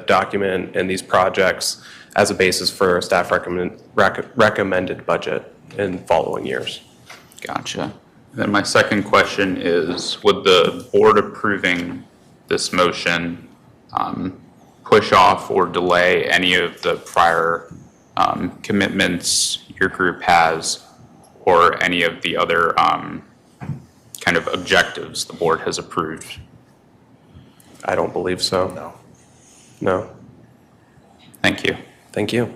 document and these projects as a basis for a staff recommended budget in following years. Gotcha. Then my second question is, would the board approving this motion push off or delay any of the prior commitments your group has, or any of the other kind of objectives the board has approved? I don't believe so. No. Thank you. Thank you.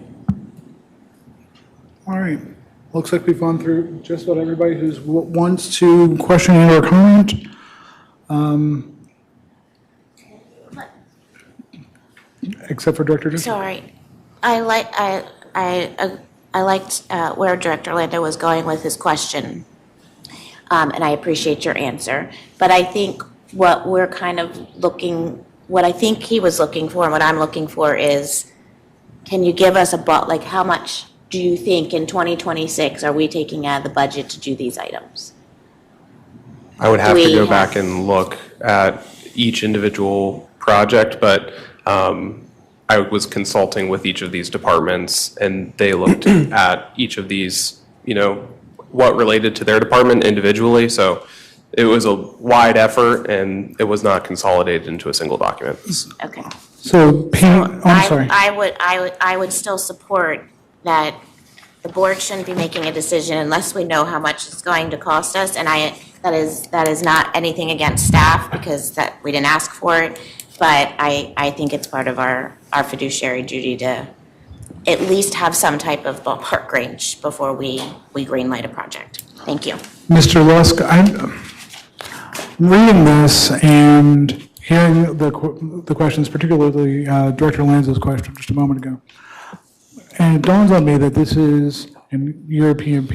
All right. Looks like we've gone through just about everybody who wants to question or comment. Except for Director Dixon. Sorry. I liked where Director Landa was going with his question, and I appreciate your answer. But I think what I think he was looking for and what I'm looking for is, can you give us how much do you think in 2026 are we taking out of the budget to do these items? I would have to go back and look at each individual project, but I was consulting with each of these departments, and they looked at each of these, what related to their department individually. So it was a wide effort, and it was not consolidated into a single document. Okay. So, I'm sorry. I would still support that the board shouldn't be making a decision unless we know how much it's going to cost us. And that is not anything against staff, because that we didn't ask for it. But I think it's part of our fiduciary duty to at least have some type of ballpark range before we greenlight a project. Thank you. Mr. Lusk, I'm reading this and hearing the questions, particularly Director Lanza's question just a moment ago. And it dawns on me that this is an European.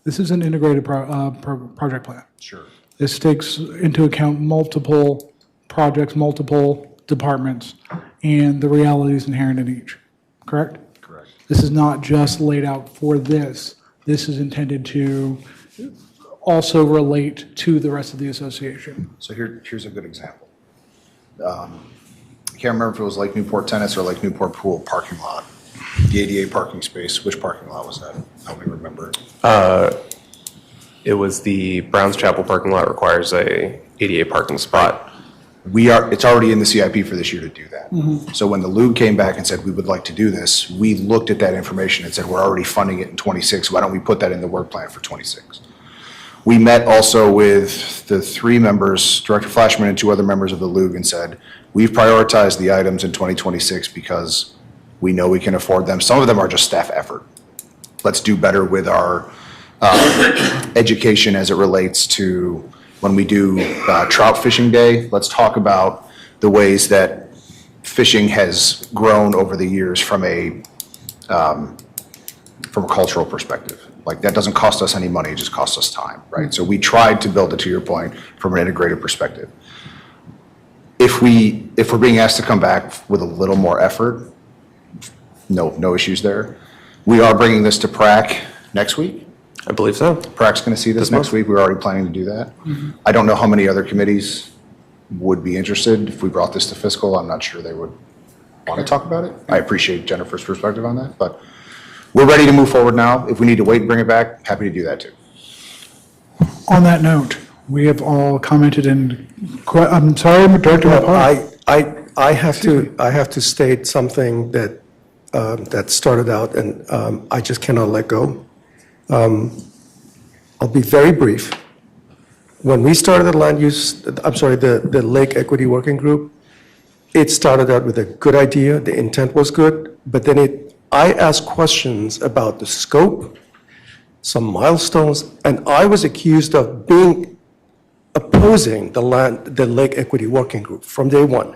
This is an integrated project plan. Sure. This takes into account multiple projects, multiple departments, and the realities inherent in each, correct? Correct. This is not just laid out for this. This is intended to also relate to the rest of the association. So here's a good example. I can't remember if it was Lake Newport Tennis or Lake Newport Pool parking lot. The ADA parking space, which parking lot was that? Help me remember. It was the Browns Chapel parking lot requires a ADA parking spot. It's already in the CIP for this year to do that. Mm-hmm. So when the Loog came back and said, we would like to do this, we looked at that information and said, we're already funding it in 26. Why don't we put that in the work plan for 26? We met also with the 3 members, Director Flashman and 2 other members of the Loog, and said, we've prioritized the items in 2026 because we know we can afford them. Some of them are just staff effort. Let's do better with our education as it relates to when we do trout fishing day. Let's talk about the ways that fishing has grown over the years from a cultural perspective. Like, that doesn't cost us any money, it just costs us time, right? So we tried to build it, to your point, from an integrated perspective. If we're being asked to come back with a little more effort, no issues there. We are bringing this to PRAC next week. I believe so. PRAC's going to see this next week. We're already planning to do that. Mm-hmm. I don't know how many other committees would be interested. If we brought this to fiscal, I'm not sure they would want to talk about it. I appreciate Jennifer's perspective on that, but we're ready to move forward now. If we need to wait and bring it back, happy to do that too. On that note, we have all commented and, I'm sorry, Director. I have to state something that, that started out and I just cannot let go. I'll be very brief. When we started the Lake Equity Working Group, it started out with a good idea, the intent was good, but then I asked questions about the scope, some milestones, and I was accused of opposing the Lake Equity Working Group from day one.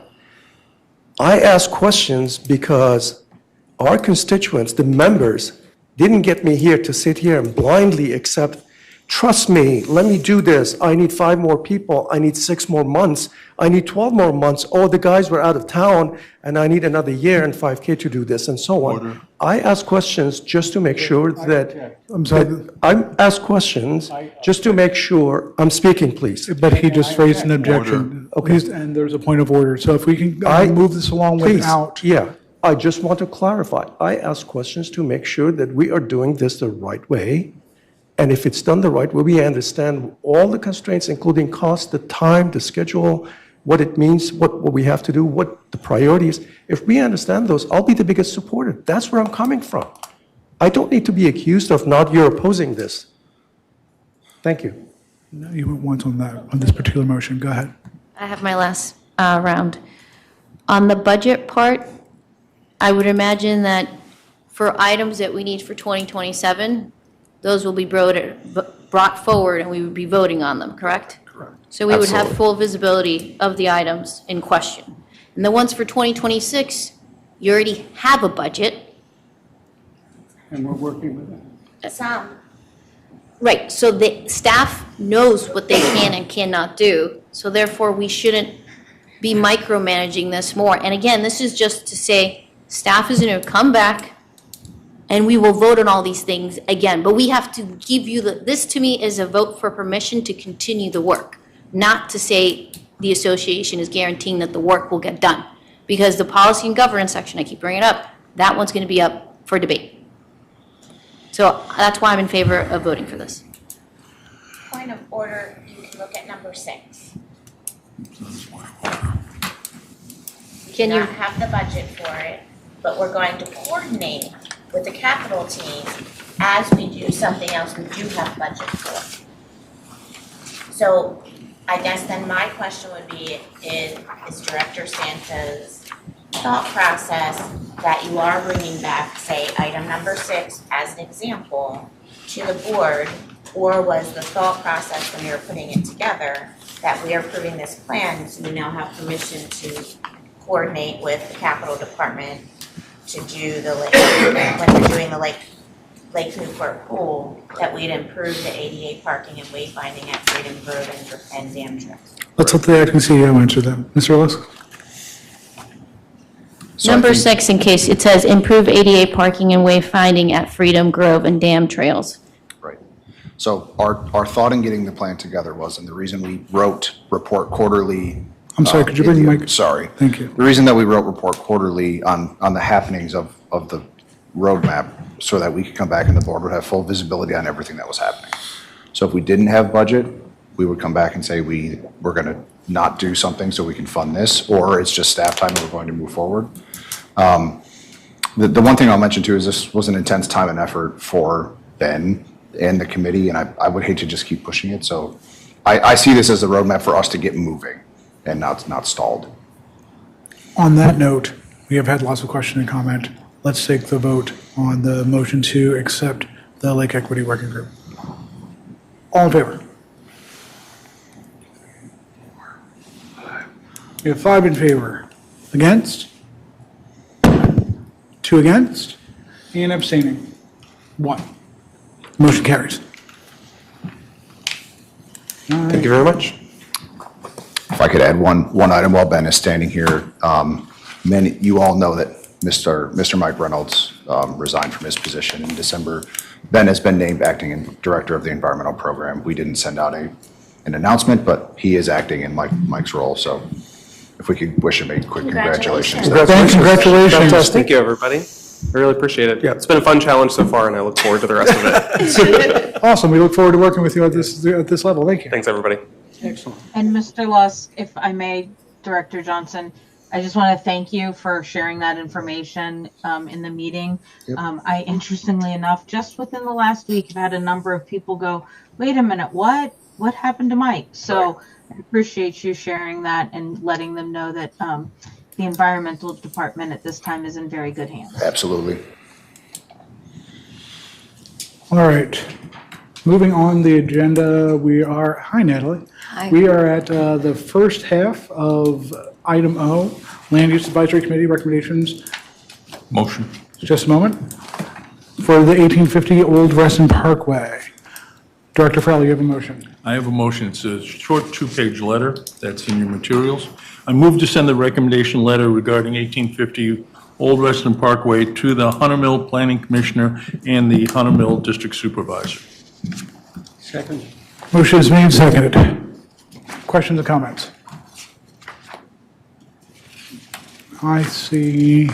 I asked questions because our constituents, the members, didn't get me here to sit here and blindly accept, trust me, let me do this. I need 5 more people. I need 6 more months. I need 12 more months. Oh, the guys were out of town and I need another year and 5K to do this and so on. I ask questions just to make sure that, I ask questions just to make sure, I'm speaking, please. But he just raised an objection. Okay. And there's a point of order. So if we can move this along Please, without. yeah, I just want to clarify. I ask questions to make sure that we are doing this the right way. And if it's done the right way, we understand all the constraints, including cost, the time, the schedule, what it means, what we have to do, what the priorities. If we understand those, I'll be the biggest supporter. That's where I'm coming from. I don't need to be accused of you're opposing this. Thank you. No, you went once on this particular motion. Go ahead. I have my last round. On the budget part, I would imagine that for items that we need for 2027, those will be brought forward and we would be voting on them, correct? Correct. So we would have full visibility of the items in question. And the ones for 2026, you already have a budget. And we're working with that. Some. Right, so the staff knows what they can and cannot do, so therefore we shouldn't be micromanaging this more. And again, this is just to say, staff is going to come back and we will vote on all these things again. But we have to give you this to me is a vote for permission to continue the work, not to say the association is guaranteeing that the work will get done. Because the policy and governance section, I keep bringing it up, that one's going to be up for debate. So that's why I'm in favor of voting for this. Point of order, you can look at number 6. Can you have the budget for it, but we're going to coordinate with the capital team as we do something else we do have budget for. So I guess then my question would be, is Director Santa's thought process that you are bringing back, say, item number 6 as an example, to the board, or was the thought process when you were putting it together that we are approving this plan, so we now have permission to coordinate with the capital department to do the when we're doing the Lake Newport pool, that we'd improve the ADA parking and wayfinding at Freedom Grove and Dam Trails? Let's let the acting CEO answer them. Mr. Ellis? Number 6, in case it says improve ADA parking and wayfinding at Freedom Grove and Dam Trails. Right. So our thought in getting the plan together was, and the reason we wrote report quarterly. I'm sorry, could you bring the mic? Sorry. Thank you. The reason that we wrote report quarterly on the happenings of the roadmap, so that we could come back and the board would have full visibility on everything that was happening. So if we didn't have budget, we would come back and say we're going to not do something so we can fund this, or it's just staff time and we're going to move forward. The one thing I'll mention too is this was an intense time and effort for Ben and the committee, and I would hate to just keep pushing it. So I see this as a roadmap for us to get moving and not stalled. On that note, we have had lots of question and comment. Let's take the vote on the motion to accept the Lake Equity Working Group. All in favor? We have 5 in favor. Against? 2 against? And abstaining? 1. Motion carries. Thank you very much. If I could add one item while Ben is standing here. You all know that Mr. Mike Reynolds resigned from his position in December. Ben has been named acting director of the environmental program. We didn't send out an announcement, but he is acting in Mike's role. So if we could wish him a quick congratulations. Congratulations. Fantastic. Thank you, everybody. I really appreciate it. Yeah. It's been a fun challenge so far, and I look forward to the rest of it. Awesome. We look forward to working with you at this level. Thank you. Thanks, everybody. Excellent. And Mr. Lusk, if I may, Director Johnson, I just want to thank you for sharing that information in the meeting. Yep. I, interestingly enough, just within the last week, have had a number of people go, wait a minute, what happened to Mike? So I appreciate you sharing that and letting them know that the environmental department at this time is in very good hands. Absolutely. All right. Moving on the agenda, hi Natalie. Hi. We are at the first half of item O, Land Use Advisory Committee recommendations. Motion. Just a moment. For the 1850 Old Reston Parkway. Director Farrell, you have a motion. I have a motion. It's a short two-page letter that's in your materials. I move to send the recommendation letter regarding 1850 Old Reston Parkway to the Hunter Mill Planning Commissioner and the Hunter Mill District Supervisor. Second. Motion is made and seconded. Questions or comments? I see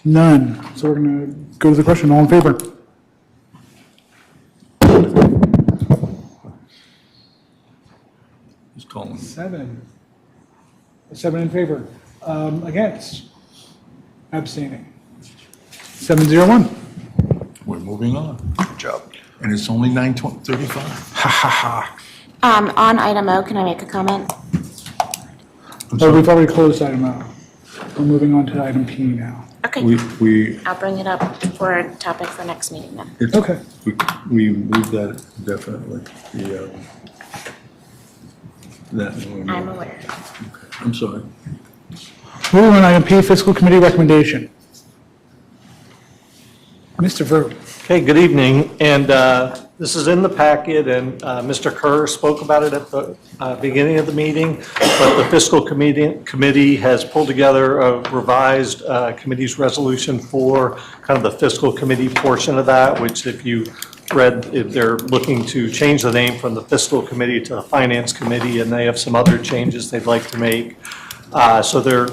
none. So we're going to go to the question. All in favor? Who's calling? 7 in favor. Against? Abstaining. 701. We're moving on. Good job. And it's only 9:35. Ha ha ha. On item O, can I make a comment? Oh, we've already closed item O. We're moving on to item P now. Okay. We I'll bring it up for a topic for next meeting then. it's- Okay. We move that definitely. That. I'm aware. I'm sorry. Moving on to item P, Fiscal Committee recommendation. Mr. Verb. Okay, good evening, and this is in the packet, and Mr. Kerr spoke about it at the beginning of the meeting, but the fiscal committee has pulled together a revised committee's resolution for kind of the fiscal committee portion of that, which if you read, they're looking to change the name from the fiscal committee to the finance committee, and they have some other changes they'd like to make. So they're,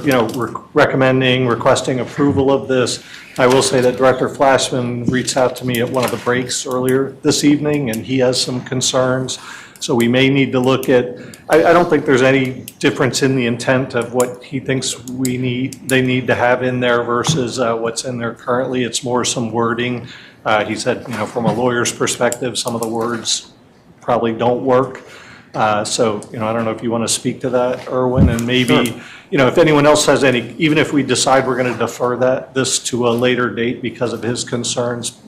requesting approval of this. I will say that Director Flashman reached out to me at one of the breaks earlier this evening, and he has some concerns. So we may need to look at, I don't think there's any difference in the intent of what he thinks they need to have in there versus what's in there currently. It's more some wording. He said, from a lawyer's perspective, some of the words probably don't work. So, I don't know if you want to speak to that, Erwin, and maybe, Sure. If anyone else has any, even if we decide we're going to defer this to a later date because of his concerns,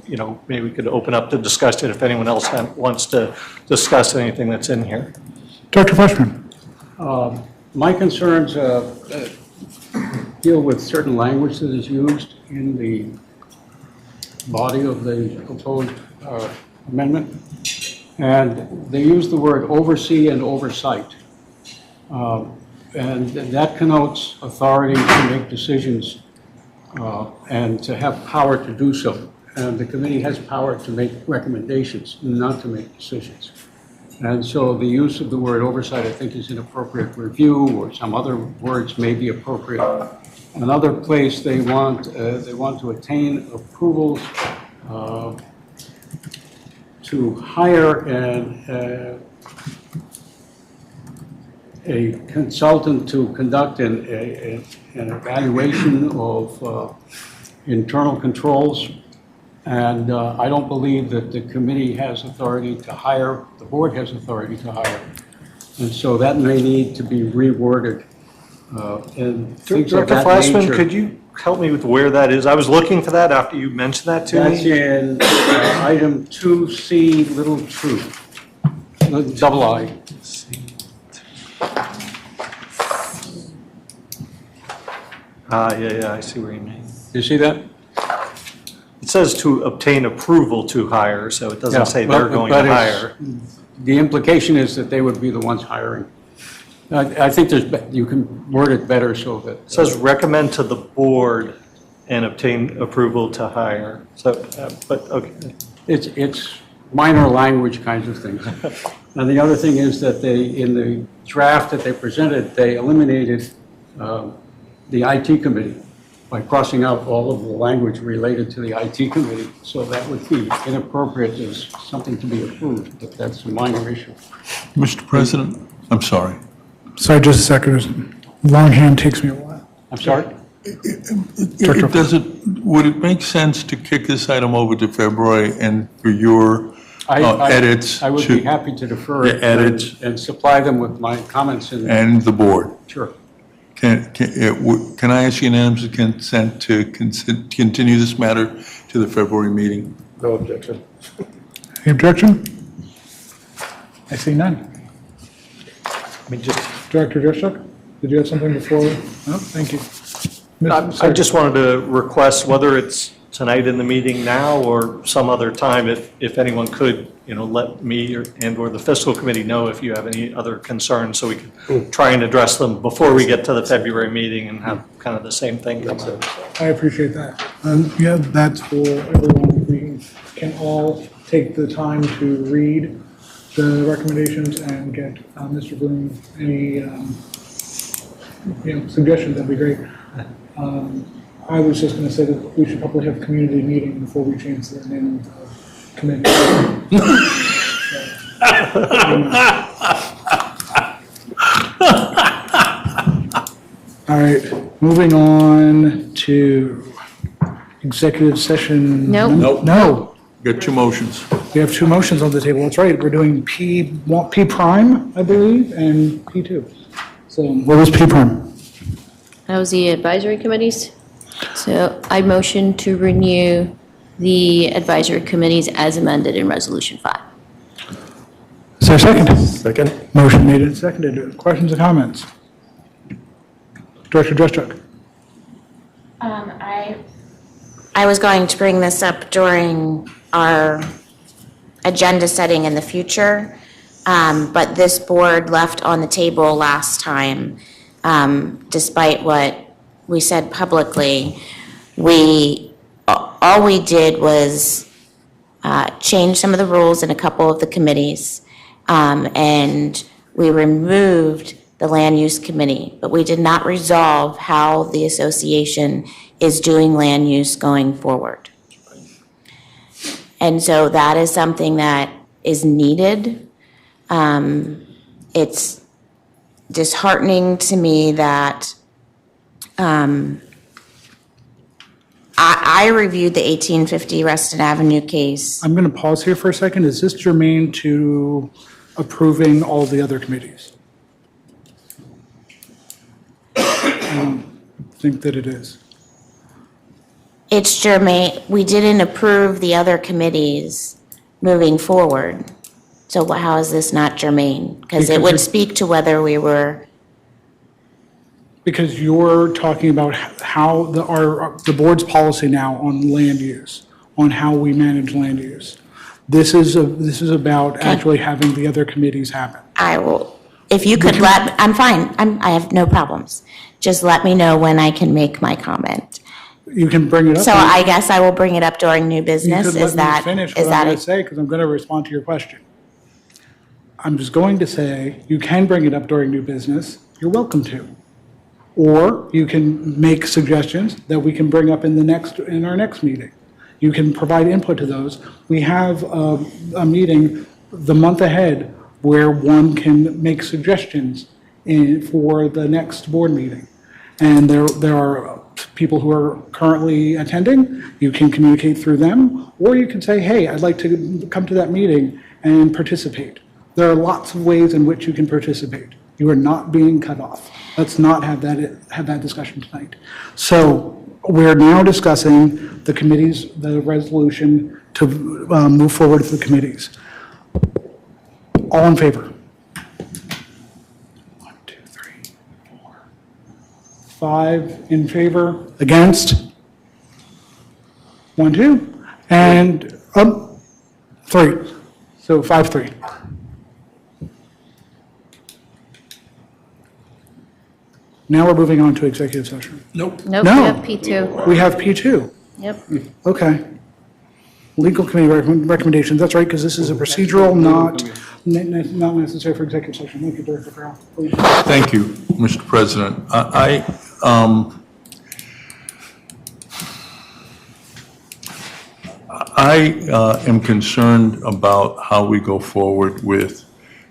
maybe we could open up the discussion if anyone else wants to discuss anything that's in here. Dr. Fleshman. My concerns deal with certain language that is used in the body of the proposed amendment. And they use the word oversee and oversight. And that connotes authority to make decisions and to have power to do so. And the committee has power to make recommendations, not to make decisions. And so the use of the word oversight, I think, is inappropriate. Review or some other words may be appropriate. Another place they want to attain approvals to hire a consultant to conduct an evaluation of internal controls. And I don't believe that the committee has authority to hire, the board has authority to hire. And so that may need to be reworded. And things of Director that Flashman, nature. could you help me with where that is? I was looking for that after you mentioned that to That's me. in item 2C, little 2, double I. Yeah, I see where you mean. You see that? It says to obtain approval to hire, so it Yeah, doesn't say but- they're going but to it's- hire. The implication is that they would be the ones hiring. I think you can word it better so that. It says recommend to the board and obtain approval to hire. So, but, okay. It's minor language kinds of things. And the other thing is that in the draft that they presented, they eliminated the IT committee by crossing out all of the language related to the IT committee. So that would be inappropriate as something to be approved, but that's a minor issue. Mr. President, I'm sorry. Sorry, just a second. Longhand takes me a while. I'm sorry? Would it make sense to kick this item over to February and for your edits? I would be happy to defer it edits and supply them with my comments and the board. Sure. Can I ask unanimous consent to continue this matter to the February meeting? No objection. Any objection? I see none. Director Jeshuk, did you have something before? No, thank you. I just wanted to request, whether it's tonight in the meeting now or some other time, if anyone could, let me or the fiscal committee know if you have any other concerns, so we can try and address them before we get to the February meeting and have kind of the same thing come out. I appreciate that. Yeah, that's for everyone. We can all take the time to read the recommendations and get Mr. Bloom any suggestions. That'd be great. I was just going to say that we should probably have a community meeting before we change the name of the committee. All right, moving on to executive session. Nope. No. Got two motions. We have two motions on the table. That's right. We're doing P prime, I believe, and P2. So what was P prime? That was the advisory committees. So I motion to renew the advisory committees as amended in Resolution 5. Is there a second? Second. Motion made and seconded. Questions or comments? Director Dreschuk. I was going to bring this up during our agenda setting in the future, but this board left on the table last time, despite what we said publicly. All we did was change some of the rules in a couple of the committees, and we removed the land use committee, but we did not resolve how the association is doing land use going forward. And so that is something that is needed. It's disheartening to me that I reviewed the 1850 Reston Avenue case. I'm going to pause here for a second. Is this germane to approving all the other committees? I don't think that it is. It's germane. We didn't approve the other committees moving forward. So how is this not germane? Because it would speak to whether we were. Because you're talking about how the board's policy now on land use, on how we manage land use. This is about actually having the other committees happen. I will, if you could I'm fine. I have no problems. Just let me know when I can make my comment. You can bring it up. So I guess I will bring it up during new business. You could let me finish what I'm going to say, because I'm going to respond to your question. I'm just going to say, you can bring it up during new business. You're welcome to. Or you can make suggestions that we can bring up in our next meeting. You can provide input to those. We have a meeting the month ahead where one can make suggestions for the next board meeting. And there are people who are currently attending. You can communicate through them, or you can say, hey, I'd like to come to that meeting and participate. There are lots of ways in which you can participate. You are not being cut off. Let's not have that discussion tonight. So we're now discussing the committees, the resolution to move forward with the committees. All in favor? 1, 2, 3, 4, 5 in favor. Against? 1, 2, and 3. So 5-3. Now we're moving on to executive session. Nope, No. we have P2. We have P2. Yep. Okay. Legal committee recommendations, that's right, because this is a procedural, not necessary for executive session. Thank you, Director Farrell. Please. Thank you, Mr. President. I am concerned about how we go forward with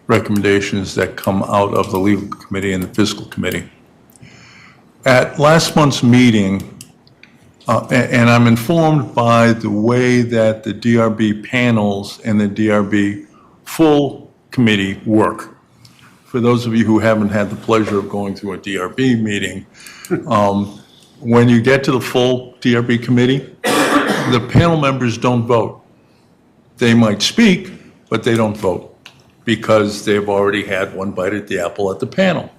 recommendations that come out of the legal committee and the fiscal committee. At last month's meeting, and I'm informed by the way that the DRB panels and the DRB full committee work. For those of you who haven't had the pleasure of going through a DRB meeting, when you get to the full DRB committee, the panel members don't vote. They might speak, but they don't vote because they've already had one bite at the apple at the panel.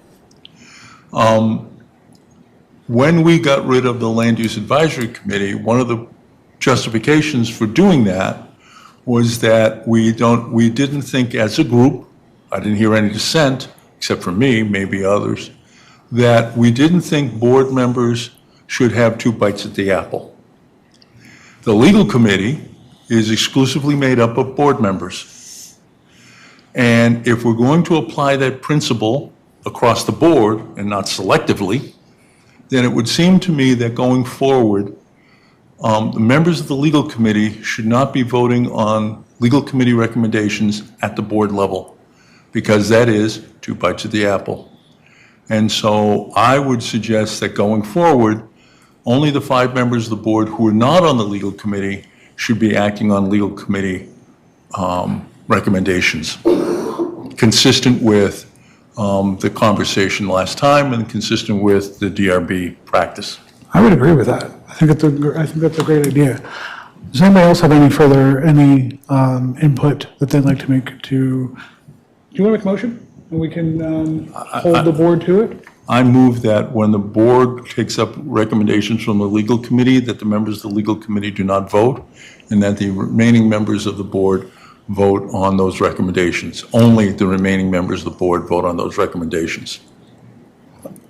When we got rid of the Land Use Advisory Committee, one of the justifications for doing that was that we didn't think as a group, I didn't hear any dissent, except for me, maybe others, that we didn't think board members should have two bites at the apple. The legal committee is exclusively made up of board members. And if we're going to apply that principle across the board and not selectively, then it would seem to me that going forward, the members of the legal committee should not be voting on legal committee recommendations at the board level, because that is two bites at the apple. And so I would suggest that going forward, only the 5 members of the board who are not on the legal committee should be acting on legal committee recommendations, consistent with the conversation last time and consistent with the DRB practice. I would agree with that. I think that's a great idea. Does anybody else have any input that they'd like to make to, do you want to make a motion? And we can hold the board to it? I move that when the board takes up recommendations from the legal committee, that the members of the legal committee do not vote, and that the remaining members of the board vote on those recommendations. Only the remaining members of the board vote on those recommendations.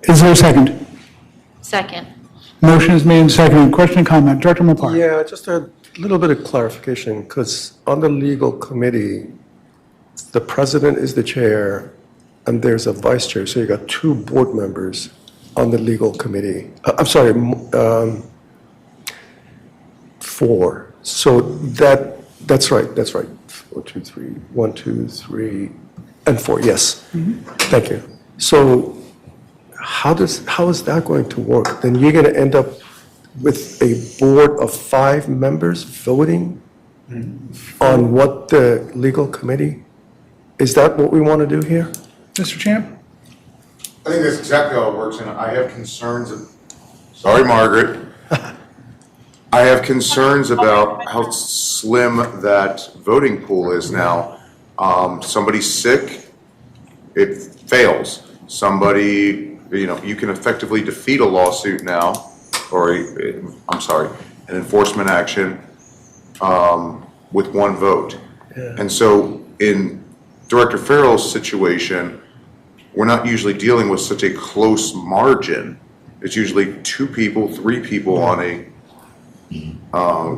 Is there a second? Second. Motion is made and seconded. Question and comment. Director Mopar. Yeah, just a little bit of clarification, because on the legal committee, the president is the chair, and there's a vice chair, so you got 2 board members on the legal committee. I'm sorry, 4. So that's right. 1, 2, 3, 1, 2, 3, and 4. Yes. Thank you. So how is that going to work? Then you're going to end up with a board of 5 members voting on what the legal committee, is that what we want to do here? Mr. Champ? I think that's exactly how it works, and I have concerns sorry, Margaret. I have concerns about how slim that voting pool is now. Somebody's sick, it fails. Somebody, you can effectively defeat a lawsuit now, or an enforcement action with 1 vote. Yeah. And so in Director Farrell's situation, we're not usually dealing with such a close margin. It's usually 2 people, 3 people on a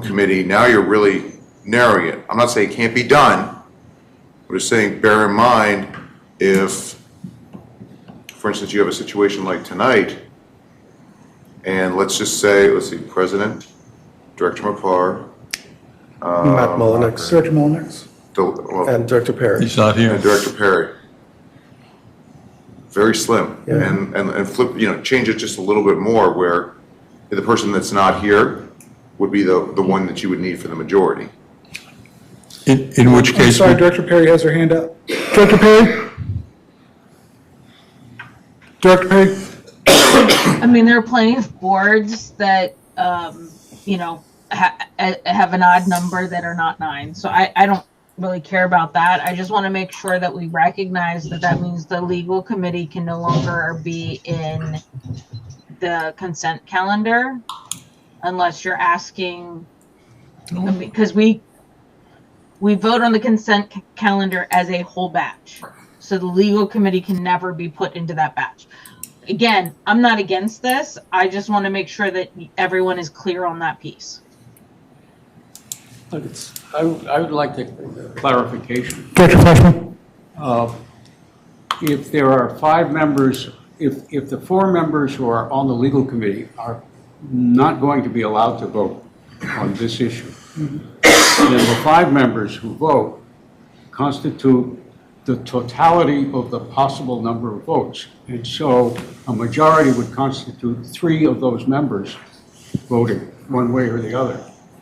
committee. Now you're really narrowing it. I'm not saying it can't be done. I'm just saying bear in mind if, for instance, you have a situation like tonight, and let's see, President, Director Mopar, Matt Mullenix. Director Mullenix. And Director Perry. He's not here. And Director Perry. Very slim. Yeah. And flip, change it just a little bit more where the person that's not here would be the one that you would need for the majority. In which case... I'm sorry, Director Perry has her hand up. Director Perry? Director Perry? I mean, there are plenty of boards that, have an odd number that are not 9. So I don't really care about that. I just want to make sure that we recognize that means the legal committee can no longer be in the consent calendar unless you're asking, because we vote on the consent calendar as a whole batch. So the legal committee can never be put into that batch. Again, I'm not against this. I just want to make sure that everyone is clear on that piece. I would like the clarification. Director Fleshman? If there are 5 members, if the 4 members who are on the legal committee are not going to be allowed to vote on this issue, then the 5 members who vote constitute the totality of the possible number of votes. And so a majority would constitute 3 of those members voting one way or the other.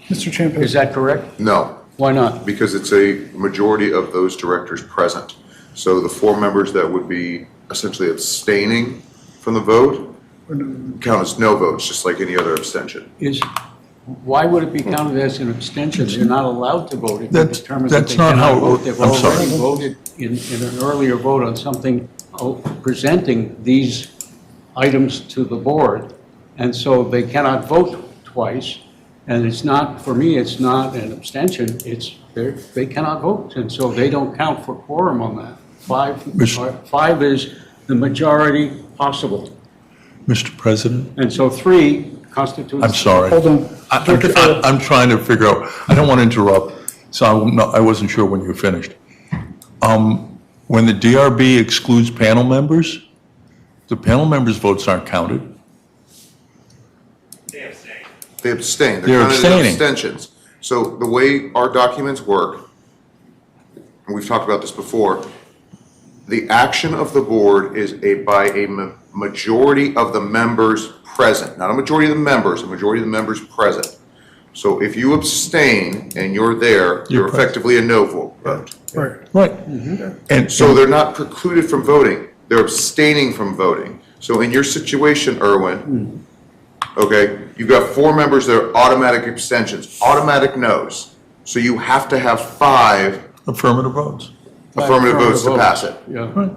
Mr. Champion. Is that correct? No. Why not? Because it's a majority of those directors present. So the 4 members that would be essentially abstaining from the vote count as no votes, just like any other abstention. Why would it be counted as an abstention? They're not allowed to vote. If you That's- determine that that's they not cannot how it vote, works. they've I'm sorry. already voted in an earlier vote on something presenting these items to the board, and so they cannot vote twice. And it's not, for me, it's not an abstention, they cannot vote, and so they don't count for quorum on that. 5 is the majority possible. Mr. President? And so 3 constitutes. I'm sorry. Hold on. I'm trying to figure out, I don't want to interrupt, so I wasn't sure when you were finished. When the DRB excludes panel members, the panel members' votes aren't counted. They abstain. They're counted as abstaining. abstentions. So the way our documents work, and we've talked about this before, the action of the board is by a majority of the members present, not a majority of the members, a majority of the members present. So if you abstain and you're there, you're effectively a no vote. Right. And so they're not precluded from voting, they're abstaining from voting. So in your situation, Erwin, okay, you've got 4 members that are automatic abstentions, automatic no's. So you have to have 5 affirmative votes. Affirmative votes to pass it. Yeah.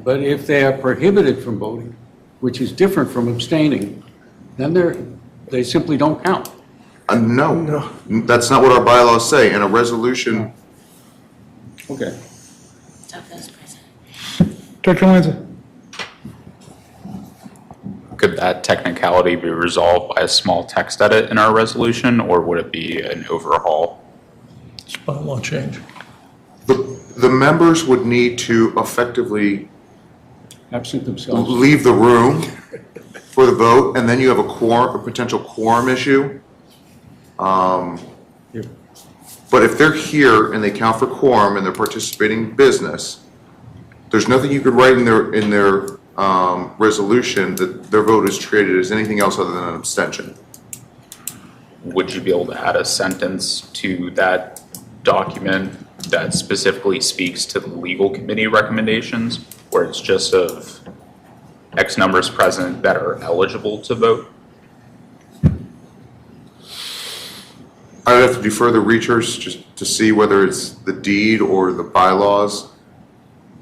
But if they are prohibited from voting, which is different from abstaining, then they simply don't count. No, that's not what our bylaws say. In a resolution, Okay. Director Lanza. Could that technicality be resolved by a small text edit in our resolution, or would it be an overhaul? It's bylaw change. the members would need to effectively absent themselves, leave the room for the vote, and then you have a potential quorum issue. But if they're here and they count for quorum and they're participating in business, there's nothing you could write in their resolution that their vote is treated as anything else other than an abstention. Would you be able to add a sentence to that document that specifically speaks to the legal committee recommendations, where it's just of X numbers present that are eligible to vote? I'd have to do further research just to see whether it's the deed or the bylaws.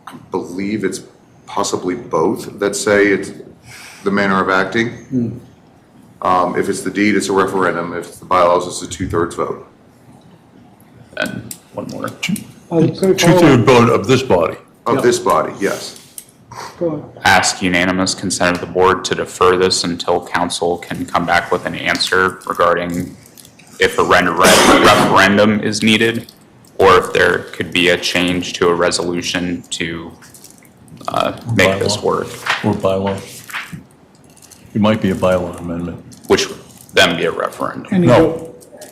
I believe it's possibly both that say it's the manner of acting. If it's the deed, it's a referendum. If it's the bylaws, it's a 2/3 vote. And one more. Two-thirds vote of this body. Of this body, yes. Ask unanimous consent of the board to defer this until council can come back with an answer regarding if a referendum is needed, or if there could be a change to a resolution to make this work. Or bylaw. It might be a bylaw amendment. Which would then be a referendum. No.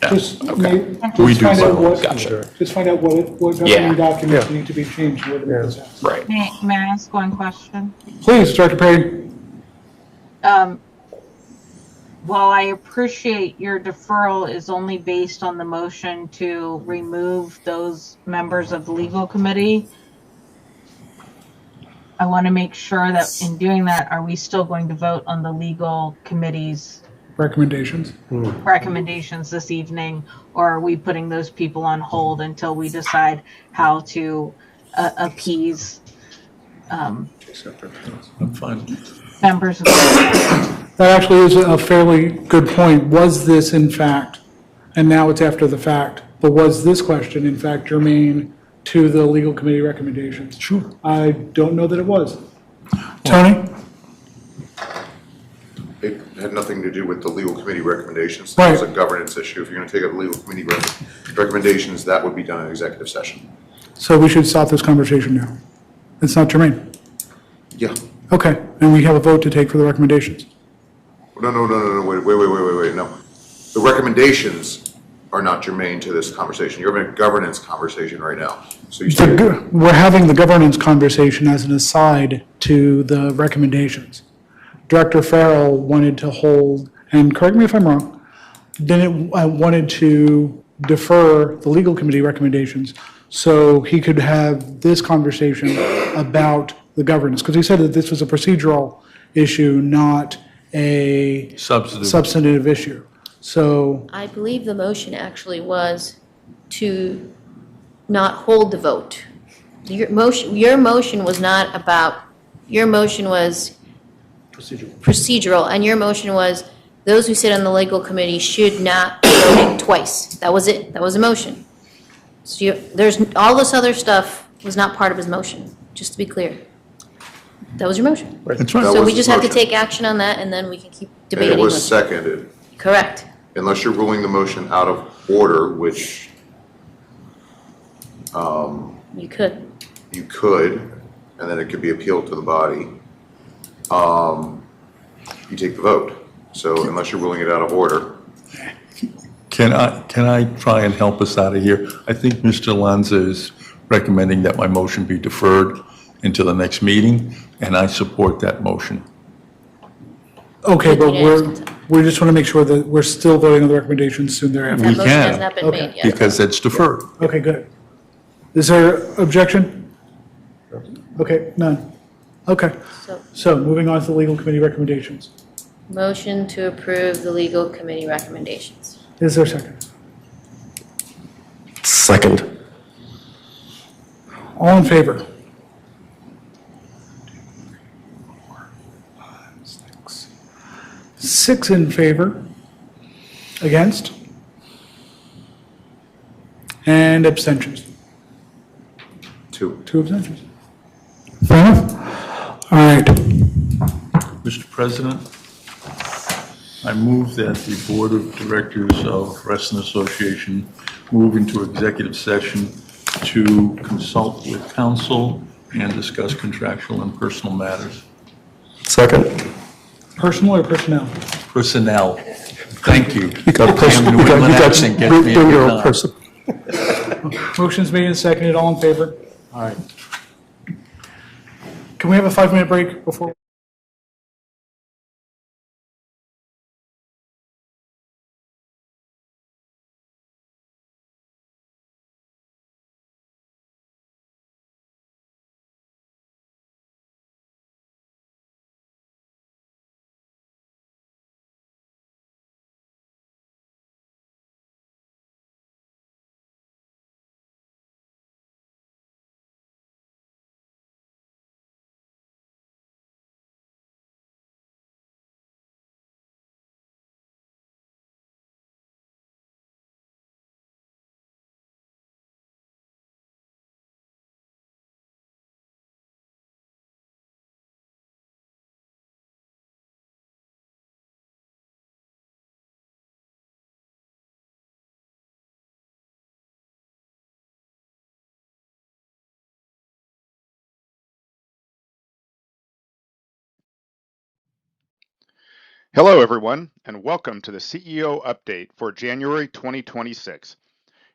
Just Okay. We do find out bylaws. what, Gotcha. just find out what Yeah. governing documents need to be changed. in order to make this happen. Right. May I ask one question? Please, Director Perry. While I appreciate your deferral is only based on the motion to remove those members of the legal committee, I want to make sure that in doing that, are we still going to vote on the legal committee's Recommendations. recommendations this evening, or are we putting those people on hold until we decide how to appease I'm fine. members of the That actually is a fairly good point. Was this in fact, and now it's after the fact, but was this question in fact germane to the legal committee recommendations? Sure. I don't know that it was. Tony? It had nothing to do with the legal committee recommendations. That was a Right. governance issue. If you're going to take up legal committee recommendations, that would be done in executive session. So we should stop this conversation now. It's not germane. Yeah. Okay, and we have a vote to take for the recommendations. No, wait, no. The recommendations are not germane to this conversation. You're having a governance conversation right now. So you still, We're having the governance conversation as an aside to the recommendations. Director Farrell wanted to hold, and correct me if I'm wrong, wanted to defer the legal committee recommendations so he could have this conversation about the governance, because he said that this was a procedural issue, not a substantive issue. So, I believe the motion actually was to not hold the vote. Your motion was not about, your motion was procedural, and your motion was those who sit on the legal committee should not be voting twice. That was it. That was a motion. So there's, all this other stuff was not part of his motion, just to be clear. That was your motion. That's right. So we just have to take action on that, and then we can keep and debating. it was with- seconded, Correct. unless you're ruling the motion out of order, which You could. you could, and then it could be appealed to the body. You take the vote. So unless you're ruling it out of order. Can I try and help us out of here? I think Mr. Lanza is recommending that my motion be deferred until the next meeting, and I support that motion. okay, but we just want to make sure that we're still voting on the recommendations soon thereafter. That motion has not been made yet. Because it's deferred. Okay, good. Is there objection? Okay, none. Okay, so moving on to the legal committee recommendations. Motion to approve the legal committee recommendations. Is there a second? Second. All in favor? 6 in favor. Against? And abstentions? 2. 2 abstentions. Fair enough. All right. Mr. President, I move that the Board of Directors of Reston Association move into executive session to consult with counsel and discuss contractual and personal matters. Second. Personal or personnel? Personnel. Thank you. You got Damn New England accent gets me bring your every own time. person. Motion's made and seconded. All in favor? All right. Can we have a 5-minute break before? Hello, everyone, and welcome to the CEO update for January 2026.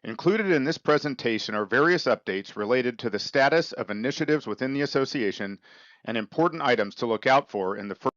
Included in this presentation are various updates related to the status of initiatives within the association and important items to look out for in the first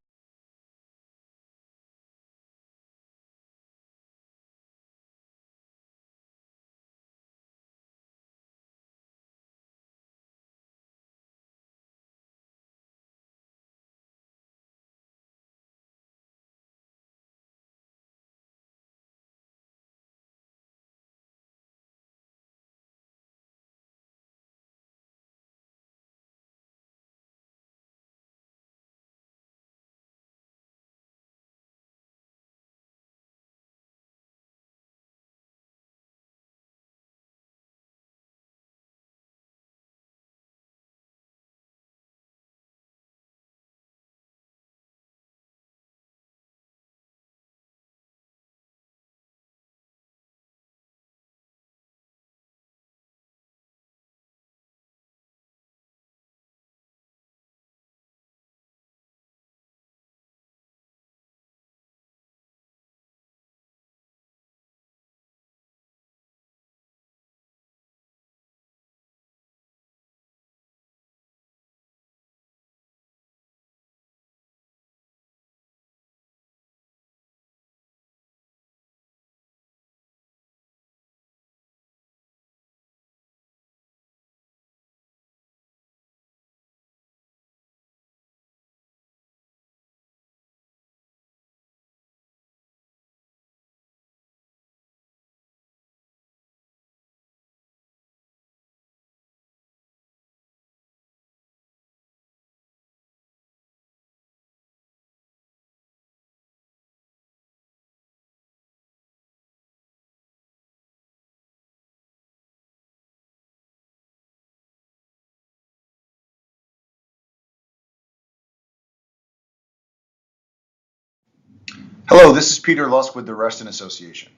Hello, this is Peter Lusk with the Reston Association.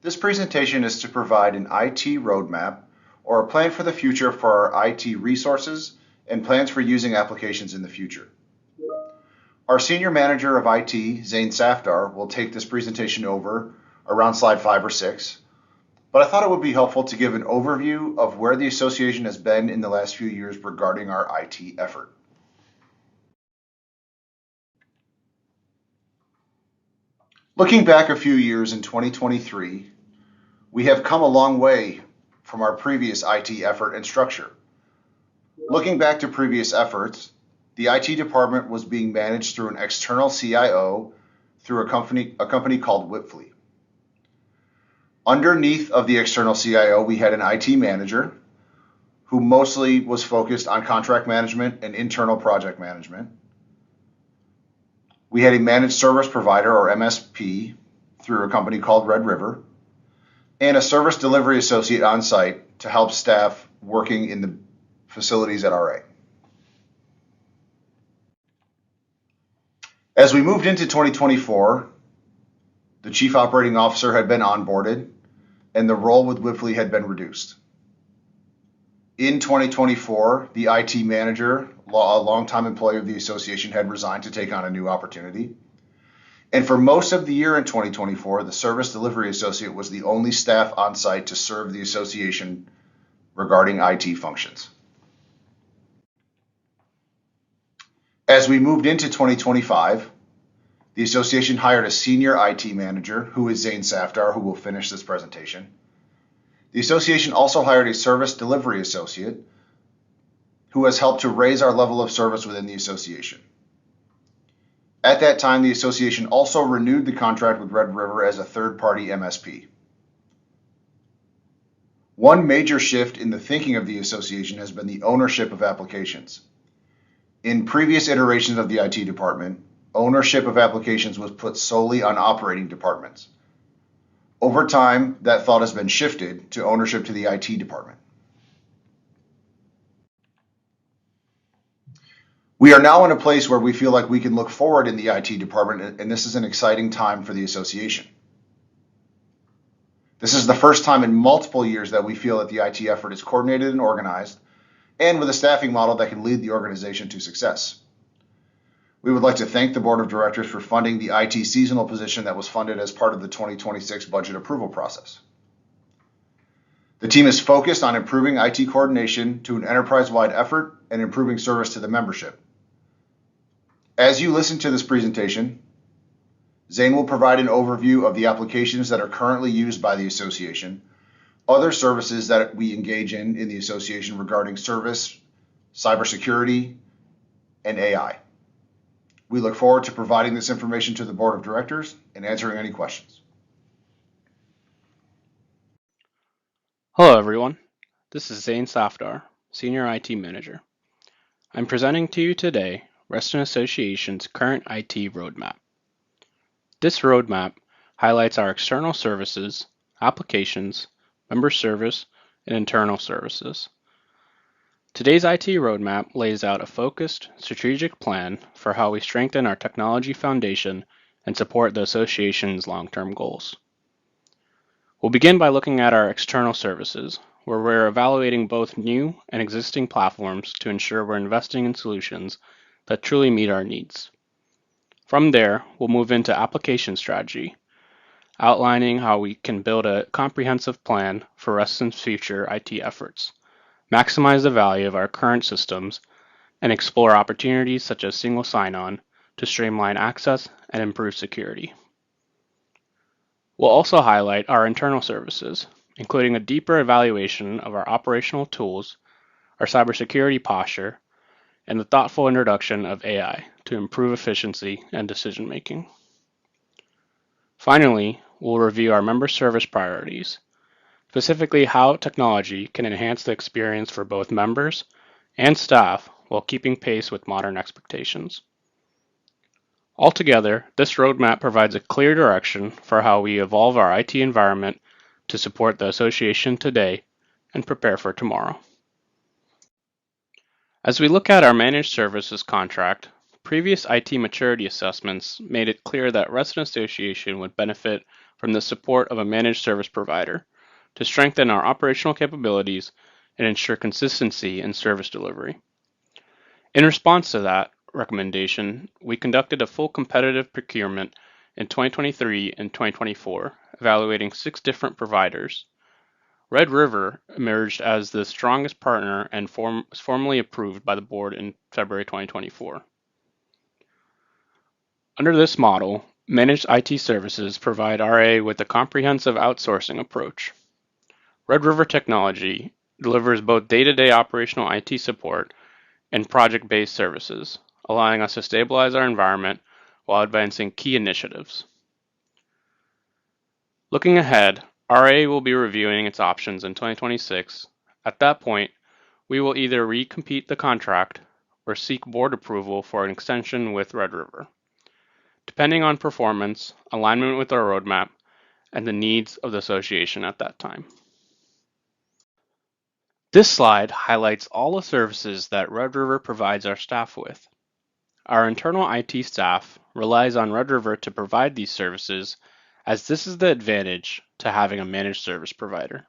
This presentation is to provide an IT roadmap or a plan for the future for our IT resources and plans for using applications in the future. Our Senior Manager of IT, Zane Safdar, will take this presentation over around slide 5 or 6, but I thought it would be helpful to give an overview of where the association has been in the last few years regarding our IT effort. Looking back a few years in 2023, we have come a long way from our previous IT effort and structure. Looking back to previous efforts, the IT department was being managed through an external CIO through a company called Whipfly. Underneath of the external CIO, we had an IT manager who mostly was focused on contract management and internal project management. We had a managed service provider, or MSP, through a company called Red River, and a service delivery associate on site to help staff working in the facilities at RA. As we moved into 2024, the Chief Operating Officer had been onboarded, and the role with Whipfly had been reduced. In 2024, the IT manager, a longtime employee of the association, had resigned to take on a new opportunity. And for most of the year in 2024, the service delivery associate was the only staff on site to serve the association regarding IT functions. As we moved into 2025, the association hired a senior IT manager, who is Zane Safdar, who will finish this presentation. The association also hired a service delivery associate, who has helped to raise our level of service within the association. At that time, the association also renewed the contract with Red River as a third-party MSP. One major shift in the thinking of the association has been the ownership of applications. In previous iterations of the IT department, ownership of applications was put solely on operating departments. Over time, that thought has been shifted to ownership to the IT department. We are now in a place where we feel like we can look forward in the IT department, and this is an exciting time for the association. This is the first time in multiple years that we feel that the IT effort is coordinated and organized, and with a staffing model that can lead the organization to success. We would like to thank the Board of Directors for funding the IT seasonal position that was funded as part of the 2026 budget approval process. The team is focused on improving IT coordination to an enterprise-wide effort and improving service to the membership. As you listen to this presentation, Zane will provide an overview of the applications that are currently used by the association, other services that we engage in the association regarding service, cybersecurity, and AI. We look forward to providing this information to the Board of Directors and answering any questions. Hello everyone, this is Zane Safdar, Senior IT Manager. I'm presenting to you today Reston Association's current IT roadmap. This roadmap highlights our external services, applications, member service, and internal services. Today's IT roadmap lays out a focused, strategic plan for how we strengthen our technology foundation and support the association's long-term goals. We'll begin by looking at our external services, where we're evaluating both new and existing platforms to ensure we're investing in solutions that truly meet our needs. From there, we'll move into application strategy, outlining how we can build a comprehensive plan for Reston's future IT efforts, maximize the value of our current systems, and explore opportunities such as single sign-on to streamline access and improve security. We'll also highlight our internal services, including a deeper evaluation of our operational tools, our cybersecurity posture, and the thoughtful introduction of AI to improve efficiency and decision-making. Finally, we'll review our member service priorities, specifically how technology can enhance the experience for both members and staff while keeping pace with modern expectations. Altogether, this roadmap provides a clear direction for how we evolve our IT environment to support the association today and prepare for tomorrow. As we look at our managed services contract, previous IT maturity assessments made it clear that Resident Association would benefit from the support of a managed service provider to strengthen our operational capabilities and ensure consistency in service delivery. In response to that recommendation, we conducted a full competitive procurement in 2023 and 2024, evaluating 6 different providers. Red River emerged as the strongest partner and was formally approved by the board in February 2024. Under this model, managed IT services provide RA with a comprehensive outsourcing approach. Red River Technology delivers both day-to-day operational IT support and project-based services, allowing us to stabilize our environment while advancing key initiatives. Looking ahead, RA will be reviewing its options in 2026. At that point, we will either recompete the contract or seek board approval for an extension with Red River, depending on performance, alignment with our roadmap, and the needs of the association at that time. This slide highlights all the services that Red River provides our staff with. Our internal IT staff relies on Red River to provide these services, as this is the advantage to having a managed service provider.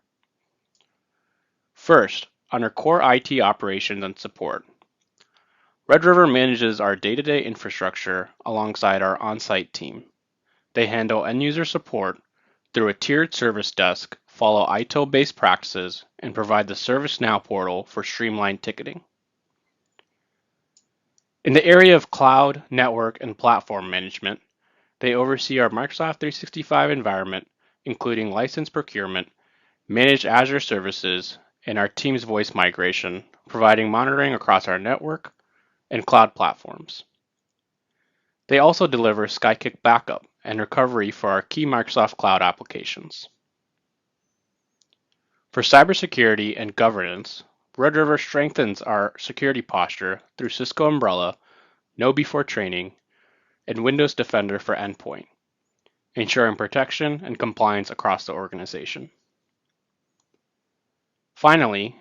First, under core IT operations and support, Red River manages our day-to-day infrastructure alongside our on-site team. They handle end-user support through a tiered service desk, follow ITIL-based practices, and provide the ServiceNow portal for streamlined ticketing. In the area of cloud, network, and platform management, they oversee our Microsoft 365 environment, including license procurement, managed Azure services, and our Teams voice migration, providing monitoring across our network and cloud platforms. They also deliver Skykick backup and recovery for our key Microsoft Cloud applications. For cybersecurity and governance, Red River strengthens our security posture through Cisco Umbrella, KnowBe4 training, and Windows Defender for endpoint, ensuring protection and compliance across the organization. Finally,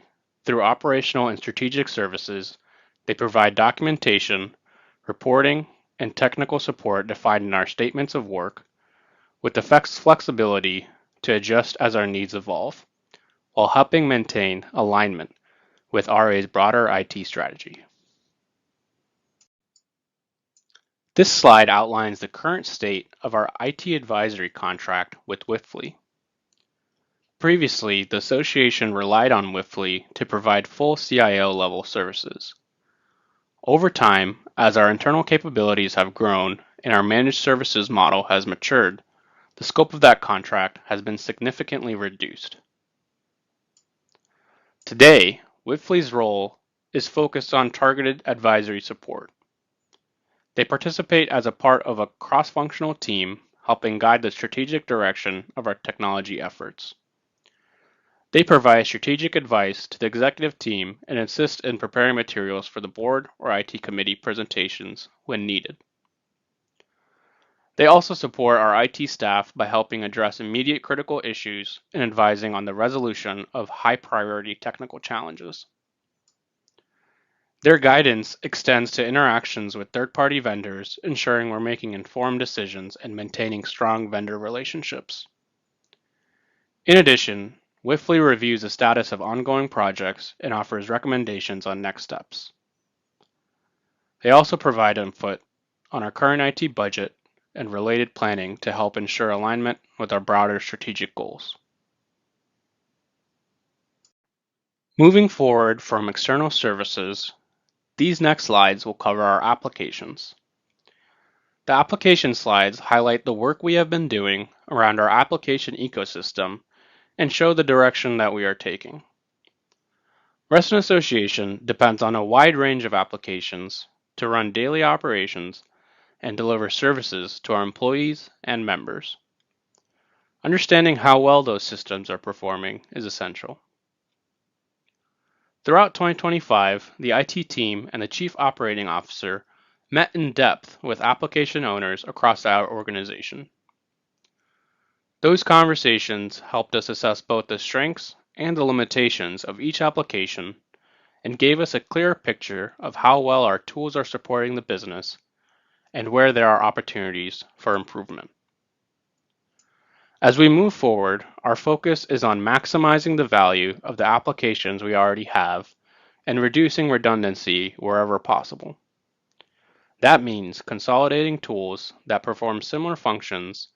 through operational and strategic services, they provide documentation, reporting, and technical support defined in our statements of work, with the flexibility to adjust as our needs evolve, while helping maintain alignment with RA's broader IT strategy. This slide outlines the current state of our IT advisory contract with Wifley. Previously, the association relied on Wifley to provide full CIO-level services. Over time, as our internal capabilities have grown and our managed services model has matured, the scope of that contract has been significantly reduced. Today, Wifley's role is focused on targeted advisory support. They participate as a part of a cross-functional team, helping guide the strategic direction of our technology efforts. They provide strategic advice to the executive team and assist in preparing materials for the board or IT committee presentations when needed. They also support our IT staff by helping address immediate critical issues and advising on the resolution of high-priority technical challenges. Their guidance extends to interactions with third-party vendors, ensuring we're making informed decisions and maintaining strong vendor relationships. In addition, Wifley reviews the status of ongoing projects and offers recommendations on next steps. They also provide input on our current IT budget and related planning to help ensure alignment with our broader strategic goals. Moving forward from external services, these next slides will cover our applications. The application slides highlight the work we have been doing around our application ecosystem and show the direction that we are taking. Resident Association depends on a wide range of applications to run daily operations and deliver services to our employees and members. Understanding how well those systems are performing is essential. Throughout 2025, the IT team and the Chief Operating Officer met in depth with application owners across our organization. Those conversations helped us assess both the strengths and the limitations of each application and gave us a clear picture of how well our tools are supporting the business and where there are opportunities for improvement. As we move forward, our focus is on maximizing the value of the applications we already have and reducing redundancy wherever possible. That means consolidating tools that perform similar functions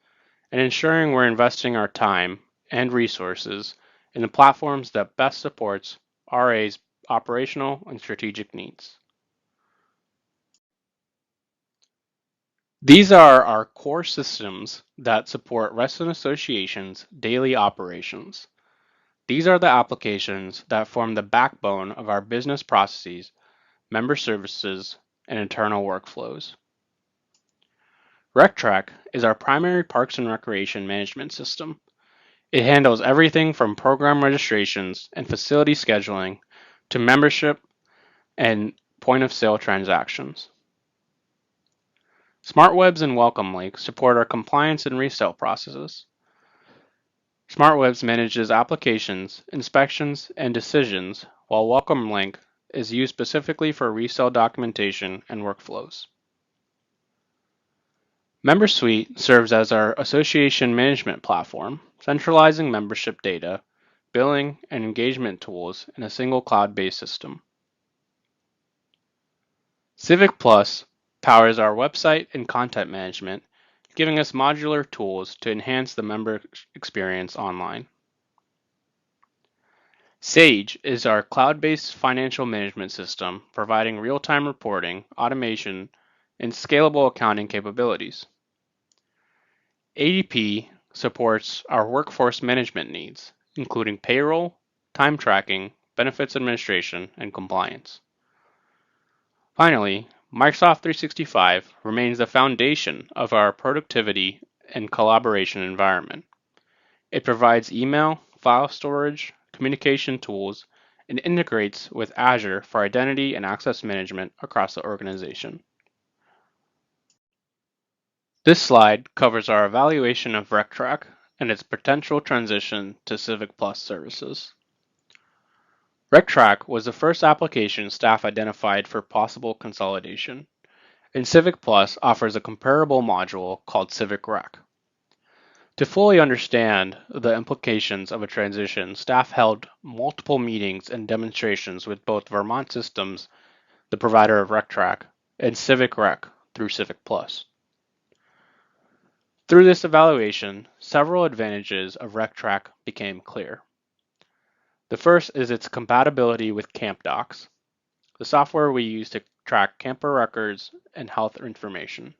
and ensuring we're investing our time and resources in the platforms that best supports RA's operational and strategic needs. These are our core systems that support resident associations' daily operations. These are the applications that form the backbone of our business processes, member services, and internal workflows. RecTrack is our primary parks and recreation management system. It handles everything from program registrations and facility scheduling to membership and point-of-sale transactions. SmartWebs and Welcome Link support our compliance and resale processes. SmartWebs manages applications, inspections, and decisions, while Welcome Link is used specifically for resale documentation and workflows. MemberSuite serves as our association management platform, centralizing membership data, billing, and engagement tools in a single cloud-based system. Civic Plus powers our website and content management, giving us modular tools to enhance the member experience online. Sage is our cloud-based financial management system, providing real-time reporting, automation, and scalable accounting capabilities. ADP supports our workforce management needs, including payroll, time tracking, benefits administration, and compliance. Finally, Microsoft 365 remains the foundation of our productivity and collaboration environment. It provides email, file storage, communication tools, and integrates with Azure for identity and access management across the organization. This slide covers our evaluation of RecTrack and its potential transition to Civic Plus services. RecTrack was the first application staff identified for possible consolidation, and Civic Plus offers a comparable module called Civic Rec. To fully understand the implications of a transition, staff held multiple meetings and demonstrations with both Vermont Systems, the provider of RecTrack, and Civic Rec through Civic Plus. Through this evaluation, several advantages of RecTrack became clear. The first is its compatibility with CampDocs, the software we use to track camper records and health information.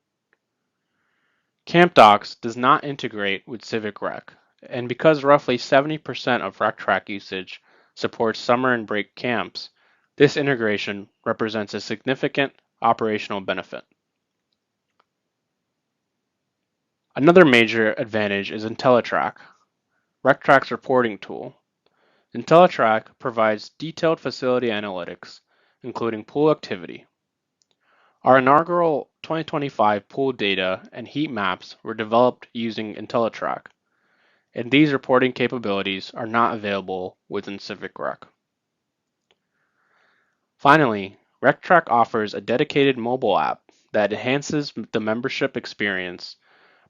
CampDocs does not integrate with Civic Rec, and because roughly 70% of RecTrack usage supports summer and break camps, this integration represents a significant operational benefit. Another major advantage is IntelliTrack, RecTrack's reporting tool. IntelliTrack provides detailed facility analytics, including pool activity. Our inaugural 2025 pool data and heat maps were developed using IntelliTrack, and these reporting capabilities are not available within Civic Rec. Finally, RecTrack offers a dedicated mobile app that enhances the membership experience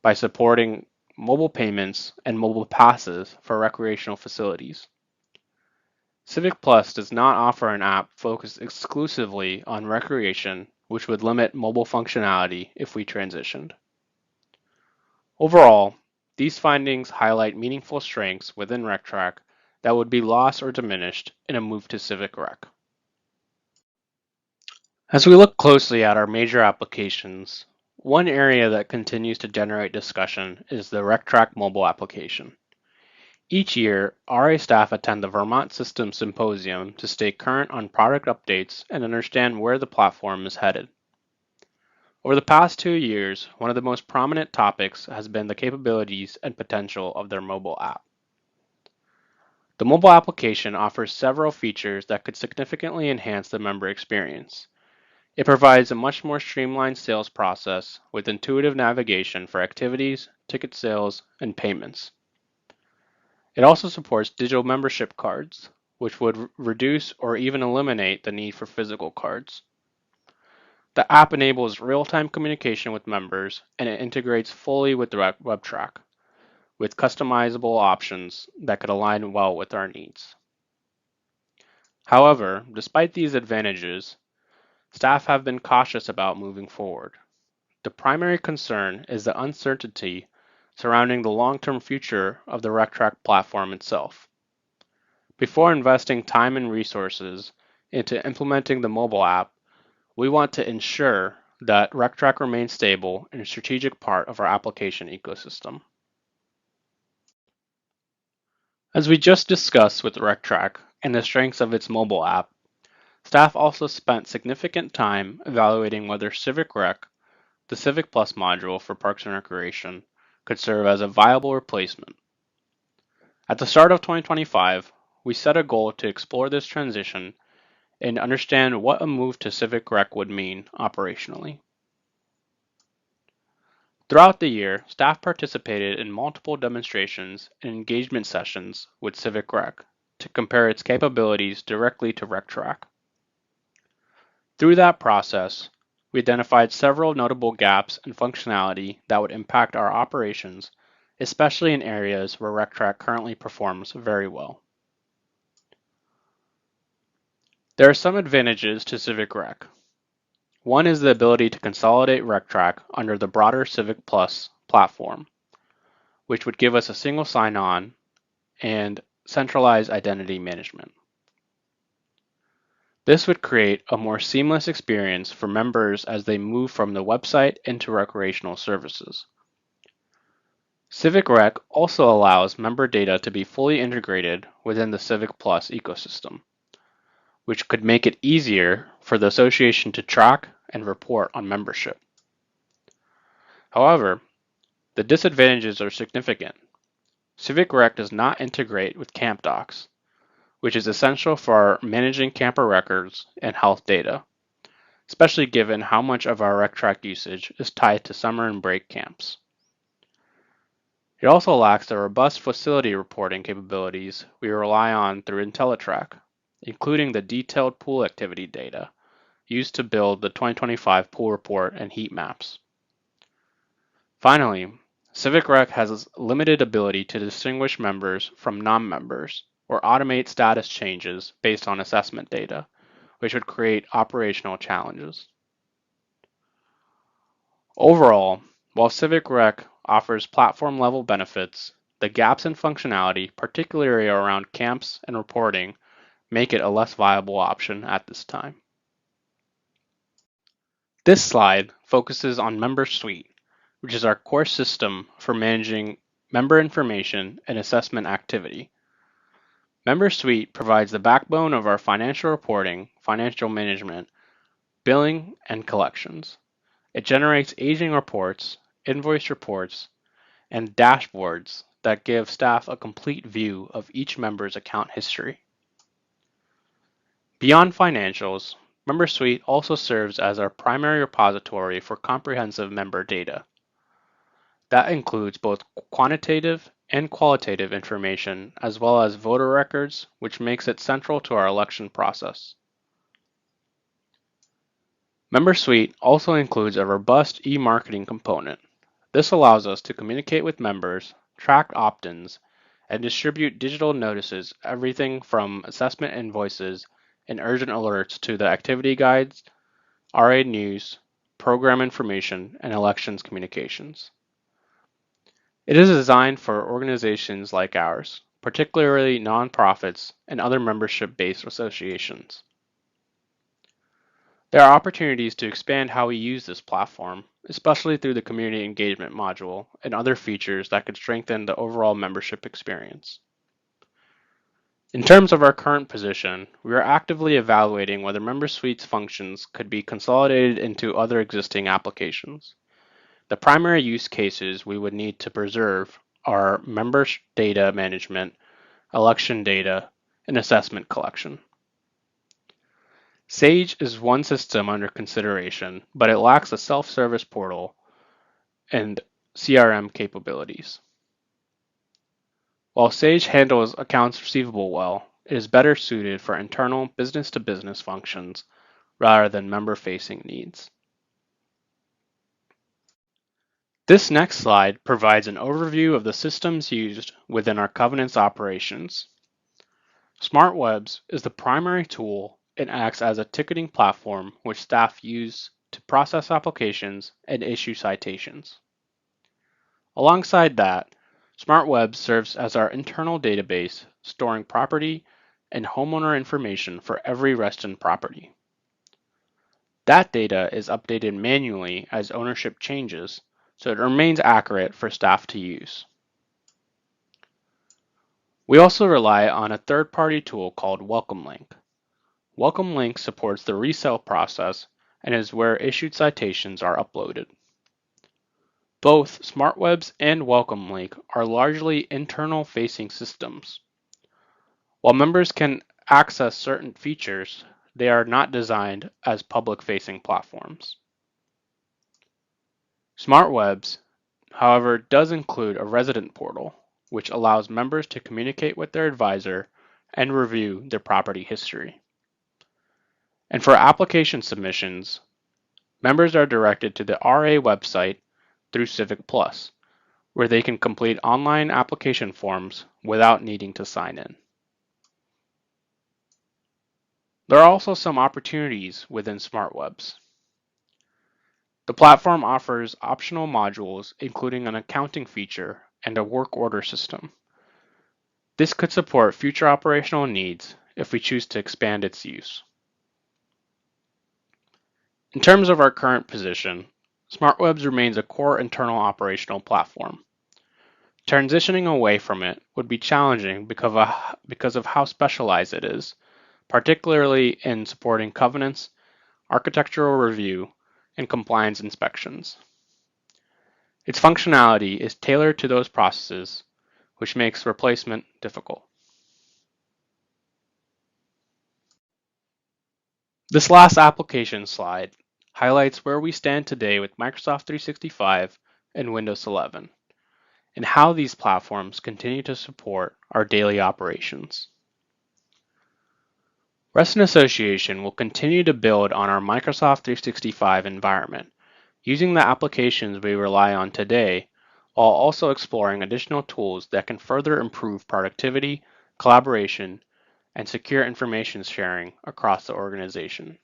by supporting mobile payments and mobile passes for recreational facilities. Civic Plus does not offer an app focused exclusively on recreation, which would limit mobile functionality if we transitioned. Overall, these findings highlight meaningful strengths within RecTrack that would be lost or diminished in a move to Civic Rec. As we look closely at our major applications, one area that continues to generate discussion is the RecTrack mobile application. Each year, RA staff attend the Vermont Systems Symposium to stay current on product updates and understand where the platform is headed. Over the past 2 years, one of the most prominent topics has been the capabilities and potential of their mobile app. The mobile application offers several features that could significantly enhance the member experience. It provides a much more streamlined sales process with intuitive navigation for activities, ticket sales, and payments. It also supports digital membership cards, which would reduce or even eliminate the need for physical cards. The app enables real-time communication with members, and it integrates fully with the WebTrack, with customizable options that could align well with our needs. However, despite these advantages, staff have been cautious about moving forward. The primary concern is the uncertainty surrounding the long-term future of the RecTrack platform itself. Before investing time and resources into implementing the mobile app, we want to ensure that RecTrack remains stable and a strategic part of our application ecosystem. As we just discussed with RecTrack and the strengths of its mobile app, staff also spent significant time evaluating whether CivicRec, the Civic Plus module for Parks and Recreation, could serve as a viable replacement. At the start of 2025, we set a goal to explore this transition and understand what a move to CivicRec would mean operationally. Throughout the year, staff participated in multiple demonstrations and engagement sessions with CivicRec to compare its capabilities directly to RecTrack. Through that process, we identified several notable gaps in functionality that would impact our operations, especially in areas where RecTrack currently performs very well. There are some advantages to CivicRec. One is the ability to consolidate RecTrack under the broader Civic Plus platform, which would give us a single sign-on and centralized identity management. This would create a more seamless experience for members as they move from the website into recreational services. CivicRec also allows member data to be fully integrated within the Civic Plus ecosystem, which could make it easier for the association to track and report on membership. However, the disadvantages are significant. CivicRec does not integrate with CampDocs, which is essential for managing camper records and health data, especially given how much of our RecTrack usage is tied to summer and break camps. It also lacks the robust facility reporting capabilities we rely on through IntelliTrack, including the detailed pool activity data used to build the 2025 pool report and heat maps. Finally, CivicRec has limited ability to distinguish members from non-members or automate status changes based on assessment data, which would create operational challenges. Overall, while CivicRec offers platform-level benefits, the gaps in functionality, particularly around camps and reporting, make it a less viable option at this time. This slide focuses on MemberSuite, which is our core system for managing member information and assessment activity. MemberSuite provides the backbone of our financial reporting, financial management, billing, and collections. It generates aging reports, invoice reports, and dashboards that give staff a complete view of each member's account history. Beyond financials, MemberSuite also serves as our primary repository for comprehensive member data. That includes both quantitative and qualitative information, as well as voter records, which makes it central to our election process. MemberSuite also includes a robust e-marketing component. This allows us to communicate with members, track opt-ins, and distribute digital notices, everything from assessment invoices and urgent alerts to the activity guides, RA news, program information, and elections communications. It is designed for organizations like ours, particularly nonprofits and other membership-based associations. There are opportunities to expand how we use this platform, especially through the community engagement module and other features that could strengthen the overall membership experience. In terms of our current position, we are actively evaluating whether MemberSuite's functions could be consolidated into other existing applications. The primary use cases we would need to preserve are member data management, election data, and assessment collection. Sage is one system under consideration, but it lacks a self-service portal and CRM capabilities. While Sage handles accounts receivable well, it is better suited for internal business-to-business functions rather than member-facing needs. This next slide provides an overview of the systems used within our Covenant's operations. SmartWebs is the primary tool and acts as a ticketing platform which staff use to process applications and issue citations. Alongside that, SmartWebs serves as our internal database storing property and homeowner information for every Reston property. That data is updated manually as ownership changes, so it remains accurate for staff to use. We also rely on a third-party tool called Welcome Link. Welcome Link supports the resale process and is where issued citations are uploaded. Both SmartWebs and Welcome Link are largely internal-facing systems. While members can access certain features, they are not designed as public-facing platforms. SmartWebs, however, does include a resident portal, which allows members to communicate with their advisor and review their property history. And for application submissions, members are directed to the RA website through Civic Plus, where they can complete online application forms without needing to sign in. There are also some opportunities within SmartWebs. The platform offers optional modules, including an accounting feature and a work order system. This could support future operational needs if we choose to expand its use. In terms of our current position, SmartWebs remains a core internal operational platform. Transitioning away from it would be challenging because of how specialized it is, particularly in supporting covenants, architectural review, and compliance inspections. Its functionality is tailored to those processes, which makes replacement difficult. This last application slide highlights where we stand today with Microsoft 365 and Windows 11, and how these platforms continue to support our daily operations. Reston Association will continue to build on our Microsoft 365 environment, using the applications we rely on today, while also exploring additional tools that can further improve productivity, collaboration, and secure information sharing across the organization.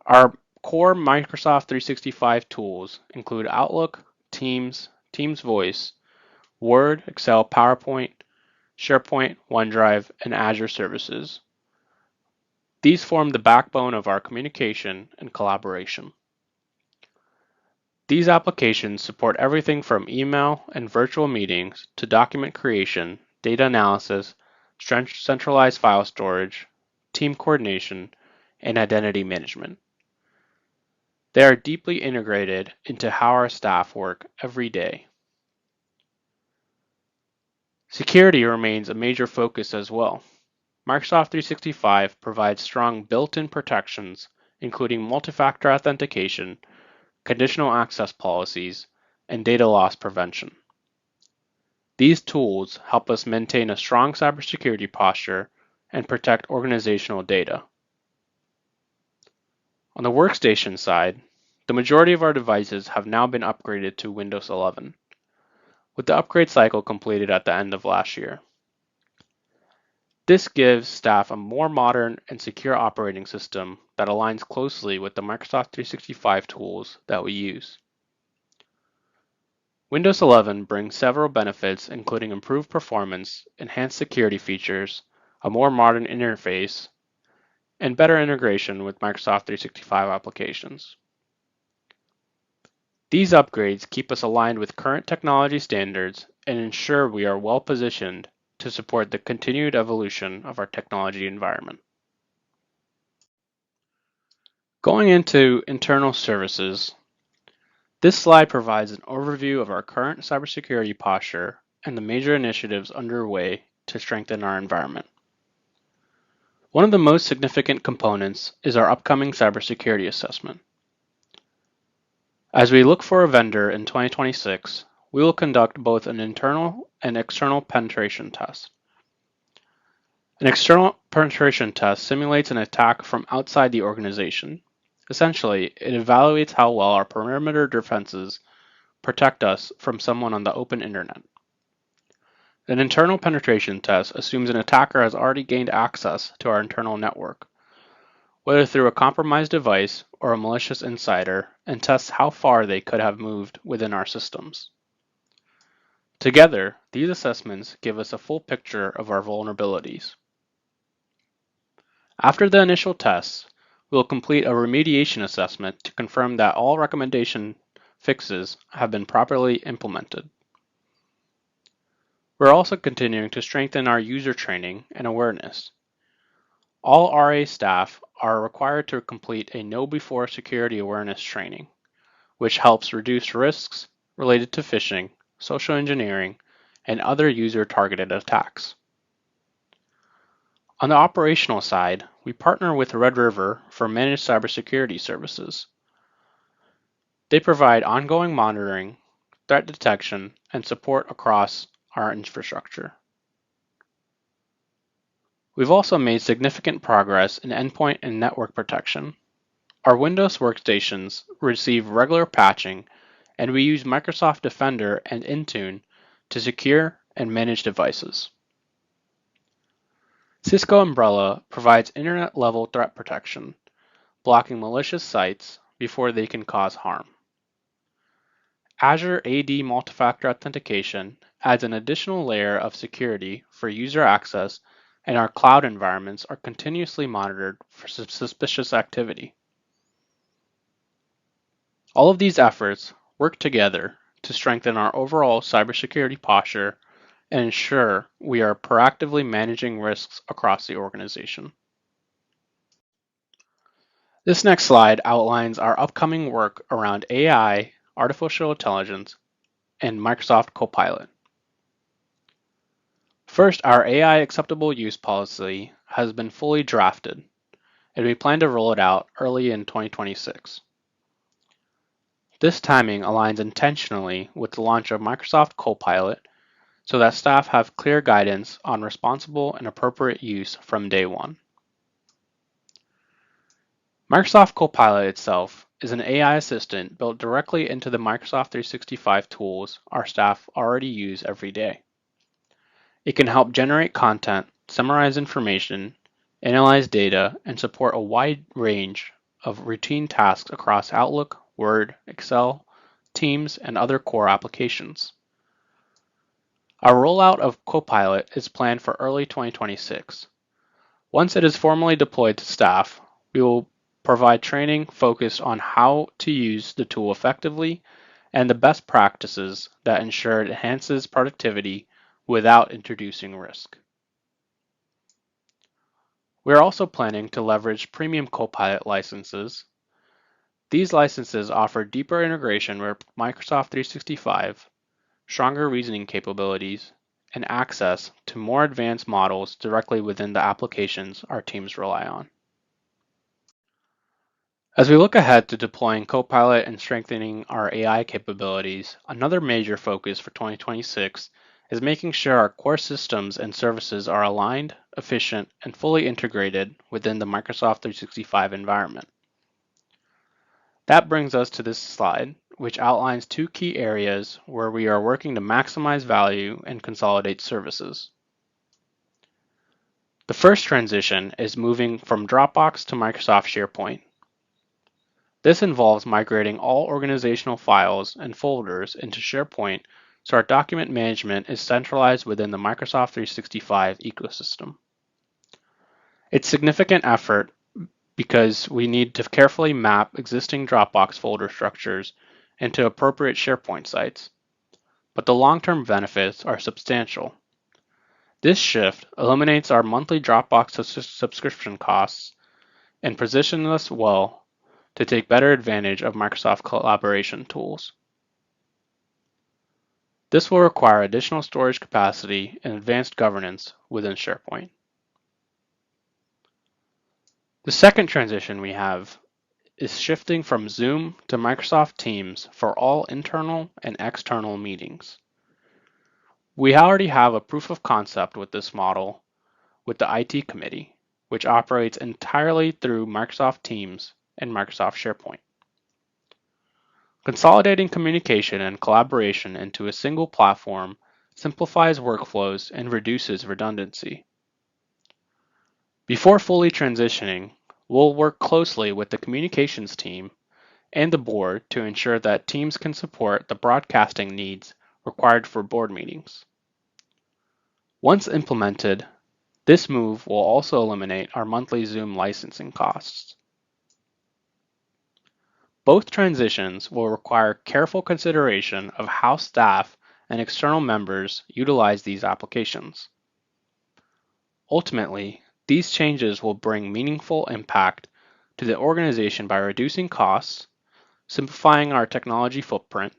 Our core Microsoft 365 tools include Outlook, Teams, Teams Voice, Word, Excel, PowerPoint, SharePoint, OneDrive, and Azure services. These form the backbone of our communication and collaboration. These applications support everything from email and virtual meetings to document creation, data analysis, centralized file storage, team coordination, and identity management. They are deeply integrated into how our staff work every day. Security remains a major focus as well. Microsoft 365 provides strong built-in protections, including multi-factor authentication, conditional access policies, and data loss prevention. These tools help us maintain a strong cybersecurity posture and protect organizational data. On the workstation side, the majority of our devices have now been upgraded to Windows 11, with the upgrade cycle completed at the end of last year. This gives staff a more modern and secure operating system that aligns closely with the Microsoft 365 tools that we use. Windows 11 brings several benefits, including improved performance, enhanced security features, a more modern interface, and better integration with Microsoft 365 applications. These upgrades keep us aligned with current technology standards and ensure we are well positioned to support the continued evolution of our technology environment. Going into internal services, this slide provides an overview of our current cybersecurity posture and the major initiatives underway to strengthen our environment. One of the most significant components is our upcoming cybersecurity assessment. As we look for a vendor in 2026, we will conduct both an internal and external penetration test. An external penetration test simulates an attack from outside the organization, Essentially, it evaluates how well our perimeter defenses protect us from someone on the open internet. An internal penetration test assumes an attacker has already gained access to our internal network, whether through a compromised device or a malicious insider, and tests how far they could have moved within our systems. Together, these assessments give us a full picture of our vulnerabilities. After the initial tests, we will complete a remediation assessment to confirm that all recommendation fixes have been properly implemented. We're also continuing to strengthen our user training and awareness. All RA staff are required to complete a Know Before Security Awareness training, which helps reduce risks related to phishing, social engineering, and other user-targeted attacks. On the operational side, we partner with Red River for managed cybersecurity services. They provide ongoing monitoring, threat detection, and support across our infrastructure. We've also made significant progress in endpoint and network protection. Our Windows workstations receive regular patching, and we use Microsoft Defender and Intune to secure and manage devices. Cisco Umbrella provides internet-level threat protection, blocking malicious sites before they can cause harm. Azure AD Multifactor Authentication adds an additional layer of security for user access, and our cloud environments are continuously monitored for suspicious activity. All of these efforts work together to strengthen our overall cybersecurity posture and ensure we are proactively managing risks across the organization. This next slide outlines our upcoming work around AI, artificial intelligence, and Microsoft Copilot. First, our AI acceptable use policy has been fully drafted, and we plan to roll it out early in 2026. This timing aligns intentionally with the launch of Microsoft Copilot so that staff have clear guidance on responsible and appropriate use from day one. Microsoft Copilot itself is an AI assistant built directly into the Microsoft 365 tools our staff already use every day. It can help generate content, summarize information, analyze data, and support a wide range of routine tasks across Outlook, Word, Excel, Teams, and other core applications. Our rollout of Copilot is planned for early 2026. Once it is formally deployed to staff, we will provide training focused on how to use the tool effectively and the best practices that ensure it enhances productivity without introducing risk. We are also planning to leverage premium Copilot licenses. These licenses offer deeper integration with Microsoft 365, stronger reasoning capabilities, and access to more advanced models directly within the applications our teams rely on. As we look ahead to deploying Copilot and strengthening our AI capabilities, another major focus for 2026 is making sure our core systems and services are aligned, efficient, and fully integrated within the Microsoft 365 environment. That brings us to this slide, which outlines two key areas where we are working to maximize value and consolidate services. The first transition is moving from Dropbox to Microsoft SharePoint. This involves migrating all organizational files and folders into SharePoint so our document management is centralized within the Microsoft 365 ecosystem. It's significant effort because we need to carefully map existing Dropbox folder structures into appropriate SharePoint sites, but the long-term benefits are substantial. This shift eliminates our monthly Dropbox subscription costs and positions us well to take better advantage of Microsoft collaboration tools. This will require additional storage capacity and advanced governance within SharePoint. The second transition we have is shifting from Zoom to Microsoft Teams for all internal and external meetings. We already have a proof of concept with this model with the IT committee, which operates entirely through Microsoft Teams and Microsoft SharePoint. Consolidating communication and collaboration into a single platform simplifies workflows and reduces redundancy. Before fully transitioning, we'll work closely with the communications team and the board to ensure that teams can support the broadcasting needs required for board meetings. Once implemented, this move will also eliminate our monthly Zoom licensing costs. Both transitions will require careful consideration of how staff and external members utilize these applications. Ultimately, these changes will bring meaningful impact to the organization by reducing costs, simplifying our technology footprint,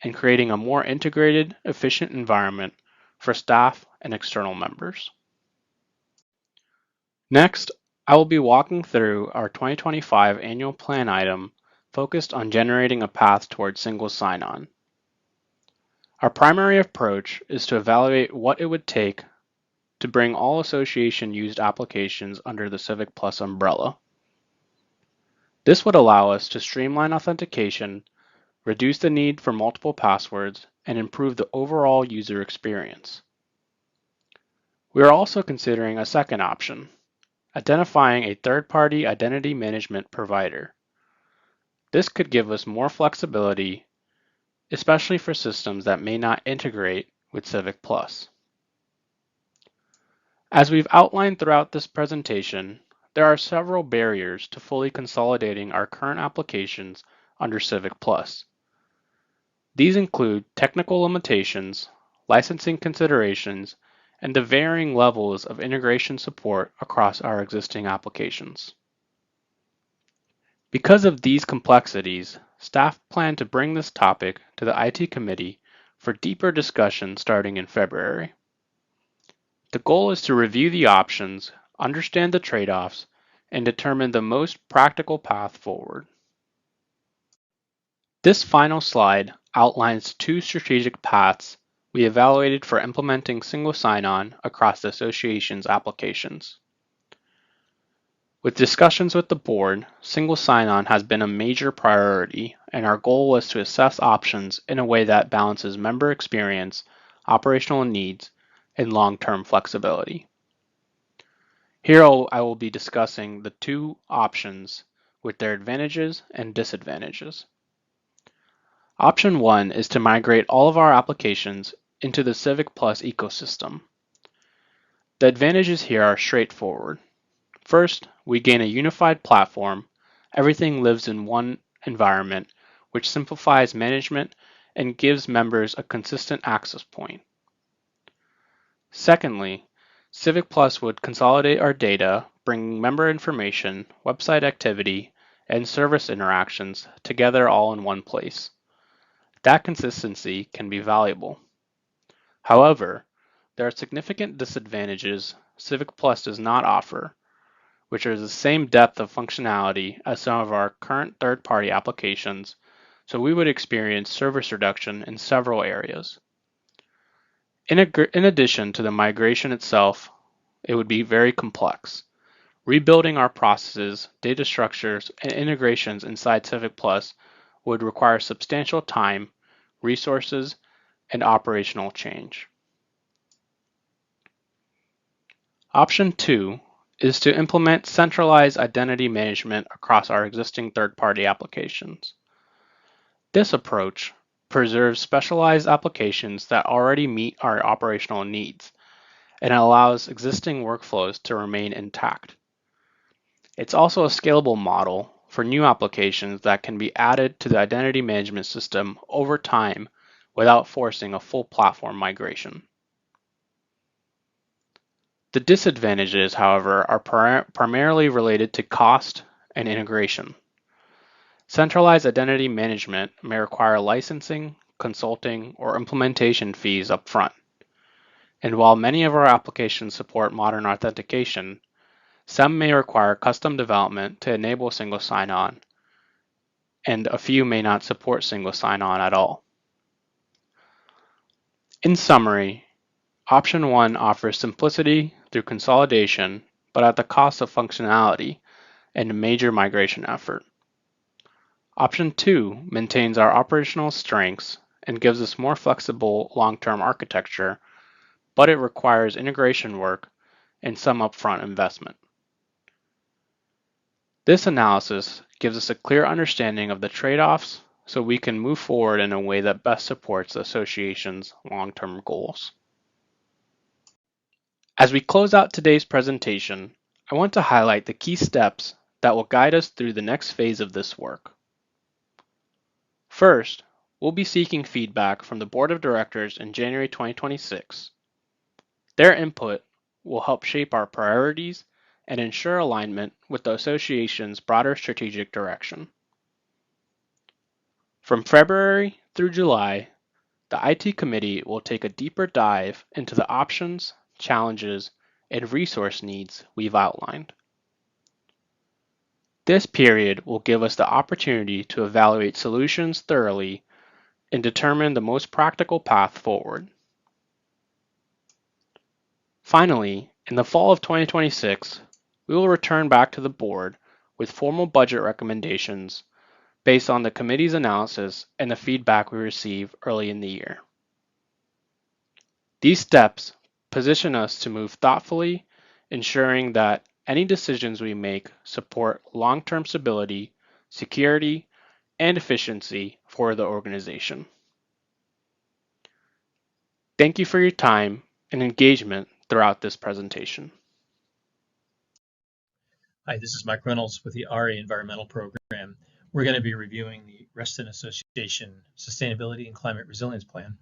and creating a more integrated, efficient environment for staff and external members. Next, I will be walking through our 2025 annual plan item focused on generating a path towards single sign-on. Our primary approach is to evaluate what it would take to bring all association-used applications under the Civic Plus umbrella. This would allow us to streamline authentication, reduce the need for multiple passwords, and improve the overall user experience. We are also considering a second option, identifying a third-party identity management provider. This could give us more flexibility, especially for systems that may not integrate with Civic Plus. As we've outlined throughout this presentation, there are several barriers to fully consolidating our current applications under Civic Plus. These include technical limitations, licensing considerations, and the varying levels of integration support across our existing applications. Because of these complexities, staff plan to bring this topic to the IT committee for deeper discussion starting in February. The goal is to review the options, understand the trade-offs, and determine the most practical path forward. This final slide outlines two strategic paths we evaluated for implementing single sign-on across the association's applications. With discussions with the board, single sign-on has been a major priority, and our goal was to assess options in a way that balances member experience, operational needs, and long-term flexibility. Here I will be discussing the two options with their advantages and disadvantages. Option 1 is to migrate all of our applications into the Civic Plus ecosystem. The advantages here are straightforward. First, we gain a unified platform. Everything lives in one environment, which simplifies management and gives members a consistent access point. Secondly, Civic Plus would consolidate our data, bringing member information, website activity, and service interactions together all in one place. That consistency can be valuable. However, there are significant disadvantages Civic Plus does not offer, which are the same depth of functionality as some of our current third-party applications, so we would experience service reduction in several areas. In addition to the migration itself, it would be very complex. Rebuilding our processes, data structures, and integrations inside Civic Plus would require substantial time, resources, and operational change. Option 2 is to implement centralized identity management across our existing third-party applications. This approach preserves specialized applications that already meet our operational needs and allows existing workflows to remain intact. It's also a scalable model for new applications that can be added to the identity management system over time without forcing a full platform migration. The disadvantages, however, are primarily related to cost and integration. Centralized identity management may require licensing, consulting, or implementation fees upfront. And while many of our applications support modern authentication, some may require custom development to enable single sign-on, and a few may not support single sign-on at all. In summary, Option 1 offers simplicity through consolidation, but at the cost of functionality, and a major migration effort. Option 2 maintains our operational strengths and gives us more flexible long-term architecture, but it requires integration work and some upfront investment. This analysis gives us a clear understanding of the trade-offs so we can move forward in a way that best supports the association's long-term goals. As we close out today's presentation, I want to highlight the key steps that will guide us through the next phase of this work. First, we'll be seeking feedback from the Board of Directors in January 2026. Their input will help shape our priorities and ensure alignment with the association's broader strategic direction. From February through July, the IT Committee will take a deeper dive into the options, challenges, and resource needs we've outlined. This period will give us the opportunity to evaluate solutions thoroughly and determine the most practical path forward. Finally, in the fall of 2026, we will return back to the board with formal budget recommendations based on the committee's analysis and the feedback we receive early in the year. These steps position us to move thoughtfully, ensuring that any decisions we make support long-term stability, security, and efficiency for the organization. Thank you for your time and engagement throughout this presentation. Hi, this is Mike Reynolds with the RA Environmental Program. We're going to be reviewing the Reston Association Sustainability and Climate Resilience Plan.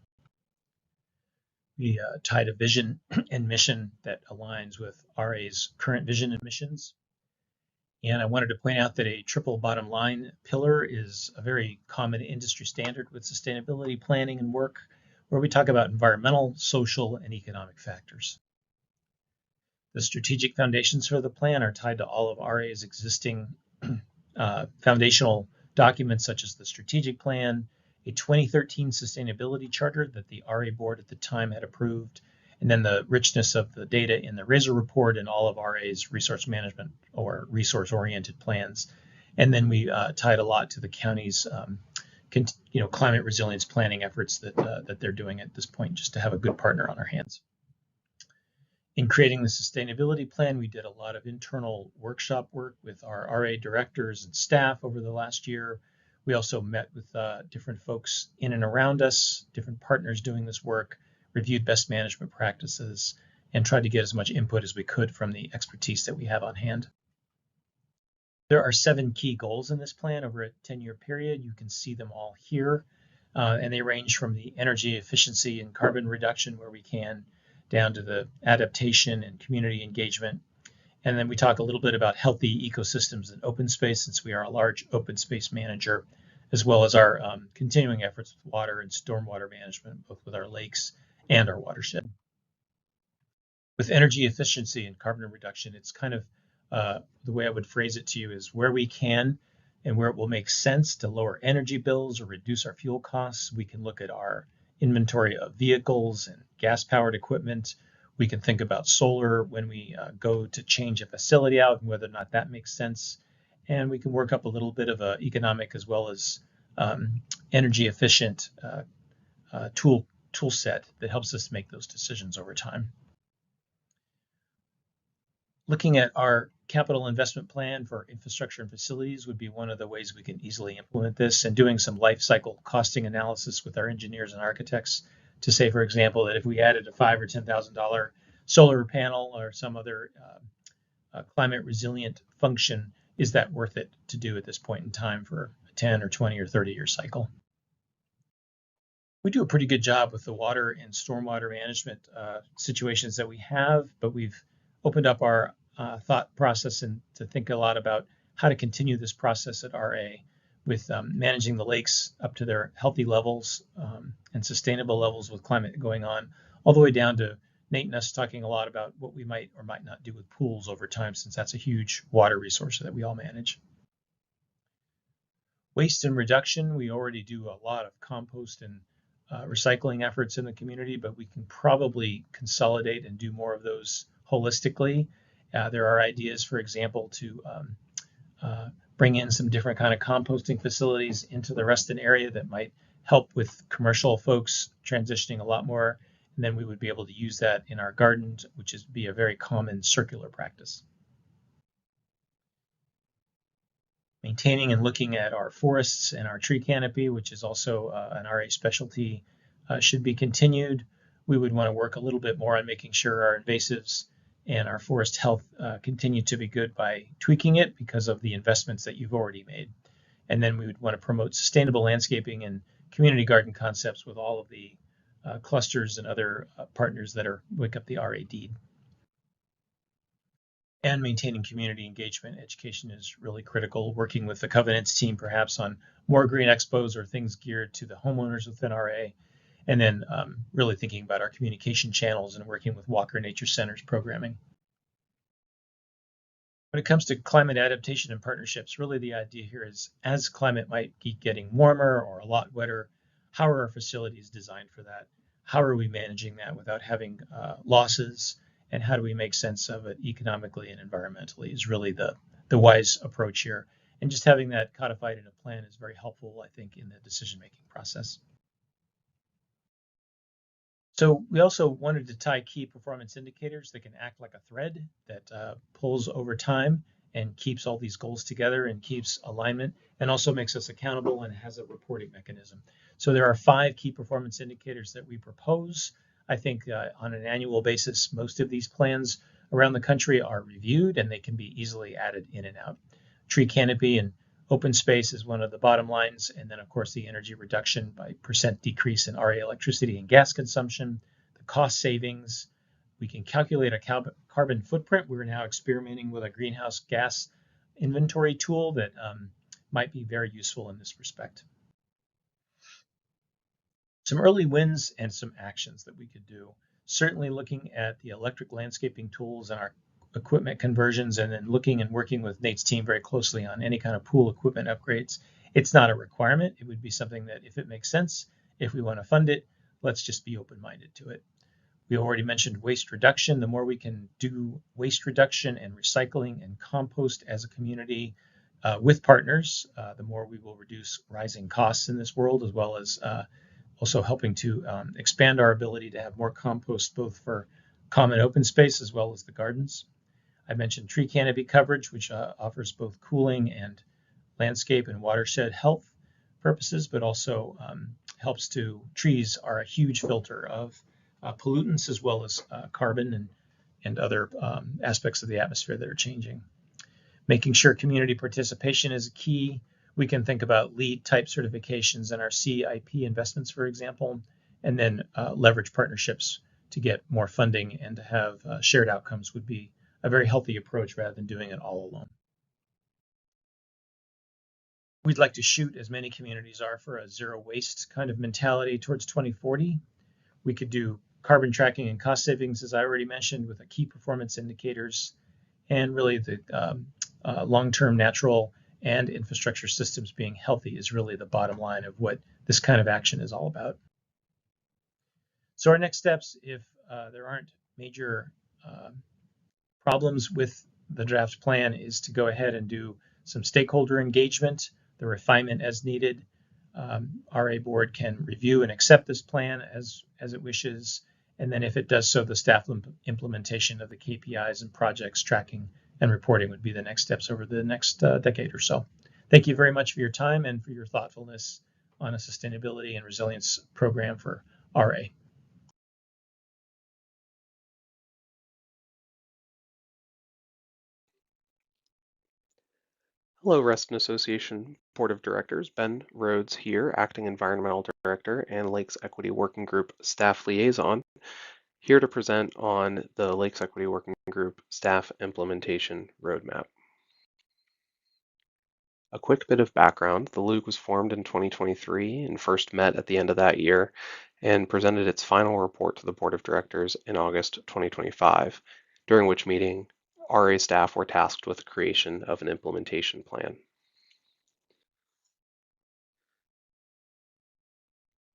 We tied a vision and mission that aligns with RA's current vision and missions. And I wanted to point out that a triple bottom line pillar is a very common industry standard with sustainability planning and work, where we talk about environmental, social, and economic factors. The strategic foundations for the plan are tied to all of RA's existing foundational documents, such as the strategic plan, a 2013 sustainability charter that the RA board at the time had approved, and then the richness of the data in the RISR report and all of RA's resource management or resource-oriented plans. And then we tied a lot to the county's climate resilience planning efforts that they're doing at this point, just to have a good partner on our hands. In creating the sustainability plan, we did a lot of internal workshop work with our RA directors and staff over the last year. We also met with different folks in and around us, different partners doing this work, reviewed best management practices, and tried to get as much input as we could from the expertise that we have on hand. There are 7 key goals in this plan over a 10-year period. You can see them all here, and they range from the energy efficiency and carbon reduction where we can, down to the adaptation and community engagement. And then we talk a little bit about healthy ecosystems and open space, since we are a large open space manager, as well as our continuing efforts with water and stormwater management, both with our lakes and our watershed. With energy efficiency and carbon reduction, it's kind of the way I would phrase it to you is where we can and where it will make sense to lower energy bills or reduce our fuel costs. We can look at our inventory of vehicles and gas-powered equipment. We can think about solar when we go to change a facility out and whether or not that makes sense. And we can work up a little bit of an economic as well as energy efficient tool set that helps us make those decisions over time. Looking at our capital investment plan for infrastructure and facilities would be one of the ways we can easily implement this, and doing some life cycle costing analysis with our engineers and architects to say, for example, that if we added a $5,000 or $10,000 solar panel or some other climate resilient function, is that worth it to do at this point in time for a 10 or 20 or 30-year cycle? We do a pretty good job with the water and stormwater management situations that we have, but we've opened up our thought process and to think a lot about how to continue this process at RA with managing the lakes up to their healthy levels and sustainable levels with climate going on, all the way down to Nate and us talking a lot about what we might or might not do with pools over time, since that's a huge water resource that we all manage. Waste and reduction, we already do a lot of compost and recycling efforts in the community, but we can probably consolidate and do more of those holistically. There are ideas, for example, to bring in some different kind of composting facilities into the Reston area that might help with commercial folks transitioning a lot more. And then we would be able to use that in our gardens, which is be a very common circular practice. Maintaining and looking at our forests and our tree canopy, which is also an RA specialty, should be continued. We would want to work a little bit more on making sure our invasives and our forest health continue to be good by tweaking it because of the investments that you've already made. And then we would want to promote sustainable landscaping and community garden concepts with all of the clusters and other partners that make up the RA deed. And maintaining community engagement. Education is really critical. Working with the Covenants team perhaps on more green expos or things geared to the homeowners within RA. And then really thinking about our communication channels and working with Walker Nature Center's programming. When it comes to climate adaptation and partnerships, really the idea here is as climate might keep getting warmer or a lot wetter, how are our facilities designed for that? How are we managing that without having losses? And how do we make sense of it economically and environmentally is really the wise approach here. And just having that codified in a plan is very helpful, I think, in the decision-making process. So we also wanted to tie key performance indicators that can act like a thread that pulls over time and keeps all these goals together and keeps alignment and also makes us accountable and has a reporting mechanism. So there are 5 key performance indicators that we propose. I think on an annual basis, most of these plans around the country are reviewed and they can be easily added in and out. Tree canopy and open space is one of the bottom lines. And then of course the energy reduction by % decrease in RA electricity and gas consumption, the cost savings. We can calculate a carbon footprint. We're now experimenting with a greenhouse gas inventory tool that might be very useful in this respect. Some early wins and some actions that we could do. Certainly looking at the electric landscaping tools and our equipment conversions and then looking and working with Nate's team very closely on any kind of pool equipment upgrades. It's not a requirement. It would be something that if it makes sense, if we want to fund it, let's just be open-minded to it. We already mentioned waste reduction. The more we can do waste reduction and recycling and compost as a community with partners, the more we will reduce rising costs in this world, as well as also helping to expand our ability to have more compost both for common open space as well as the gardens. I mentioned tree canopy coverage, which offers both cooling and landscape and watershed health purposes, but also helps to, trees are a huge filter of pollutants as well as carbon and other aspects of the atmosphere that are changing. Making sure community participation is key. We can think about LEED type certifications in our CIP investments, for example, and then leverage partnerships to get more funding and to have shared outcomes would be a very healthy approach rather than doing it all alone. We'd like to shoot, as many communities are, for a zero waste kind of mentality towards 2040. We could do carbon tracking and cost savings, as I already mentioned, with the key performance indicators, and really the long-term natural and infrastructure systems being healthy is really the bottom line of what this kind of action is all about. So our next steps, if there aren't major problems with the draft plan, is to go ahead and do some stakeholder engagement, the refinement as needed. RA board can review and accept this plan as it wishes. And then if it does so, the staff implementation of the KPIs and projects tracking and reporting would be the next steps over the next decade or so. Thank you very much for your time and for your thoughtfulness on a sustainability and resilience program for RA. Hello, Reston Association Board of Directors. Ben Rhodes here, Acting Environmental Director and Lakes Equity Working Group Staff Liaison, here to present on the Lakes Equity Working Group Staff Implementation Roadmap. A quick bit of background: the LUG was formed in 2023 and first met at the end of that year and presented its final report to the Board of Directors in August 2025, during which meeting RA staff were tasked with the creation of an implementation plan.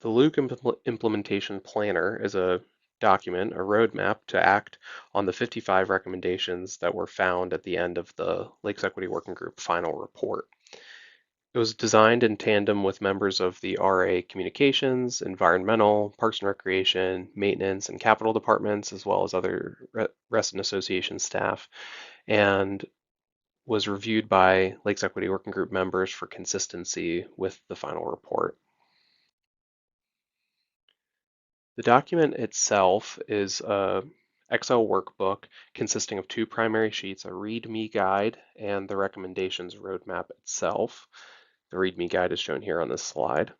The LUG Implementation Planner is a document, a roadmap, to act on the 55 recommendations that were found at the end of the Lakes Equity Working Group final report. It was designed in tandem with members of the RA Communications, Environmental, Parks and Recreation, Maintenance, and Capital departments, as well as other Reston Association staff, and was reviewed by Lakes Equity Working Group members for consistency with the final report. The document itself is a Excel workbook consisting of 2 primary sheets, a README guide and the recommendations roadmap itself. The README guide is shown here on this slide.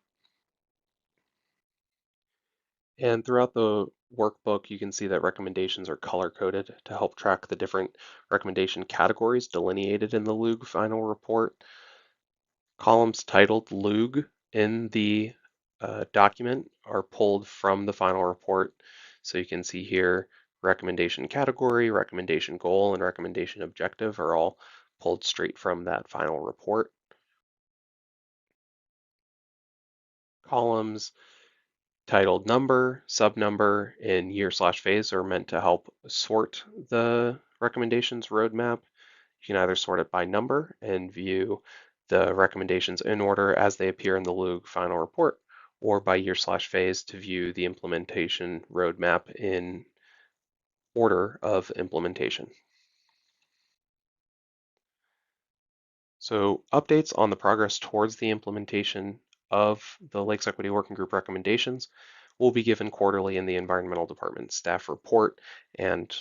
And throughout the workbook, you can see that recommendations are color-coded to help track the different recommendation categories delineated in the LUG final report. Columns titled LUG in the document are pulled from the final report. So you can see here, recommendation category, recommendation goal, and recommendation objective are all pulled straight from that final report. Columns titled number, sub-number, and year/phase are meant to help sort the recommendations roadmap. You can either sort it by number and view the recommendations in order as they appear in the LUG final report, or by year/phase to view the implementation roadmap in order of implementation. So updates on the progress towards the implementation of the Lakes Equity Working Group recommendations will be given quarterly in the Environmental Department staff report, and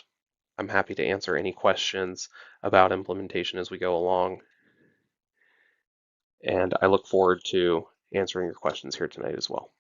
I'm happy to answer any questions about implementation as we go along. And I look forward to answering your questions here tonight as well.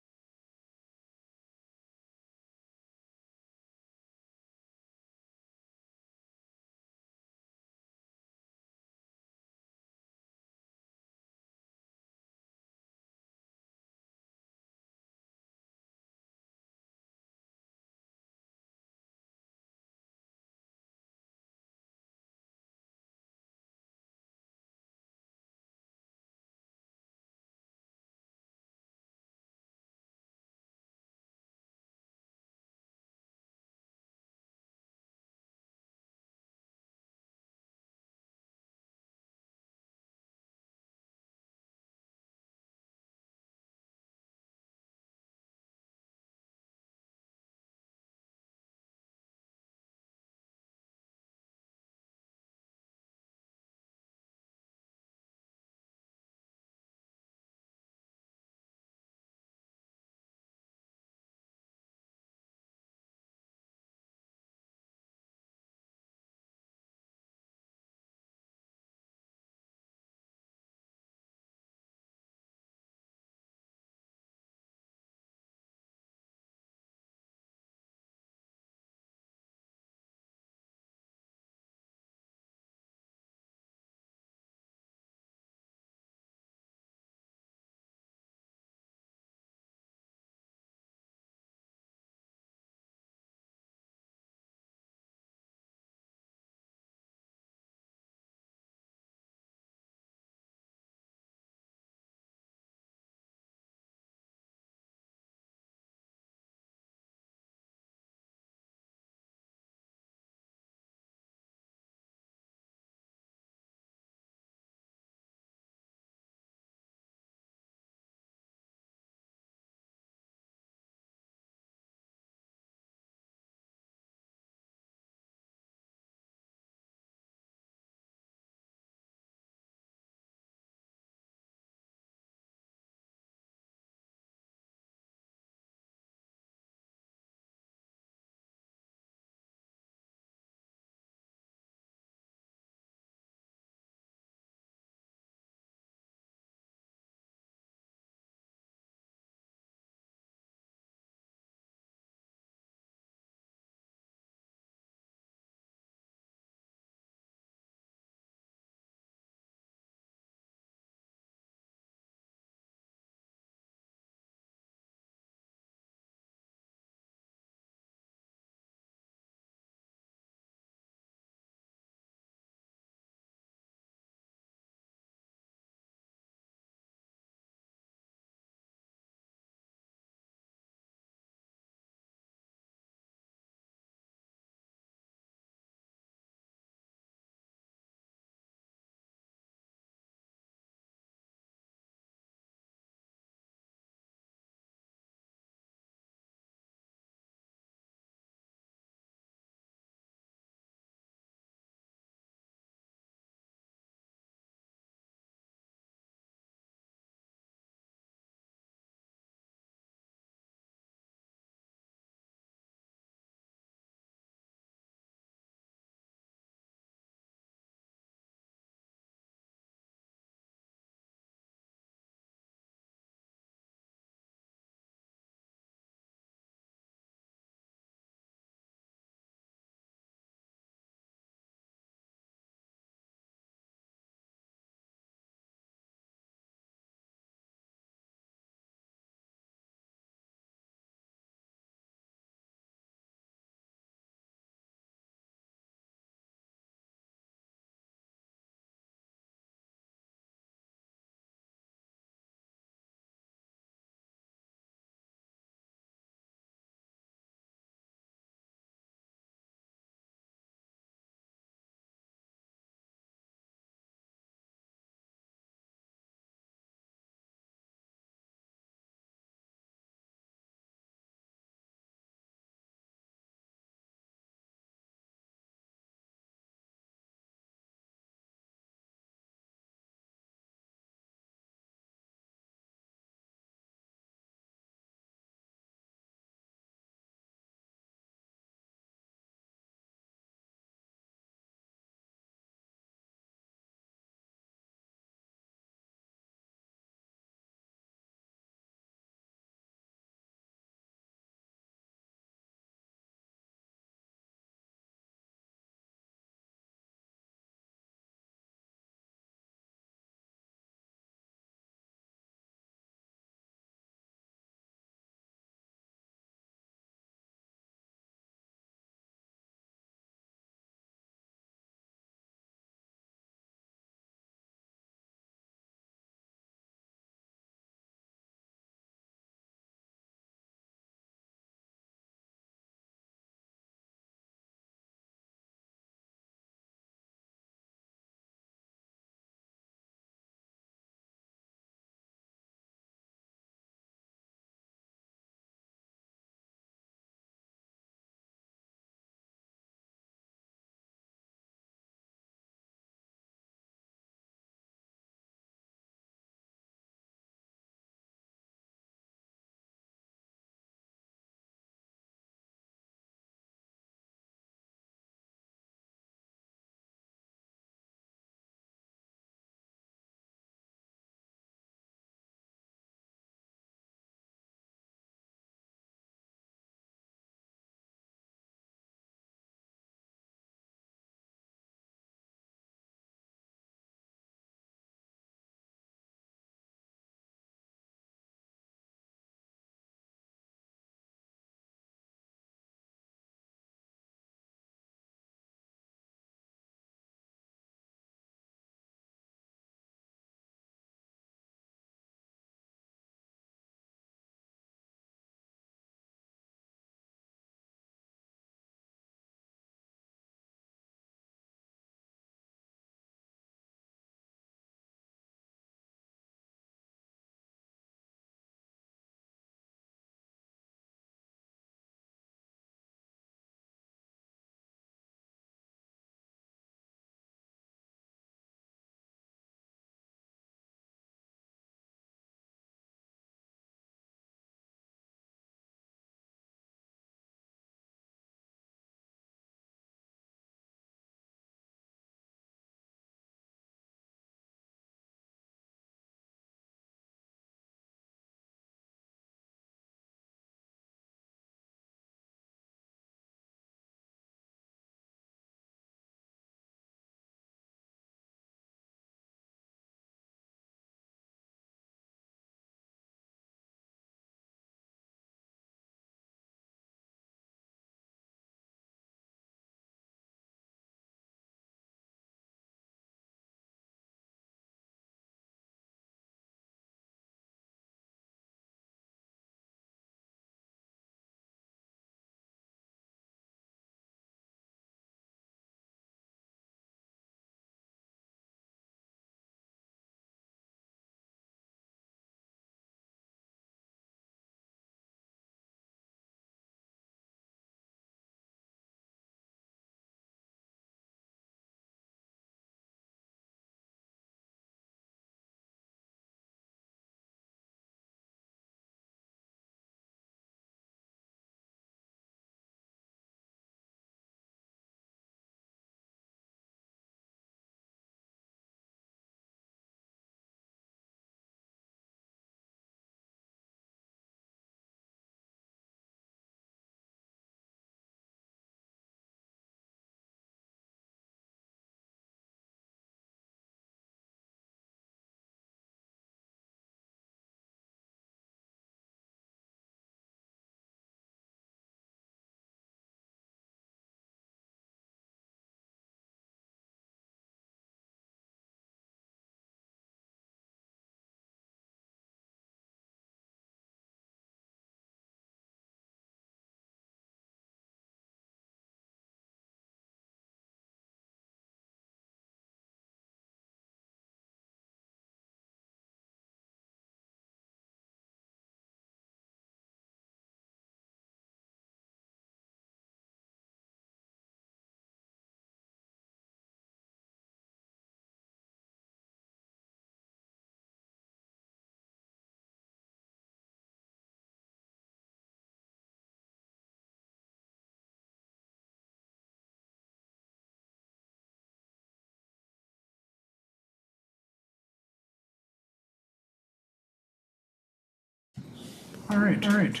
All right.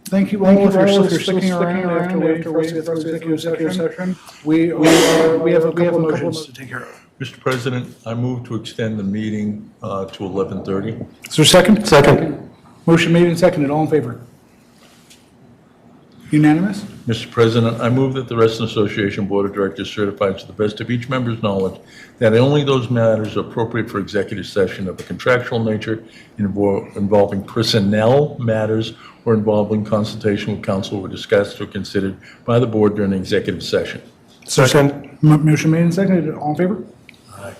Thank you all if you're still sticking around after waiting for us to get through executive session. We have a couple of motions to take care of. Mr. President, I move to extend the meeting to 11:30. Is there a second? Second. Motion made and seconded. All in favor? Unanimous? Mr. President, I move that the Reston Association Board of Directors certifies to the best of each member's knowledge that only those matters appropriate for executive session of a contractual nature involving personnel matters or involving consultation with counsel were discussed or considered by the board during the executive session. Second. Motion made and seconded. All in favor? Aye.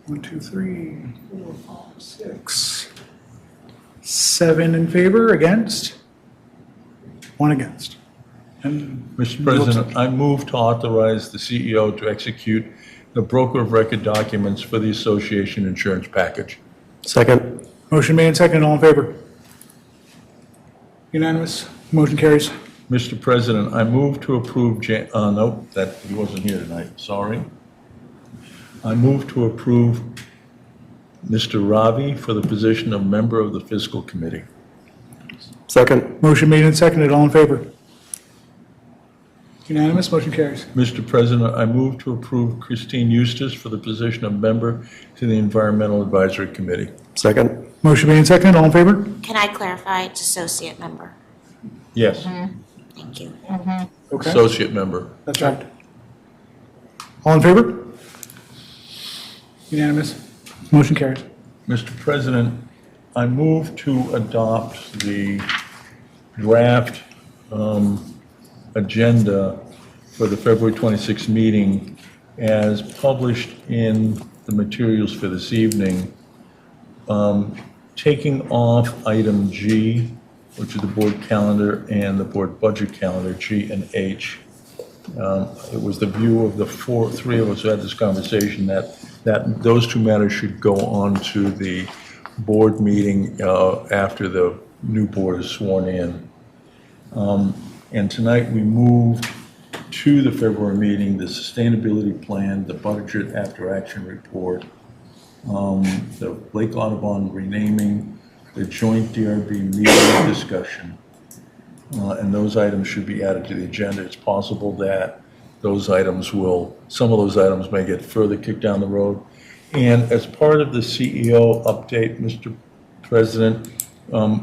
1, 2, 3, 4, 5, 6. 7 in favor, against? 1 against. And Mr. President, I move to authorize the CEO to execute the broker of record documents for the association insurance package. Second. Motion made and seconded. All in favor? Unanimous. Motion carries. Mr. President, I move to approve, no, that, he wasn't here tonight, sorry. I move to approve Mr. Ravi for the position of member of the fiscal committee. Second. Motion made and seconded. All in favor? Unanimous. Motion carries. Mr. President, I move to approve Christine Eustace for the position of member to the Environmental Advisory Committee. Second. Motion made and seconded. All in favor? Can I clarify, it's associate member? Yes, Thank you. Okay. associate member. That's right. All in favor? Unanimous. Motion carries. Mr. President, I move to adopt the draft agenda for the February 26th meeting as published in the materials for this evening, taking off item G, which is the board calendar and the board budget calendar, G and H. It was the view of the three of us who had this conversation that those two matters should go on to the board meeting after the new board is sworn in. And tonight we moved to the February meeting, the sustainability plan, the budget after action report, the Lake Audubon renaming, the joint DRB meeting discussion, and those items should be added to the agenda. It's possible that those items some of those items may get further kicked down the road. And as part of the CEO update, Mr. President,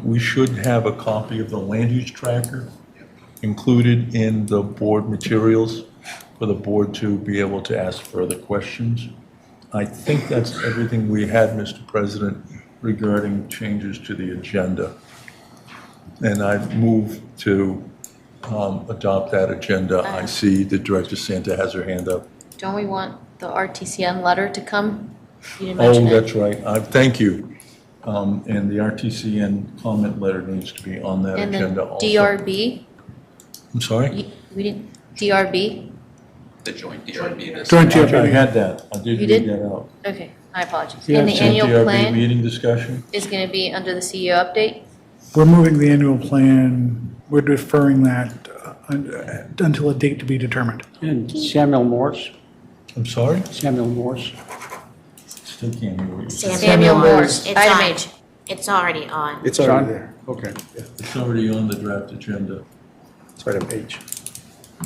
we should have a copy of the land use tracker included in the board materials for the board to be able to ask further questions. I think that's everything we had, Mr. President, regarding changes to the agenda. And I move to adopt that agenda. I see that Director Santa has her hand up. Don't we want the RTCN letter to come? You didn't Oh, mention it. that's right. Thank you. And the RTCN comment letter needs to be on that And then agenda also. DRB, I'm sorry? we didn't, DRB? The joint DRB. Joint DRB. I had that. I did You read did? that out. Okay, my apologies. Yeah, And the joint annual DRB plan meeting discussion. is going to be under the CEO update? We're moving the annual plan. We're deferring that until a date to be determined. And Samuel Morse, I'm sorry? Samuel Morse. Still can't hear what you said. Samuel Morse, It's item on. H. It's already on. It's already there. Okay. It's already on the draft agenda. It's item H.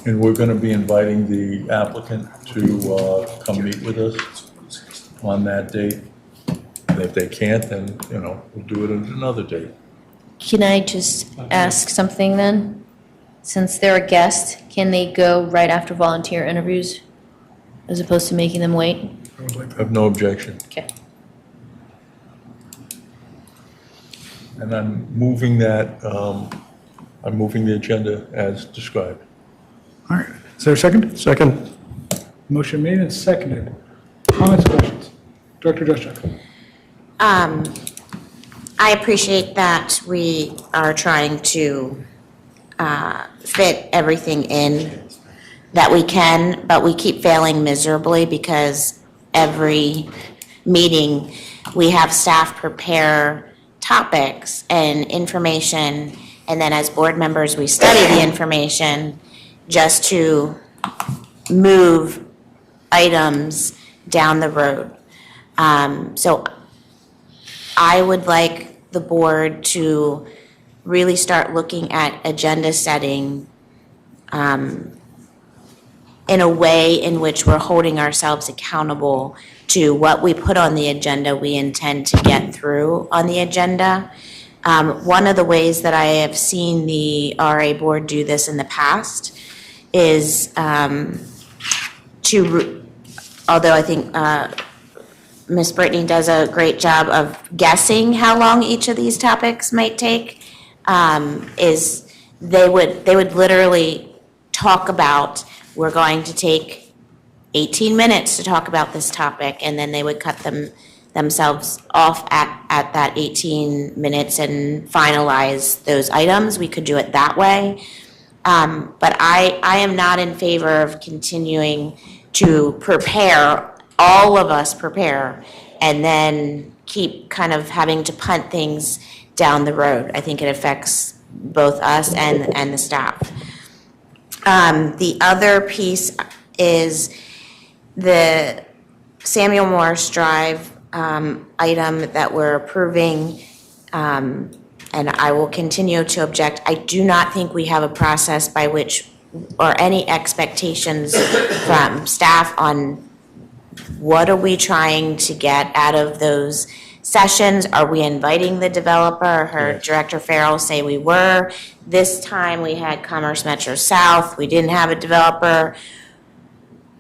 And we're going to be inviting the applicant to come meet with us on that date. And if they can't, then, we'll do it at another date. Can I just ask something then? Since they're a guest, can they go right after volunteer interviews as opposed to making them wait? I have no objection. Okay. And I'm moving that, I'm moving the agenda as described. All right. Is there a second? Second. Motion made and seconded. Comments, questions? Director Juszczyk. I appreciate that we are trying to fit everything in that we can, but we keep failing miserably because every meeting we have staff prepare topics and information, and then as board members we study the information just to move items down the road. So I would like the board to really start looking at agenda setting in a way in which we're holding ourselves accountable to what we put on the agenda we intend to get through on the agenda. One of the ways that I have seen the RA board do this in the past is although I think Ms. Brittany does a great job of guessing how long each of these topics might take, is they would literally talk about, we're going to take 18 minutes to talk about this topic, and then they would cut themselves off at that 18 minutes and finalize those items. We could do it that way. But I am not in favor of continuing to prepare, all of us prepare, and then keep kind of having to punt things down the road. I think it affects both us and the staff. The other piece is the Samuel Morris Drive item that we're approving, and I will continue to object. I do not think we have a process by which, or any expectations from staff on what are we trying to get out of those sessions? Are we inviting the developer? Heard Director Farrell say we were. This time we had Commerce Metro South. We didn't have a developer.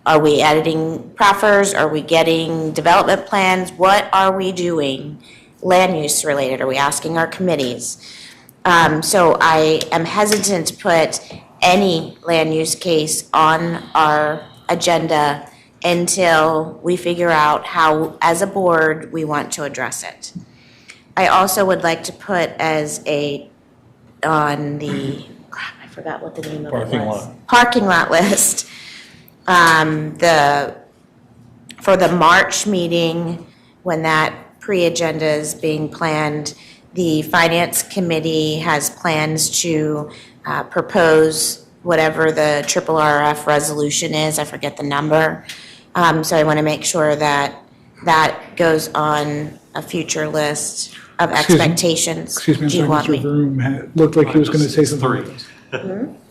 Are we editing proffers? Are we getting development plans? What are we doing land use related? Are we asking our committees? So I am hesitant to put any land use case on our agenda until we figure out how, as a board, we want to address it. I also would like to put on the, I forgot what the name of it was. Parking lot list. For the March meeting, when that pre-agenda is being planned, the Finance Committee has plans to propose whatever the RRF resolution is. I forget the number. So I want to make sure that that goes on a future list of expectations. Excuse me, Do you I'm want sorry, me? Mr. Vroom looked like he was going to say something.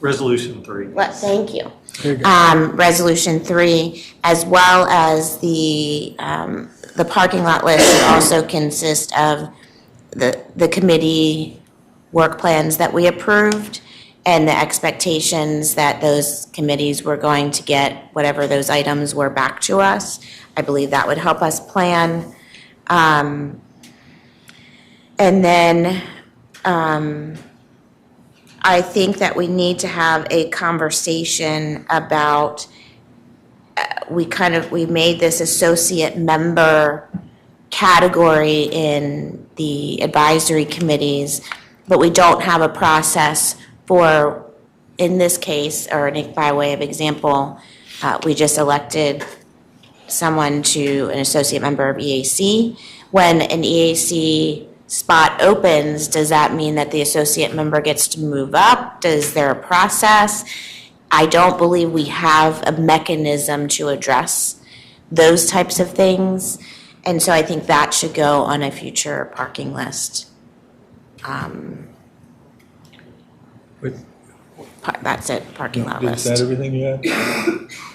Resolution 3. Well, thank you. There you go. Resolution 3, as well as the parking lot list should also consist of the committee work plans that we approved and the expectations that those committees were going to get whatever those items were back to us. I believe that would help us plan. And then I think that we need to have a conversation about, we made this associate member category in the advisory committees, but we don't have a process for, in this case, or by way of example, we just elected someone to an associate member of EAC. When an EAC spot opens, does that mean that the associate member gets to move up? Is there a process? I don't believe we have a mechanism to address those types of things. And so I think that should go on a future parking list. That's it, parking lot list. Is that everything you had?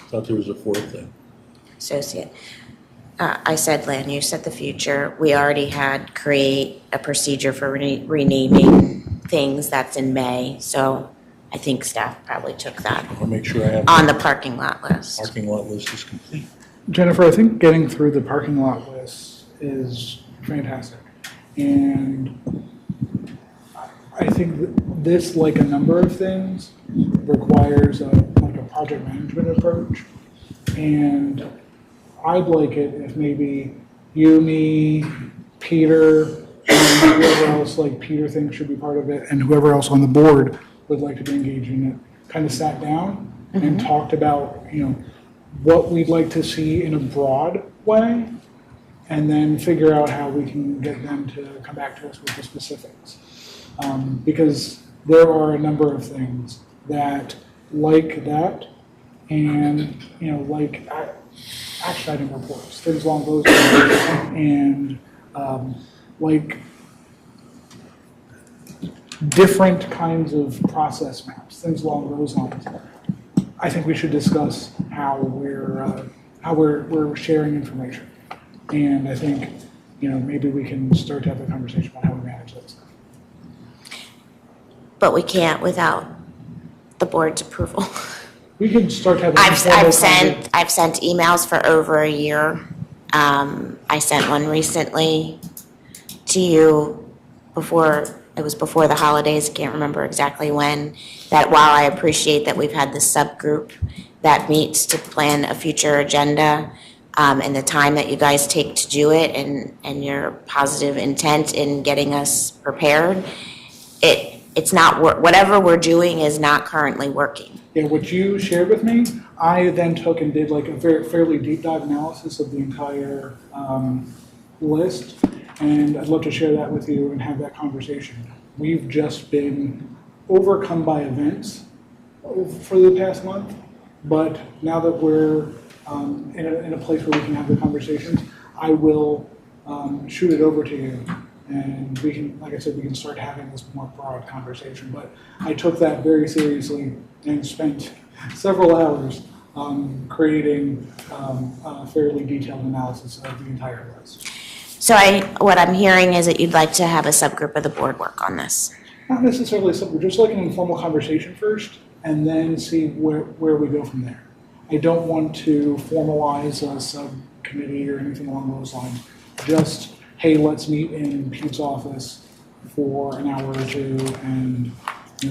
Thought there was a fourth thing. Associate. I said land use at the future. We already had create a procedure for renaming things. That's in May. So I think staff probably took that I'll make sure I have. on the parking lot list. Parking lot list is complete. Jennifer, I think getting through the parking lot list is fantastic. And I think that this, like a number of things, requires a project management approach. And I'd like it if maybe you, me, Peter, and whoever else like Peter thinks should be part of it, and whoever else on the board would like to be engaged in it, kind of sat down and talked about, what we'd like to see in a broad way, and then figure out how we can get them to come back to us with the specifics. Because there are a number of things that, like that, and, like action item reports, things along those lines, and like different kinds of process maps, things along those lines. I think we should discuss how we're sharing information. And I think, maybe we can start to have a conversation about how we manage that stuff. But we can't without the board's approval. We can start having. I've sent emails for over a year. I sent one recently to you before the holidays. I can't remember exactly when. That while I appreciate that we've had this subgroup that meets to plan a future agenda, and the time that you guys take to do it, and your positive intent in getting us prepared, it's not whatever we're doing is not currently working. Yeah, what you shared with me, I then took and did like a fairly deep dive analysis of the entire list, and I'd love to share that with you and have that conversation. We've just been overcome by events for the past month, but now that we're in a place where we can have the conversations, I will shoot it over to you. And we can, like I said, we can start having this more broad conversation. But I took that very seriously and spent several hours creating a fairly detailed analysis of the entire list. So what I'm hearing is that you'd like to have a subgroup of the board work on this. Not necessarily something, just like an informal conversation first, and then see where we go from there. I don't want to formalize a subcommittee or anything along those lines. Just, hey, let's meet in Pete's office for an hour or two and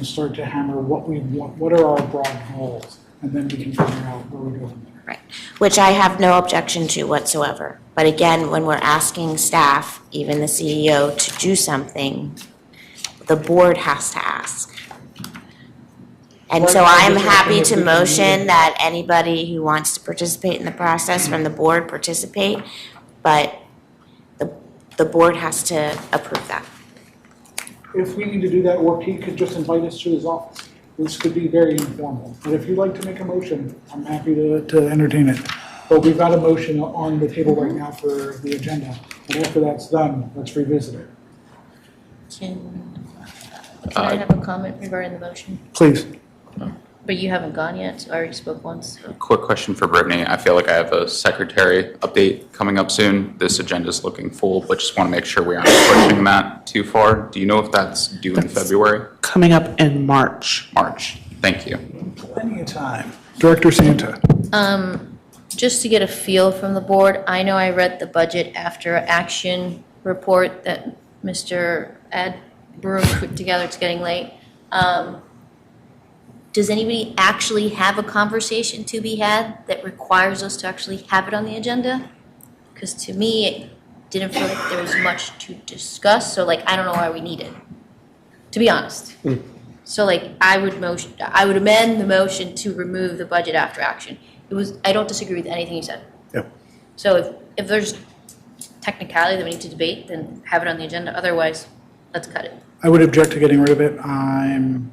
start to hammer what we want, what are our broad goals, and then we can figure out where we go from there. Right, which I have no objection to whatsoever. But again, when we're asking staff, even the CEO, to do something, the board has to ask. And so I'm happy to motion that anybody who wants to participate in the process from the board participate, but the board has to approve that. If we need to do that, or Pete could just invite us to his office. This could be very informal. But if you'd like to make a motion, I'm happy to entertain it. But we've got a motion on the table right now for the agenda. And after that's done, let's revisit it. Can I have a comment regarding the motion? Please. But you haven't gone yet, so I already spoke once. Quick question for Brittany. I feel like I have a secretary update coming up soon. This agenda is looking full, but just want to make sure we aren't pushing that too far. Do you know if that's due in February? Coming up in March. March. Thank you. Plenty of time. Director Santa. Just to get a feel from the board, I know I read the budget after action report that Mr. Ed Broom put together. It's getting late. Does anybody actually have a conversation to be had that requires us to actually have it on the agenda? Because to me, it didn't feel like there was much to discuss, so I don't know why we need it, to be honest. So I would amend the motion to remove the budget after action. I don't disagree with anything you said. Yep. So if there's technicality that we need to debate, then have it on the agenda, otherwise, let's cut it. I would object to getting rid of it. I'm,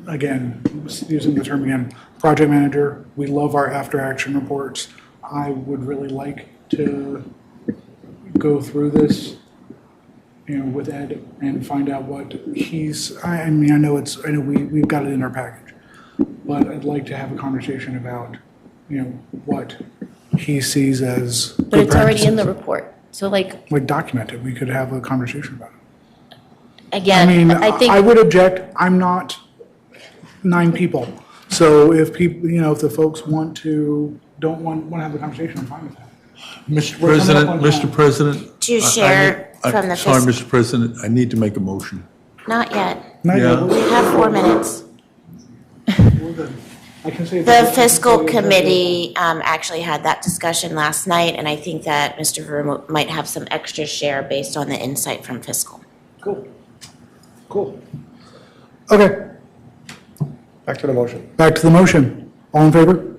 again, using the term again, project manager. We love our after-action reports. I would really like to go through this, with Ed and find out what he's. I know we've got it in our package, but I'd like to have a conversation about, what he sees as. But it's already in the report, so document it. We could have a conversation about it. Again, I think. I would object. I'm not 9 people. So if people, if the folks don't want to have a conversation, I'm fine with that. Mr. President. To share from the. Sorry, Mr. President, I need to make a motion. Not yet. Yeah. We have 4 minutes. We're good. I can say The fiscal committee actually had that discussion last night, and I think that Mr. Vroom might have some extra share based on the insight from fiscal. Cool. Okay. Back to the motion. Back to the motion. All in favor?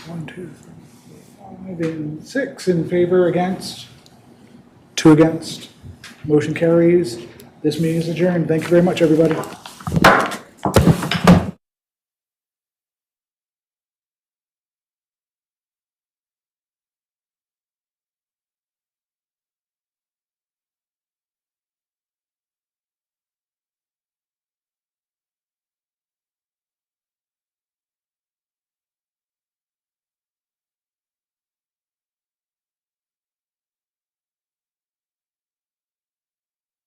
1, 2, 3, 4, 5, and 6 in favor, against, 2 against. Motion carries. This meeting is adjourned. Thank you very much, everybody.